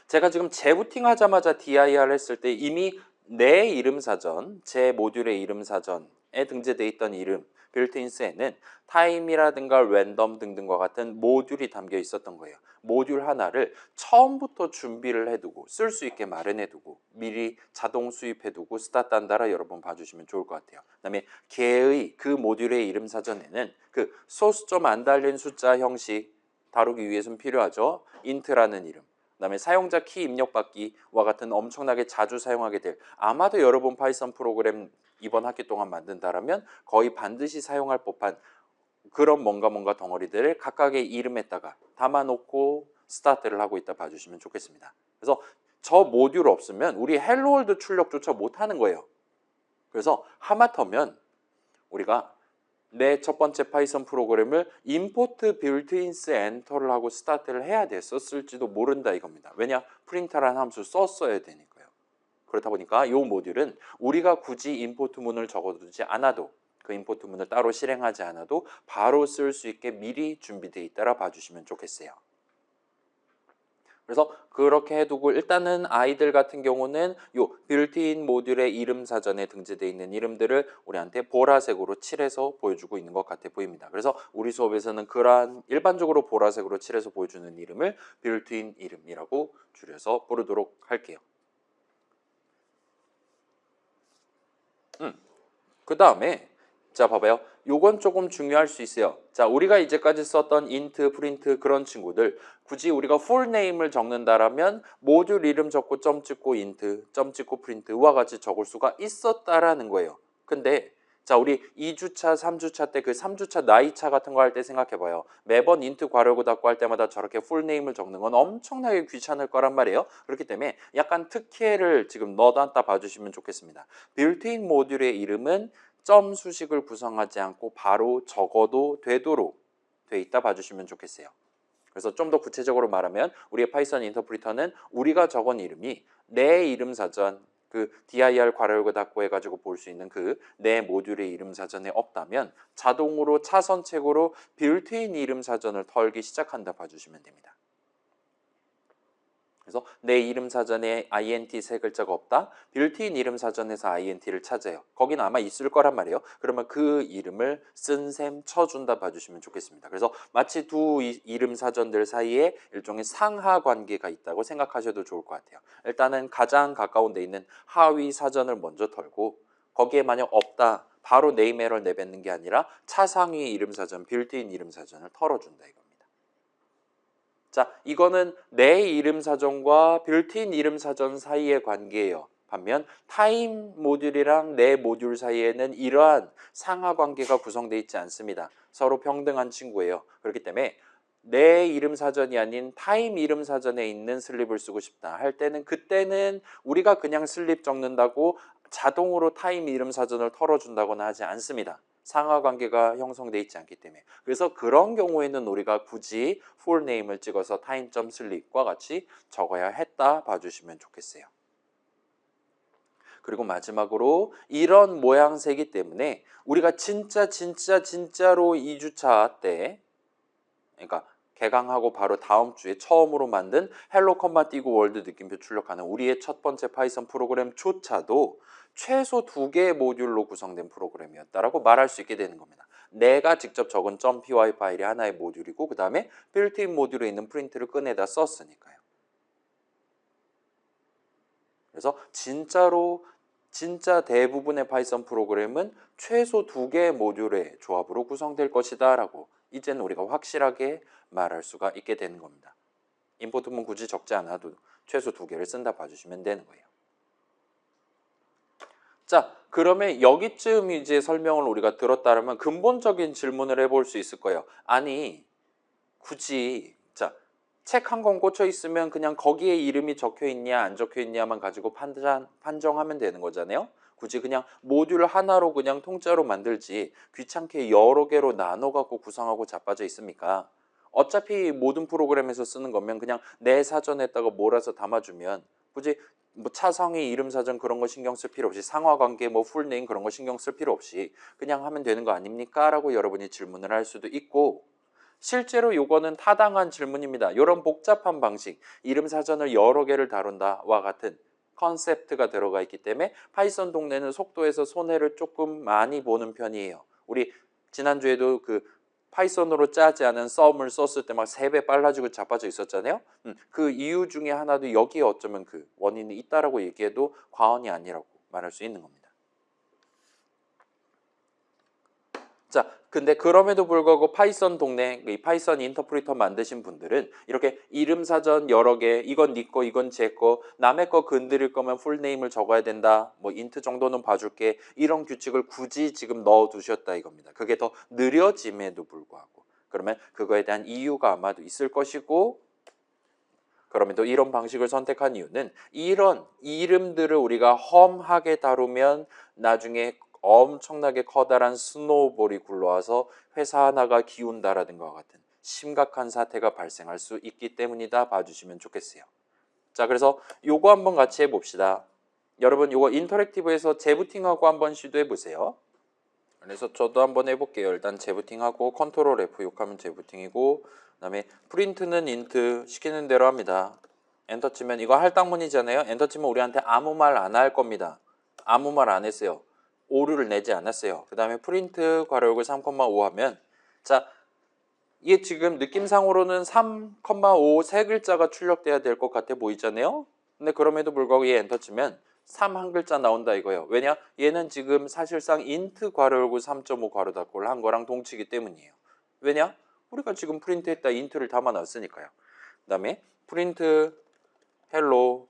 제가 지금 재부팅 하자마자 dir 했을 때 이미 내 이름 사전, 제 모듈의 이름 사전에 등재돼 있던 이름 빌트인스에는 타임이라든가 랜덤 등등과 같은 모듈이 담겨 있었던 거예요. 모듈 하나를 처음부터 준비를 해두고 쓸 수 있게 마련해두고 미리 자동 수입해두고 스타트한다라 여러분 봐주시면 좋을 것 같아요. 그 다음에 걔의 그 모듈의 이름 사전에는 그 소수점 안 달린 숫자 형식 다루기 위해서는 필요하죠. int라는 이름. 그 다음에 사용자 키 입력받기와 같은 엄청나게 자주 사용하게 될, 아마도 여러분 파이썬 프로그램 이번 학기 동안 만든다라면 거의 반드시 사용할 법한 그런 뭔가 덩어리들을 각각의 이름에다가 담아놓고 스타트를 하고 있다 봐주시면 좋겠습니다. 그래서 저 모듈 없으면 우리 헬로월드 출력조차 못하는 거예요. 그래서 하마터면 우리가 내 첫 번째 파이썬 프로그램을 import built-ins enter를 하고 스타트를 해야 됐었을지도 모른다 이겁니다. 왜냐? 프린터라는 함수 썼어야 되니까요. 그렇다 보니까 이 모듈은 우리가 굳이 임포트 문을 적어두지 않아도 그 임포트문을 따로 실행하지 않아도 바로 쓸 수 있게 미리 준비되어 있다라 봐주시면 좋겠어요. 그래서 그렇게 해두고 일단은 아이들 같은 경우는 요 빌트인 모듈의 이름 사전에 등재되어 있는 이름들을 우리한테 보라색으로 칠해서 보여주고 있는 것 같아 보입니다. 그래서 우리 수업에서는 그러한 일반적으로 보라색으로 칠해서 보여주는 이름을 빌트인 이름이라고 줄여서 부르도록 할게요. 그 다음에 자 봐봐요. 요건 조금 중요할 수 있어요. 자 우리가 이제까지 썼던 int, 프린트 그런 친구들 굳이 우리가 풀 네임을 적는다라면 모듈 이름 적고 점 찍고 int, 점 찍고 프린트와 같이 적을 수가 있었다라는 거예요. 근데 자 우리 2주차, 3주차 때 그 3주차 나이차 같은 거 할 때 생각해 봐요. 매번 int 괄호고 닫고 할 때마다 저렇게 풀 네임을 적는 건 엄청나게 귀찮을 거란 말이에요. 그렇기 때문에 약간 특혜를 지금 넣어놨다 봐주시면 좋겠습니다. 빌트인 모듈의 이름은 점 수식을 구성하지 않고 바로 적어도 되도록 돼 있다 봐주시면 좋겠어요. 그래서 좀 더 구체적으로 말하면 우리의 파이썬 인터프리터는 우리가 적은 이름이 내 이름 사전 그 dir 괄호 열고 닫고 해가지고 볼 수 있는 그 내 모듈의 이름 사전에 없다면 자동으로 차선책으로 빌트인 이름 사전을 털기 시작한다 봐주시면 됩니다. 그래서 내 이름 사전에 int 세 글자가 없다. 빌트인 이름 사전에서 int를 찾아요. 거기는 아마 있을 거란 말이에요. 그러면 그 이름을 쓴 셈 쳐준다 봐주시면 좋겠습니다. 그래서 마치 두 이름 사전들 사이에 일종의 상하 관계가 있다고 생각하셔도 좋을 것 같아요. 일단은 가장 가까운 데 있는 하위 사전을 먼저 털고 거기에 만약 없다. 바로 네임 에러를 내뱉는 게 아니라 차상위 이름 사전, 빌트인 이름 사전을 털어준다 이겁니다. 자, 이거는 내 이름 사전과 빌트인 이름 사전 사이의 관계예요. 반면 타임 모듈이랑 내 모듈 사이에는 이러한 상하 관계가 구성되어 있지 않습니다. 서로 평등한 친구예요. 그렇기 때문에 내 이름 사전이 아닌 타임 이름 사전에 있는 슬립을 쓰고 싶다 할 때는 그때는 우리가 그냥 슬립 적는다고 자동으로 타임 이름 사전을 털어준다거나 하지 않습니다. 상하 관계가 형성되어 있지 않기 때문에. 그래서 그런 경우에는 우리가 굳이 full name을 찍어서 time.sleep과 같이 적어야 했다 봐주시면 좋겠어요. 그리고 마지막으로 이런 모양새이기 때문에 우리가 진짜로 2주차 때 그러니까 개강하고 바로 다음 주에 처음으로 만든 헬로 컴마 띄고 월드 느낌표 출력하는 우리의 첫 번째 파이썬 프로그램조차도 최소 2개의 모듈로 구성된 프로그램이었다라고 말할 수 있게 되는 겁니다. 내가 직접 적은 .py 파일이 하나의 모듈이고 그 다음에 빌트인 모듈에 있는 프린트를 꺼내다 썼으니까요. 그래서 진짜 대부분의 파이썬 프로그램은 최소 2개의 모듈의 조합으로 구성될 것이다 라고 이제는 우리가 확실하게 말할 수가 있게 되는 겁니다. 임포트문 굳이 적지 않아도 최소 2개를 쓴다 봐주시면 되는 거예요. 자, 그러면 여기쯤 이제 설명을 우리가 들었다면 근본적인 질문을 해볼 수 있을 거예요. 아니, 굳이 자, 책 한 권 꽂혀 있으면 그냥 거기에 이름이 적혀 있냐 안 적혀 있냐만 가지고 판정하면 되는 거잖아요. 굳이 그냥 모듈 하나로 그냥 통째로 만들지 귀찮게 여러 개로 나눠 갖고 구성하고 자빠져 있습니까? 어차피 모든 프로그램에서 쓰는 거면 그냥 내 사전에다가 몰아서 담아주면 굳이 뭐 차성이 이름 사전 그런 거 신경 쓸 필요 없이 상하 관계 뭐 풀네임 그런 거 신경 쓸 필요 없이 그냥 하면 되는 거 아닙니까? 라고 여러분이 질문을 할 수도 있고 실제로 요거는 타당한 질문입니다. 이런 복잡한 방식, 이름 사전을 여러 개를 다룬다와 같은 컨셉트가 들어가 있기 때문에 파이썬 동네는 속도에서 손해를 조금 많이 보는 편이에요. 우리 지난주에도 그 파이썬으로 짜지 않은 썸을 썼을 때 막 3배 빨라지고 자빠져 있었잖아요. 그 이유 중에 하나도 여기에 어쩌면 그 원인이 있다라고 얘기해도 과언이 아니라고 말할 수 있는 겁니다. 자, 근데 그럼에도 불구하고 파이썬 동네, 이 파이썬 인터프리터 만드신 분들은 이렇게 이름 사전 여러 개, 이건 네 거, 이건 제 거, 남의 거 건드릴 거면 풀네임을 적어야 된다. 뭐 인트 정도는 봐줄게. 이런 규칙을 굳이 지금 넣어두셨다 이겁니다. 그게 더 느려짐에도 불구하고. 그러면 그거에 대한 이유가 아마도 있을 것이고 그럼에도 이런 방식을 선택한 이유는 이런 이름들을 우리가 험하게 다루면 나중에 엄청나게 커다란 스노우볼이 굴러와서 회사 하나가 기운다라든가 같은 심각한 사태가 발생할 수 있기 때문이다 봐주시면 좋겠어요. 자, 그래서 요거 한번 같이 해봅시다. 여러분 요거 인터랙티브에서 재부팅하고 한번 시도해 보세요. 그래서 저도 한번 해볼게요. 일단 재부팅하고 컨트롤 F6 하면 재부팅이고, 그다음에 프린트는 인트 시키는 대로 합니다. 엔터 치면 이거 할당문이잖아요. 엔터 치면 우리한테 아무 말 안 할 겁니다. 아무 말 안 했어요. 오류를 내지 않았어요. 그 다음에 프린트 괄호 열고 3,5 하면, 자, 이게 지금 느낌상으로는 3,5 세 글자가 출력돼야 될 것 같아 보이잖아요. 근데 그럼에도 불구하고 얘 엔터 치면 3 한 글자 나온다 이거예요. 왜냐? 얘는 지금 사실상 int 괄호 열고 3.5 괄호 닫고를 한 거랑 동치기 때문이에요. 왜냐? 우리가 지금 프린트했다 int를 담아놨으니까요. 그 다음에 프린트 헬로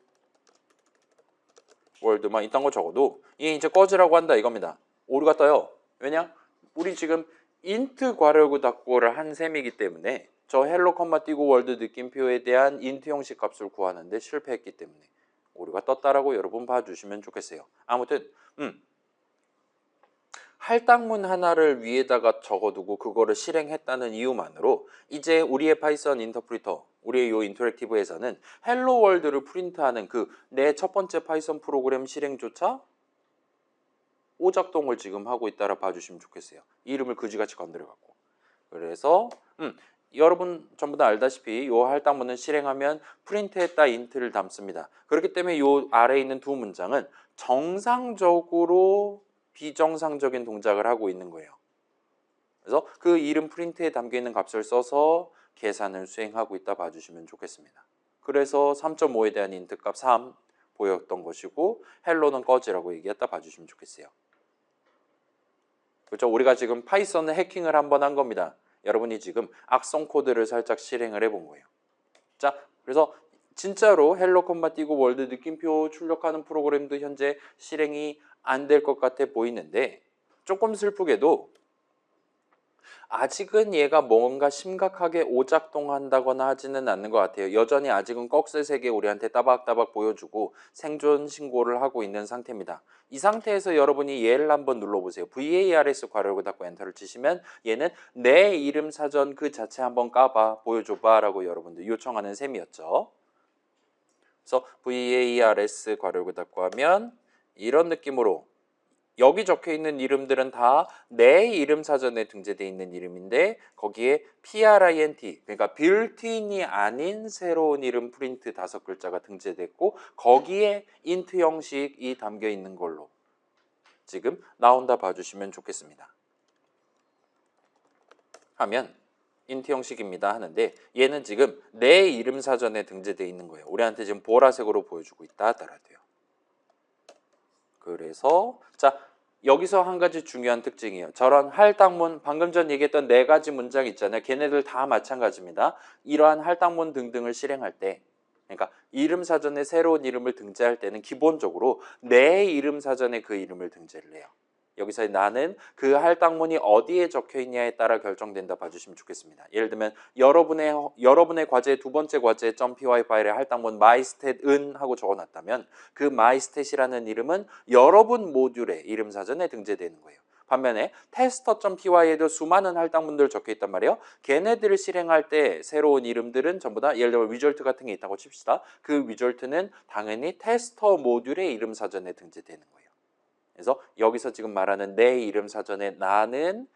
월드만 이딴 거 적어도 얘 이제 꺼지라고 한다 이겁니다. 오류가 떠요. 왜냐? 우리 지금 int 괄호 닫고를 한 셈이기 때문에 저 헬로 컴마 띄고 월드 느낌표에 대한 int 형식 값을 구하는데 실패했기 때문에 오류가 떴다라고 여러분 봐주시면 좋겠어요. 아무튼 할당문 하나를 위에다가 적어두고 그거를 실행했다는 이유만으로 이제 우리의 파이썬 인터프리터, 우리의 요 인터랙티브에서는 헬로 월드를 프린트하는 그 내 첫 번째 파이썬 프로그램 실행조차 오작동을 지금 하고 있다라 봐주시면 좋겠어요. 이름을 그지같이 건드려갖고. 그래서 여러분 전부 다 알다시피 요 할당문은 실행하면 프린트했다 인트를 담습니다. 그렇기 때문에 요 아래에 있는 두 문장은 정상적으로 비정상적인 동작을 하고 있는 거예요. 그래서 그 이름 프린트에 담겨 있는 값을 써서 계산을 수행하고 있다 봐주시면 좋겠습니다. 그래서 3.5에 대한 인트 값 3 보였던 것이고 헬로는 꺼지라고 얘기했다 봐주시면 좋겠어요. 그렇죠? 우리가 지금 파이썬 해킹을 한번 한 겁니다. 여러분이 지금 악성 코드를 살짝 실행을 해본 거예요. 자, 그래서 진짜로 헬로 컴마 띄고 월드 느낌표 출력하는 프로그램도 현재 실행이 안 될 것 같아 보이는데 조금 슬프게도 아직은 얘가 뭔가 심각하게 오작동한다거나 하지는 않는 것 같아요. 여전히 아직은 꺽쇠세계 우리한테 따박따박 보여주고 생존 신고를 하고 있는 상태입니다. 이 상태에서 여러분이 얘를 한번 눌러보세요. VARS 괄호를 닫고 엔터를 치시면 얘는 내 이름 사전 그 자체 한번 까봐 보여줘봐 라고 여러분들 요청하는 셈이었죠. 그래서 VARS 괄호를 닫고 하면 이런 느낌으로 여기 적혀 있는 이름들은 다 내 이름 사전에 등재되어 있는 이름인데 거기에 print 그러니까 빌트인이 아닌 새로운 이름 프린트 5글자가 등재됐고 거기에 int 형식이 담겨 있는 걸로 지금 나온다 봐주시면 좋겠습니다. 하면 int 형식입니다 하는데 얘는 지금 내 이름 사전에 등재되어 있는 거예요. 우리한테 지금 보라색으로 보여주고 있다 하더라도요. 그래서 자 여기서 한 가지 중요한 특징이에요. 저런 할당문 방금 전 얘기했던 4가지 문장 있잖아요. 걔네들 다 마찬가지입니다. 이러한 할당문 등등을 실행할 때 그러니까 이름 사전에 새로운 이름을 등재할 때는 기본적으로 내 이름 사전에 그 이름을 등재를 해요. 여기서 나는 그 할당문이 어디에 적혀 있냐에 따라 결정된다 봐주시면 좋겠습니다. 예를 들면 여러분의 과제 두 번째 과제 .py 파일에 할당문 myStat은 하고 적어놨다면 그 myStat이라는 이름은 여러분 모듈의 이름 사전에 등재되는 거예요. 반면에 tester.py에도 수많은 할당문들 적혀 있단 말이에요. 걔네들을 실행할 때 새로운 이름들은 전부 다 예를 들어 리졸트 같은 게 있다고 칩시다. 그 리졸트는 당연히 테스터 모듈의 이름 사전에 등재되는 거예요. 그래서 여기서 지금 말하는 내 이름 사전에 나는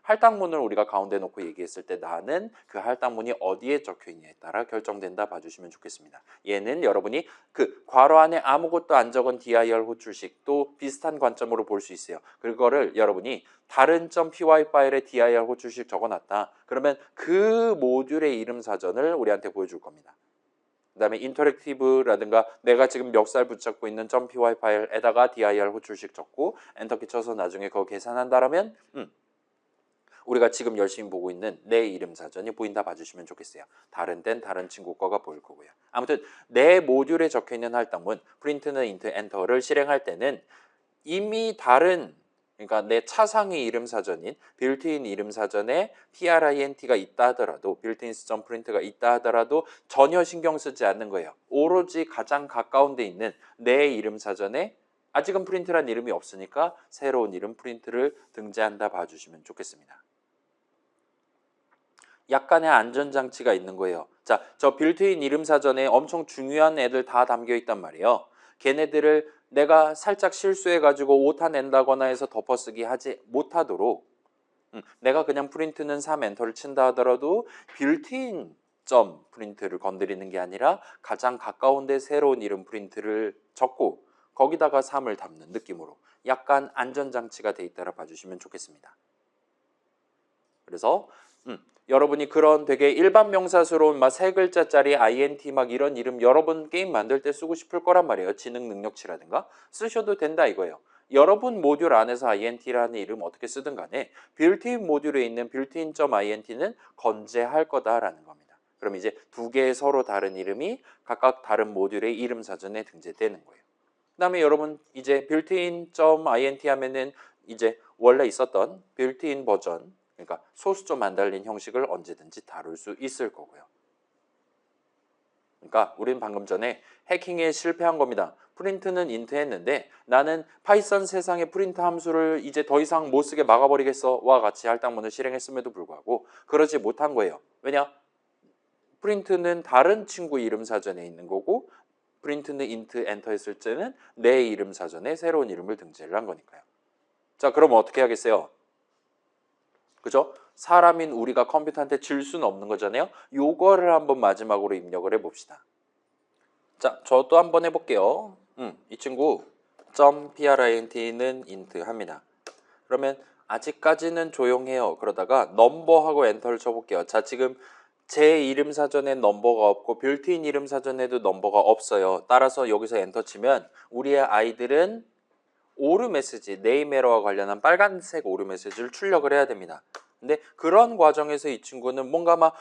할당문을 우리가 가운데 놓고 얘기했을 때 나는 그 할당문이 어디에 적혀 있냐에 따라 결정된다 봐주시면 좋겠습니다. 얘는 여러분이 그 괄호 안에 아무것도 안 적은 dir 호출식도 비슷한 관점으로 볼 수 있어요. 그거를 여러분이 다른 .py 파일에 dir 호출식 적어놨다. 그러면 그 모듈의 이름 사전을 우리한테 보여줄 겁니다. 그 다음에 인터랙티브라든가 내가 지금 멱살 붙잡고 있는 .py 파일에다가 dir 호출식 적고 엔터키 쳐서 나중에 그거 계산한다라면 우리가 지금 열심히 보고 있는 내 이름 사전이 보인다 봐주시면 좋겠어요. 다른 땐 다른 친구 거가 보일 거고요. 아무튼 내 모듈에 적혀있는 할당문 프린트는 into 엔터를 실행할 때는 이미 다른 그러니까 내 차상의 이름 사전인 빌트인 이름 사전에 print가 있다 하더라도 빌트인 시점 프린트가 있다 하더라도 전혀 신경 쓰지 않는 거예요. 오로지 가장 가까운 데 있는 내 이름 사전에 아직은 프린트란 이름이 없으니까 새로운 이름 프린트를 등재한다 봐주시면 좋겠습니다. 약간의 안전장치가 있는 거예요. 자, 저 빌트인 이름 사전에 엄청 중요한 애들 다 담겨 있단 말이에요. 걔네들을 내가 살짝 실수해가지고 오타 낸다거나 해서 덮어쓰기 하지 못하도록 내가 그냥 프린트는 3 엔터를 친다 하더라도 빌트인 점 프린트를 건드리는 게 아니라 가장 가까운 데 새로운 이름 프린트를 적고 거기다가 3을 담는 느낌으로 약간 안전장치가 돼 있다라 봐주시면 좋겠습니다. 그래서 여러분이 그런 되게 일반 명사스러운 막 3글자짜리 int 막 이런 이름 여러분 게임 만들 때 쓰고 싶을 거란 말이에요. 지능 능력치라든가 쓰셔도 된다 이거예요. 여러분 모듈 안에서 int라는 이름 어떻게 쓰든 간에 빌트인 모듈에 있는 built-in.int는 건재할 거다라는 겁니다. 그럼 이제 두 개의 서로 다른 이름이 각각 다른 모듈의 이름 사전에 등재되는 거예요. 그 다음에 여러분 이제 built-in.int 하면은 이제 원래 있었던 built-in 버전 그러니까 소스 좀 안 달린 형식을 언제든지 다룰 수 있을 거고요. 그러니까 우리는 방금 전에 해킹에 실패한 겁니다. 프린트는 인트 했는데 나는 파이썬 세상의 프린트 함수를 이제 더 이상 못 쓰게 막아버리겠어 와 같이 할당문을 실행했음에도 불구하고 그러지 못한 거예요. 왜냐? 프린트는 다른 친구 이름 사전에 있는 거고 프린트는 인트 엔터 했을 때는 내 이름 사전에 새로운 이름을 등재를 한 거니까요. 자, 그럼 어떻게 하겠어요? 그죠? 사람인 우리가 컴퓨터한테 질 수는 없는 거잖아요. 요거를 한번 마지막으로 입력을 해봅시다. 자, 저도 한번 해볼게요. 이 친구 .print는 int 합니다. 그러면 아직까지는 조용해요. 그러다가 넘버하고 엔터를 쳐볼게요. 자, 지금 제 이름 사전에 넘버가 없고 빌트인 이름 사전에도 넘버가 없어요. 따라서 여기서 엔터 치면 우리의 아이들은 오류 메시지, 네임 에러와 관련한 빨간색 오류 메시지를 출력을 해야 됩니다. 근데 그런 과정에서 이 친구는 뭔가 막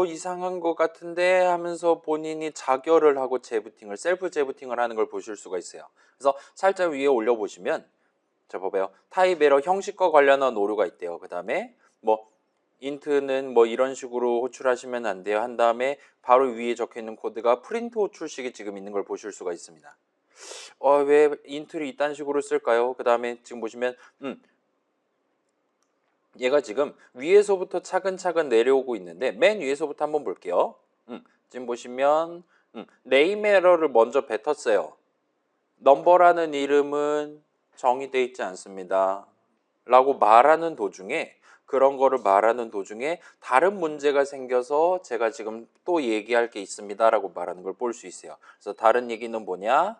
이상한 것 같은데 하면서 본인이 자결을 하고 재부팅을 셀프 재부팅을 하는 걸 보실 수가 있어요. 그래서 살짝 위에 올려보시면 자 봐봐요. 타입 에러 형식과 관련한 오류가 있대요. 그 다음에 뭐 인트는 뭐 이런 식으로 호출하시면 안 돼요. 한 다음에 바로 위에 적혀있는 코드가 프린트 호출식이 지금 있는 걸 보실 수가 있습니다. 왜 인트를 이딴 식으로 쓸까요? 그 다음에 지금 보시면 얘가 지금 위에서부터 차근차근 내려오고 있는데 맨 위에서부터 한번 볼게요. 지금 보시면 네임 에러를 먼저 뱉었어요. 넘버라는 이름은 정의되어 있지 않습니다. 라고 말하는 도중에 그런 거를 말하는 도중에 다른 문제가 생겨서 제가 지금 또 얘기할 게 있습니다. 라고 말하는 걸 볼 수 있어요. 그래서 다른 얘기는 뭐냐?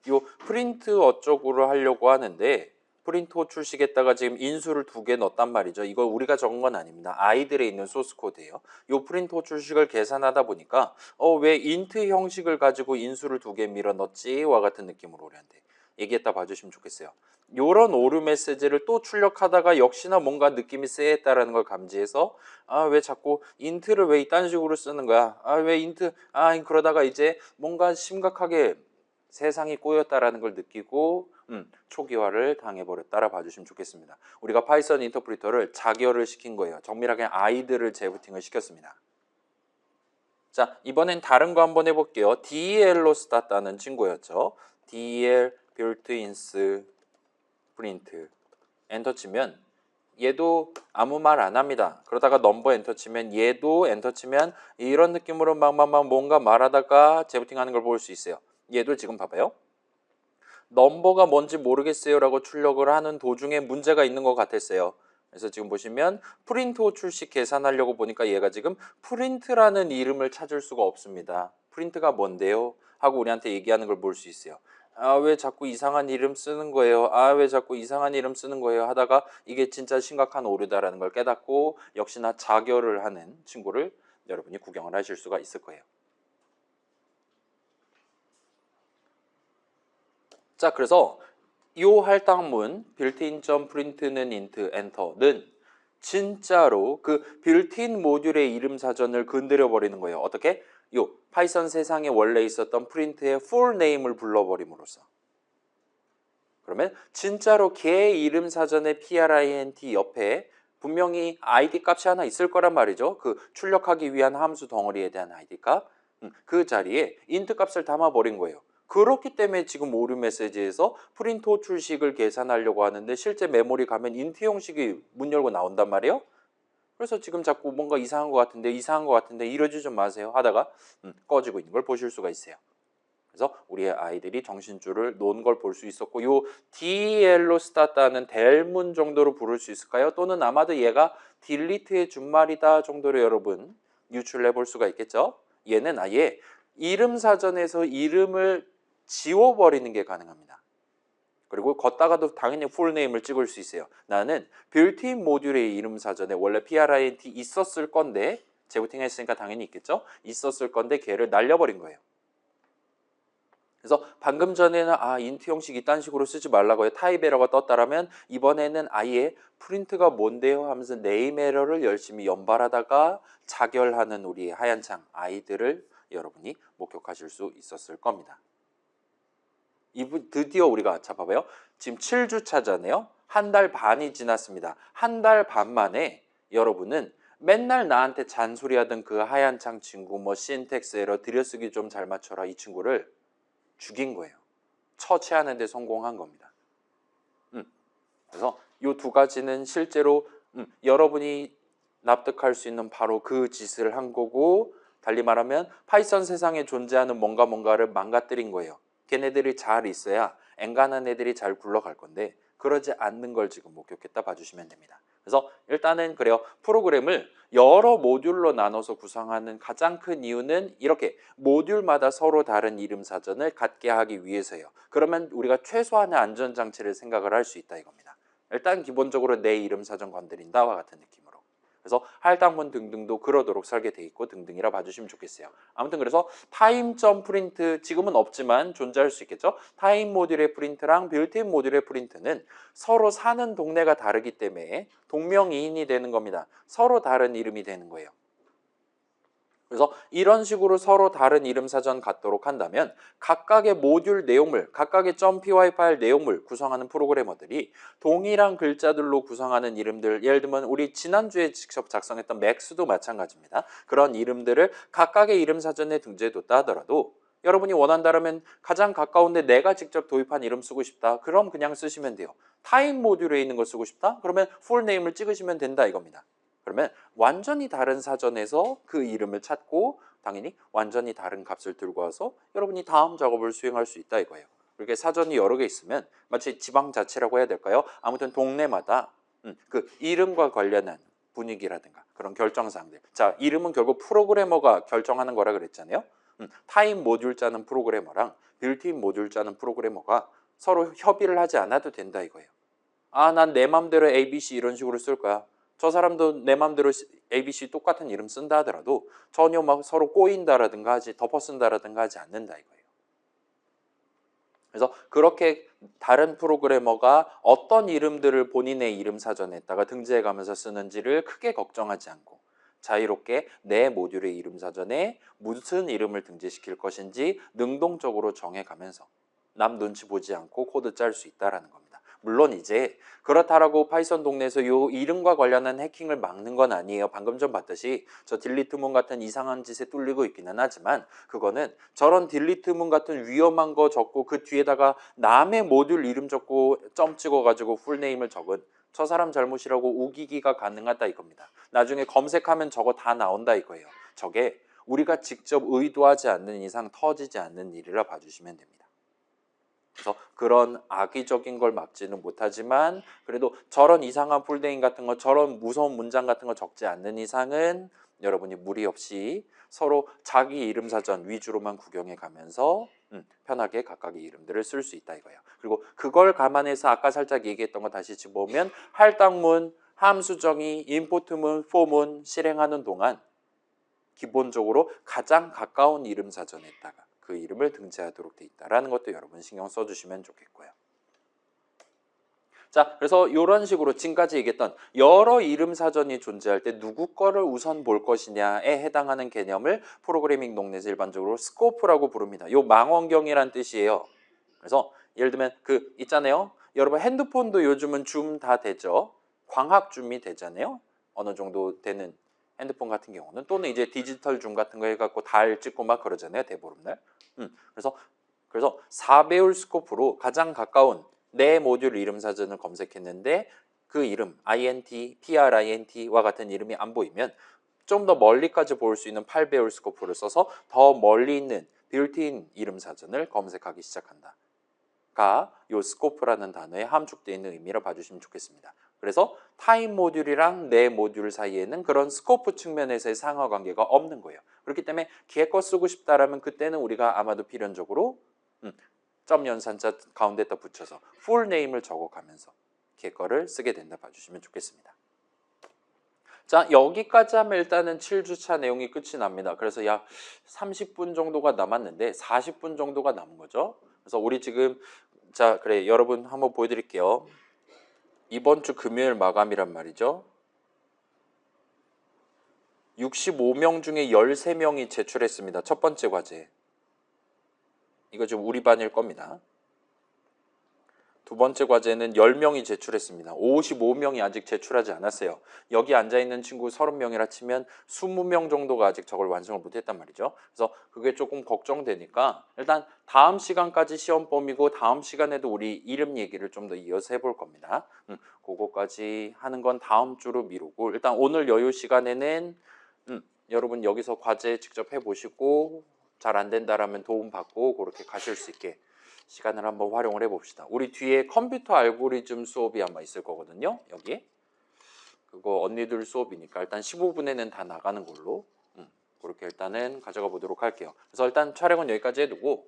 요 프린트 어쩌고를 하려고 하는데 프린트 호출식에다가 지금 인수를 2개 넣었단 말이죠. 이거 우리가 적은 건 아닙니다. 아이들에 있는 소스 코드예요. 요 프린트 호출식을 계산하다 보니까 왜 인트 형식을 가지고 인수를 2개 밀어 넣었지와 같은 느낌으로 우리한테 얘기했다 봐주시면 좋겠어요. 요런 오류 메시지를 또 출력하다가 역시나 뭔가 느낌이 쎄했다라는 걸 감지해서 왜 자꾸 인트를 왜 이딴 식으로 쓰는 거야? 왜 인트 그러다가 이제 뭔가 심각하게 세상이 꼬였다라는 걸 느끼고 초기화를 당해버렸다라 봐주시면 좋겠습니다. 우리가 파이썬 인터프리터를 자결을 시킨 거예요. 정밀하게 아이들을 재부팅을 시켰습니다. 자, 이번엔 다른 거 한번 해볼게요. del로 스타트하는 친구였죠. del built-ins print 엔터 치면 얘도 아무 말 안 합니다. 그러다가 넘버 엔터 치면 얘도 엔터 치면 이런 느낌으로 막 뭔가 말하다가 재부팅하는 걸 볼 수 있어요. 얘도 지금 봐봐요. 넘버가 뭔지 모르겠어요 라고 출력을 하는 도중에 문제가 있는 것 같았어요. 그래서 지금 보시면 프린트 호출식 계산하려고 보니까 얘가 지금 프린트라는 이름을 찾을 수가 없습니다. 프린트가 뭔데요? 하고 우리한테 얘기하는 걸 볼 수 있어요. 왜 자꾸 이상한 이름 쓰는 거예요? 왜 자꾸 이상한 이름 쓰는 거예요? 하다가 이게 진짜 심각한 오류다라는 걸 깨닫고 역시나 자결을 하는 친구를 여러분이 구경을 하실 수가 있을 거예요. 자, 그래서 이 할당문 built-in.print는 int enter는 진짜로 그 built-in 모듈의 이름 사전을 건드려 버리는 거예요. 어떻게? 요 파이썬 세상에 원래 있었던 프린트의 full name을 불러버림으로써. 그러면 진짜로 걔 이름 사전의 print 옆에 분명히 id 값이 하나 있을 거란 말이죠. 그 출력하기 위한 함수 덩어리에 대한 id 값. 그 자리에 int 값을 담아버린 거예요. 그렇기 때문에 지금 오류 메시지에서 프린트 호출식을 계산하려고 하는데 실제 메모리 가면 int 형식이 문 열고 나온단 말이에요. 그래서 지금 자꾸 뭔가 이상한 것 같은데 이러지 좀 마세요 하다가 꺼지고 있는 걸 보실 수가 있어요. 그래서 우리 아이들이 정신줄을 놓은 걸 볼 수 있었고 요 디엘로스타타는 델문 정도로 부를 수 있을까요? 또는 아마도 얘가 딜리트의 준말이다 정도로 여러분 유출해 볼 수가 있겠죠? 얘는 아예 이름 사전에서 이름을 지워버리는 게 가능합니다. 그리고 걷다가도 당연히 풀네임을 찍을 수 있어요. 나는 빌트인 모듈의 이름 사전에 원래 print 있었을 건데 재부팅 했으니까 당연히 있겠죠? 있었을 건데 걔를 날려버린 거예요. 그래서 방금 전에는 인트 형식 이딴 식으로 쓰지 말라고요. 타입 에러가 떴다라면 이번에는 아예 프린트가 뭔데요? 하면서 네임 에러를 열심히 연발하다가 자결하는 우리 하얀창 아이들을 여러분이 목격하실 수 있었을 겁니다. 드디어 우리가 자 봐봐요. 지금 7주차잖아요. 한 달 반이 지났습니다. 한 달 반 만에 여러분은 맨날 나한테 잔소리하던 그 하얀창 친구 뭐 신텍스 에러 들여쓰기 좀 잘 맞춰라 이 친구를 죽인 거예요. 처치하는 데 성공한 겁니다. 그래서 이 두 가지는 실제로 여러분이 납득할 수 있는 바로 그 짓을 한 거고 달리 말하면 파이썬 세상에 존재하는 뭔가를 망가뜨린 거예요. 걔네들이 잘 있어야 엔간한 애들이 잘 굴러갈 건데 그러지 않는 걸 지금 목격했다 봐주시면 됩니다. 그래서 일단은 그래요. 프로그램을 여러 모듈로 나눠서 구성하는 가장 큰 이유는 이렇게 모듈마다 서로 다른 이름 사전을 갖게 하기 위해서예요. 그러면 우리가 최소한의 안전장치를 생각을 할 수 있다 이겁니다. 일단 기본적으로 내 이름 사전 건드린다와 같은 느낌으로. 그래서 할당문 등등도 그러도록 설계되어 있고 등등이라 봐주시면 좋겠어요. 아무튼 그래서 타임.프린트 지금은 없지만 존재할 수 있겠죠. 타임 모듈의 프린트랑 빌트인 모듈의 프린트는 서로 사는 동네가 다르기 때문에 동명이인이 되는 겁니다. 서로 다른 이름이 되는 거예요. 그래서 이런 식으로 서로 다른 이름 사전 갖도록 한다면 각각의 모듈 내용물, 각각의 .py 파일 내용물 구성하는 프로그래머들이 동일한 글자들로 구성하는 이름들, 예를 들면 우리 지난주에 직접 작성했던 맥스도 마찬가지입니다. 그런 이름들을 각각의 이름 사전에 등재해뒀다 하더라도 여러분이 원한다면 가장 가까운데 내가 직접 도입한 이름 쓰고 싶다. 그럼 그냥 쓰시면 돼요. 타임 모듈에 있는 거 쓰고 싶다? 그러면 풀네임을 찍으시면 된다 이겁니다. 그러면 완전히 다른 사전에서 그 이름을 찾고 당연히 완전히 다른 값을 들고 와서 여러분이 다음 작업을 수행할 수 있다 이거예요. 이렇게 사전이 여러 개 있으면 마치 지방자치라고 해야 될까요? 아무튼 동네마다 그 이름과 관련한 분위기라든가 그런 결정사항들. 자, 이름은 결국 프로그래머가 결정하는 거라 그랬잖아요. 타임 모듈 짜는 프로그래머랑 빌트인 모듈 짜는 프로그래머가 서로 협의를 하지 않아도 된다 이거예요. 난 내 맘대로 ABC 이런 식으로 쓸 거야. 저 사람도 내 맘대로 ABC 똑같은 이름 쓴다 하더라도 전혀 막 서로 꼬인다라든가 하지 덮어 쓴다라든가 하지 않는다 이거예요. 그래서 그렇게 다른 프로그래머가 어떤 이름들을 본인의 이름 사전에다가 등재해 가면서 쓰는지를 크게 걱정하지 않고 자유롭게 내 모듈의 이름 사전에 무슨 이름을 등재시킬 것인지 능동적으로 정해가면서 남 눈치 보지 않고 코드 짤 수 있다는 겁니다. 물론 이제 그렇다라고 파이썬 동네에서 요 이름과 관련한 해킹을 막는 건 아니에요. 방금 전 봤듯이 저 딜리트문 같은 이상한 짓에 뚫리고 있기는 하지만 그거는 저런 딜리트문 같은 위험한 거 적고 그 뒤에다가 남의 모듈 이름 적고 점 찍어가지고 풀네임을 적은 저 사람 잘못이라고 우기기가 가능하다 이겁니다. 나중에 검색하면 저거 다 나온다 이거예요. 저게 우리가 직접 의도하지 않는 이상 터지지 않는 일이라 봐주시면 됩니다. 그래서 그런 악의적인 걸 막지는 못하지만 그래도 저런 이상한 풀네임 같은 거 저런 무서운 문장 같은 거 적지 않는 이상은 여러분이 무리 없이 서로 자기 이름 사전 위주로만 구경해 가면서 편하게 각각의 이름들을 쓸 수 있다 이거예요. 그리고 그걸 감안해서 아까 살짝 얘기했던 거 다시 짚어보면 할당문, 함수정의, 임포트문, 포문 실행하는 동안 기본적으로 가장 가까운 이름 사전에다가 그 이름을 등재하도록 돼 있다라는 것도 여러분 신경 써주시면 좋겠고요. 자, 그래서 이런 식으로 지금까지 얘기했던 여러 이름 사전이 존재할 때 누구 거를 우선 볼 것이냐에 해당하는 개념을 프로그래밍 동네에서 일반적으로 스코프라고 부릅니다. 요 망원경이란 뜻이에요. 그래서 예를 들면 그 있잖아요. 여러분 핸드폰도 요즘은 줌 다 되죠. 광학 줌이 되잖아요. 어느 정도 되는 핸드폰 같은 경우는 또는 이제 디지털 줌 같은 거 해갖고 달 찍고 막 그러잖아요. 대보름날. 그래서 4배율 스코프로 가장 가까운 내 모듈 이름 사전을 검색했는데 그 이름 INT, PRINT와 같은 이름이 안 보이면 좀 더 멀리까지 볼 수 있는 8배율 스코프를 써서 더 멀리 있는 built-in 이름 사전을 검색하기 시작한다. 가 요 스코프라는 단어에 함축되어 있는 의미를 봐주시면 좋겠습니다. 그래서 타임 모듈이랑 내 모듈 사이에는 그런 스코프 측면에서의 상하 관계가 없는 거예요. 그렇기 때문에 걔 거 쓰고 싶다라면 그때는 우리가 아마도 필연적으로 점 연산자 가운데다 붙여서 풀 네임을 적어가면서 걔 거를 쓰게 된다 봐주시면 좋겠습니다. 자, 여기까지 하면 일단은 7주차 내용이 끝이 납니다. 그래서 약 30분 정도가 남았는데 40분 정도가 남은 거죠. 그래서 우리 지금 자, 그래 여러분 한번 보여드릴게요. 이번 주 금요일 마감이란 말이죠. 65명 중에 13명이 제출했습니다. 첫 번째 과제. 이거 지금 우리 반일 겁니다. 두 번째 과제는 10명이 제출했습니다. 55명이 아직 제출하지 않았어요. 여기 앉아있는 친구 30명이라 치면 20명 정도가 아직 저걸 완성을 못했단 말이죠. 그래서 그게 조금 걱정되니까 일단 다음 시간까지 시험 범위고 다음 시간에도 우리 이름 얘기를 좀 더 이어서 해볼 겁니다. 그거까지 하는 건 다음 주로 미루고 일단 오늘 여유 시간에는 여러분 여기서 과제 직접 해보시고 잘 안 된다라면 도움 받고 그렇게 가실 수 있게 시간을 한번 활용을 해봅시다. 우리 뒤에 컴퓨터 알고리즘 수업이 아마 있을 거거든요. 여기 그거 언니들 수업이니까 일단 15분에는 다 나가는 걸로 그렇게 일단은 가져가 보도록 할게요. 그래서 일단 촬영은 여기까지 해두고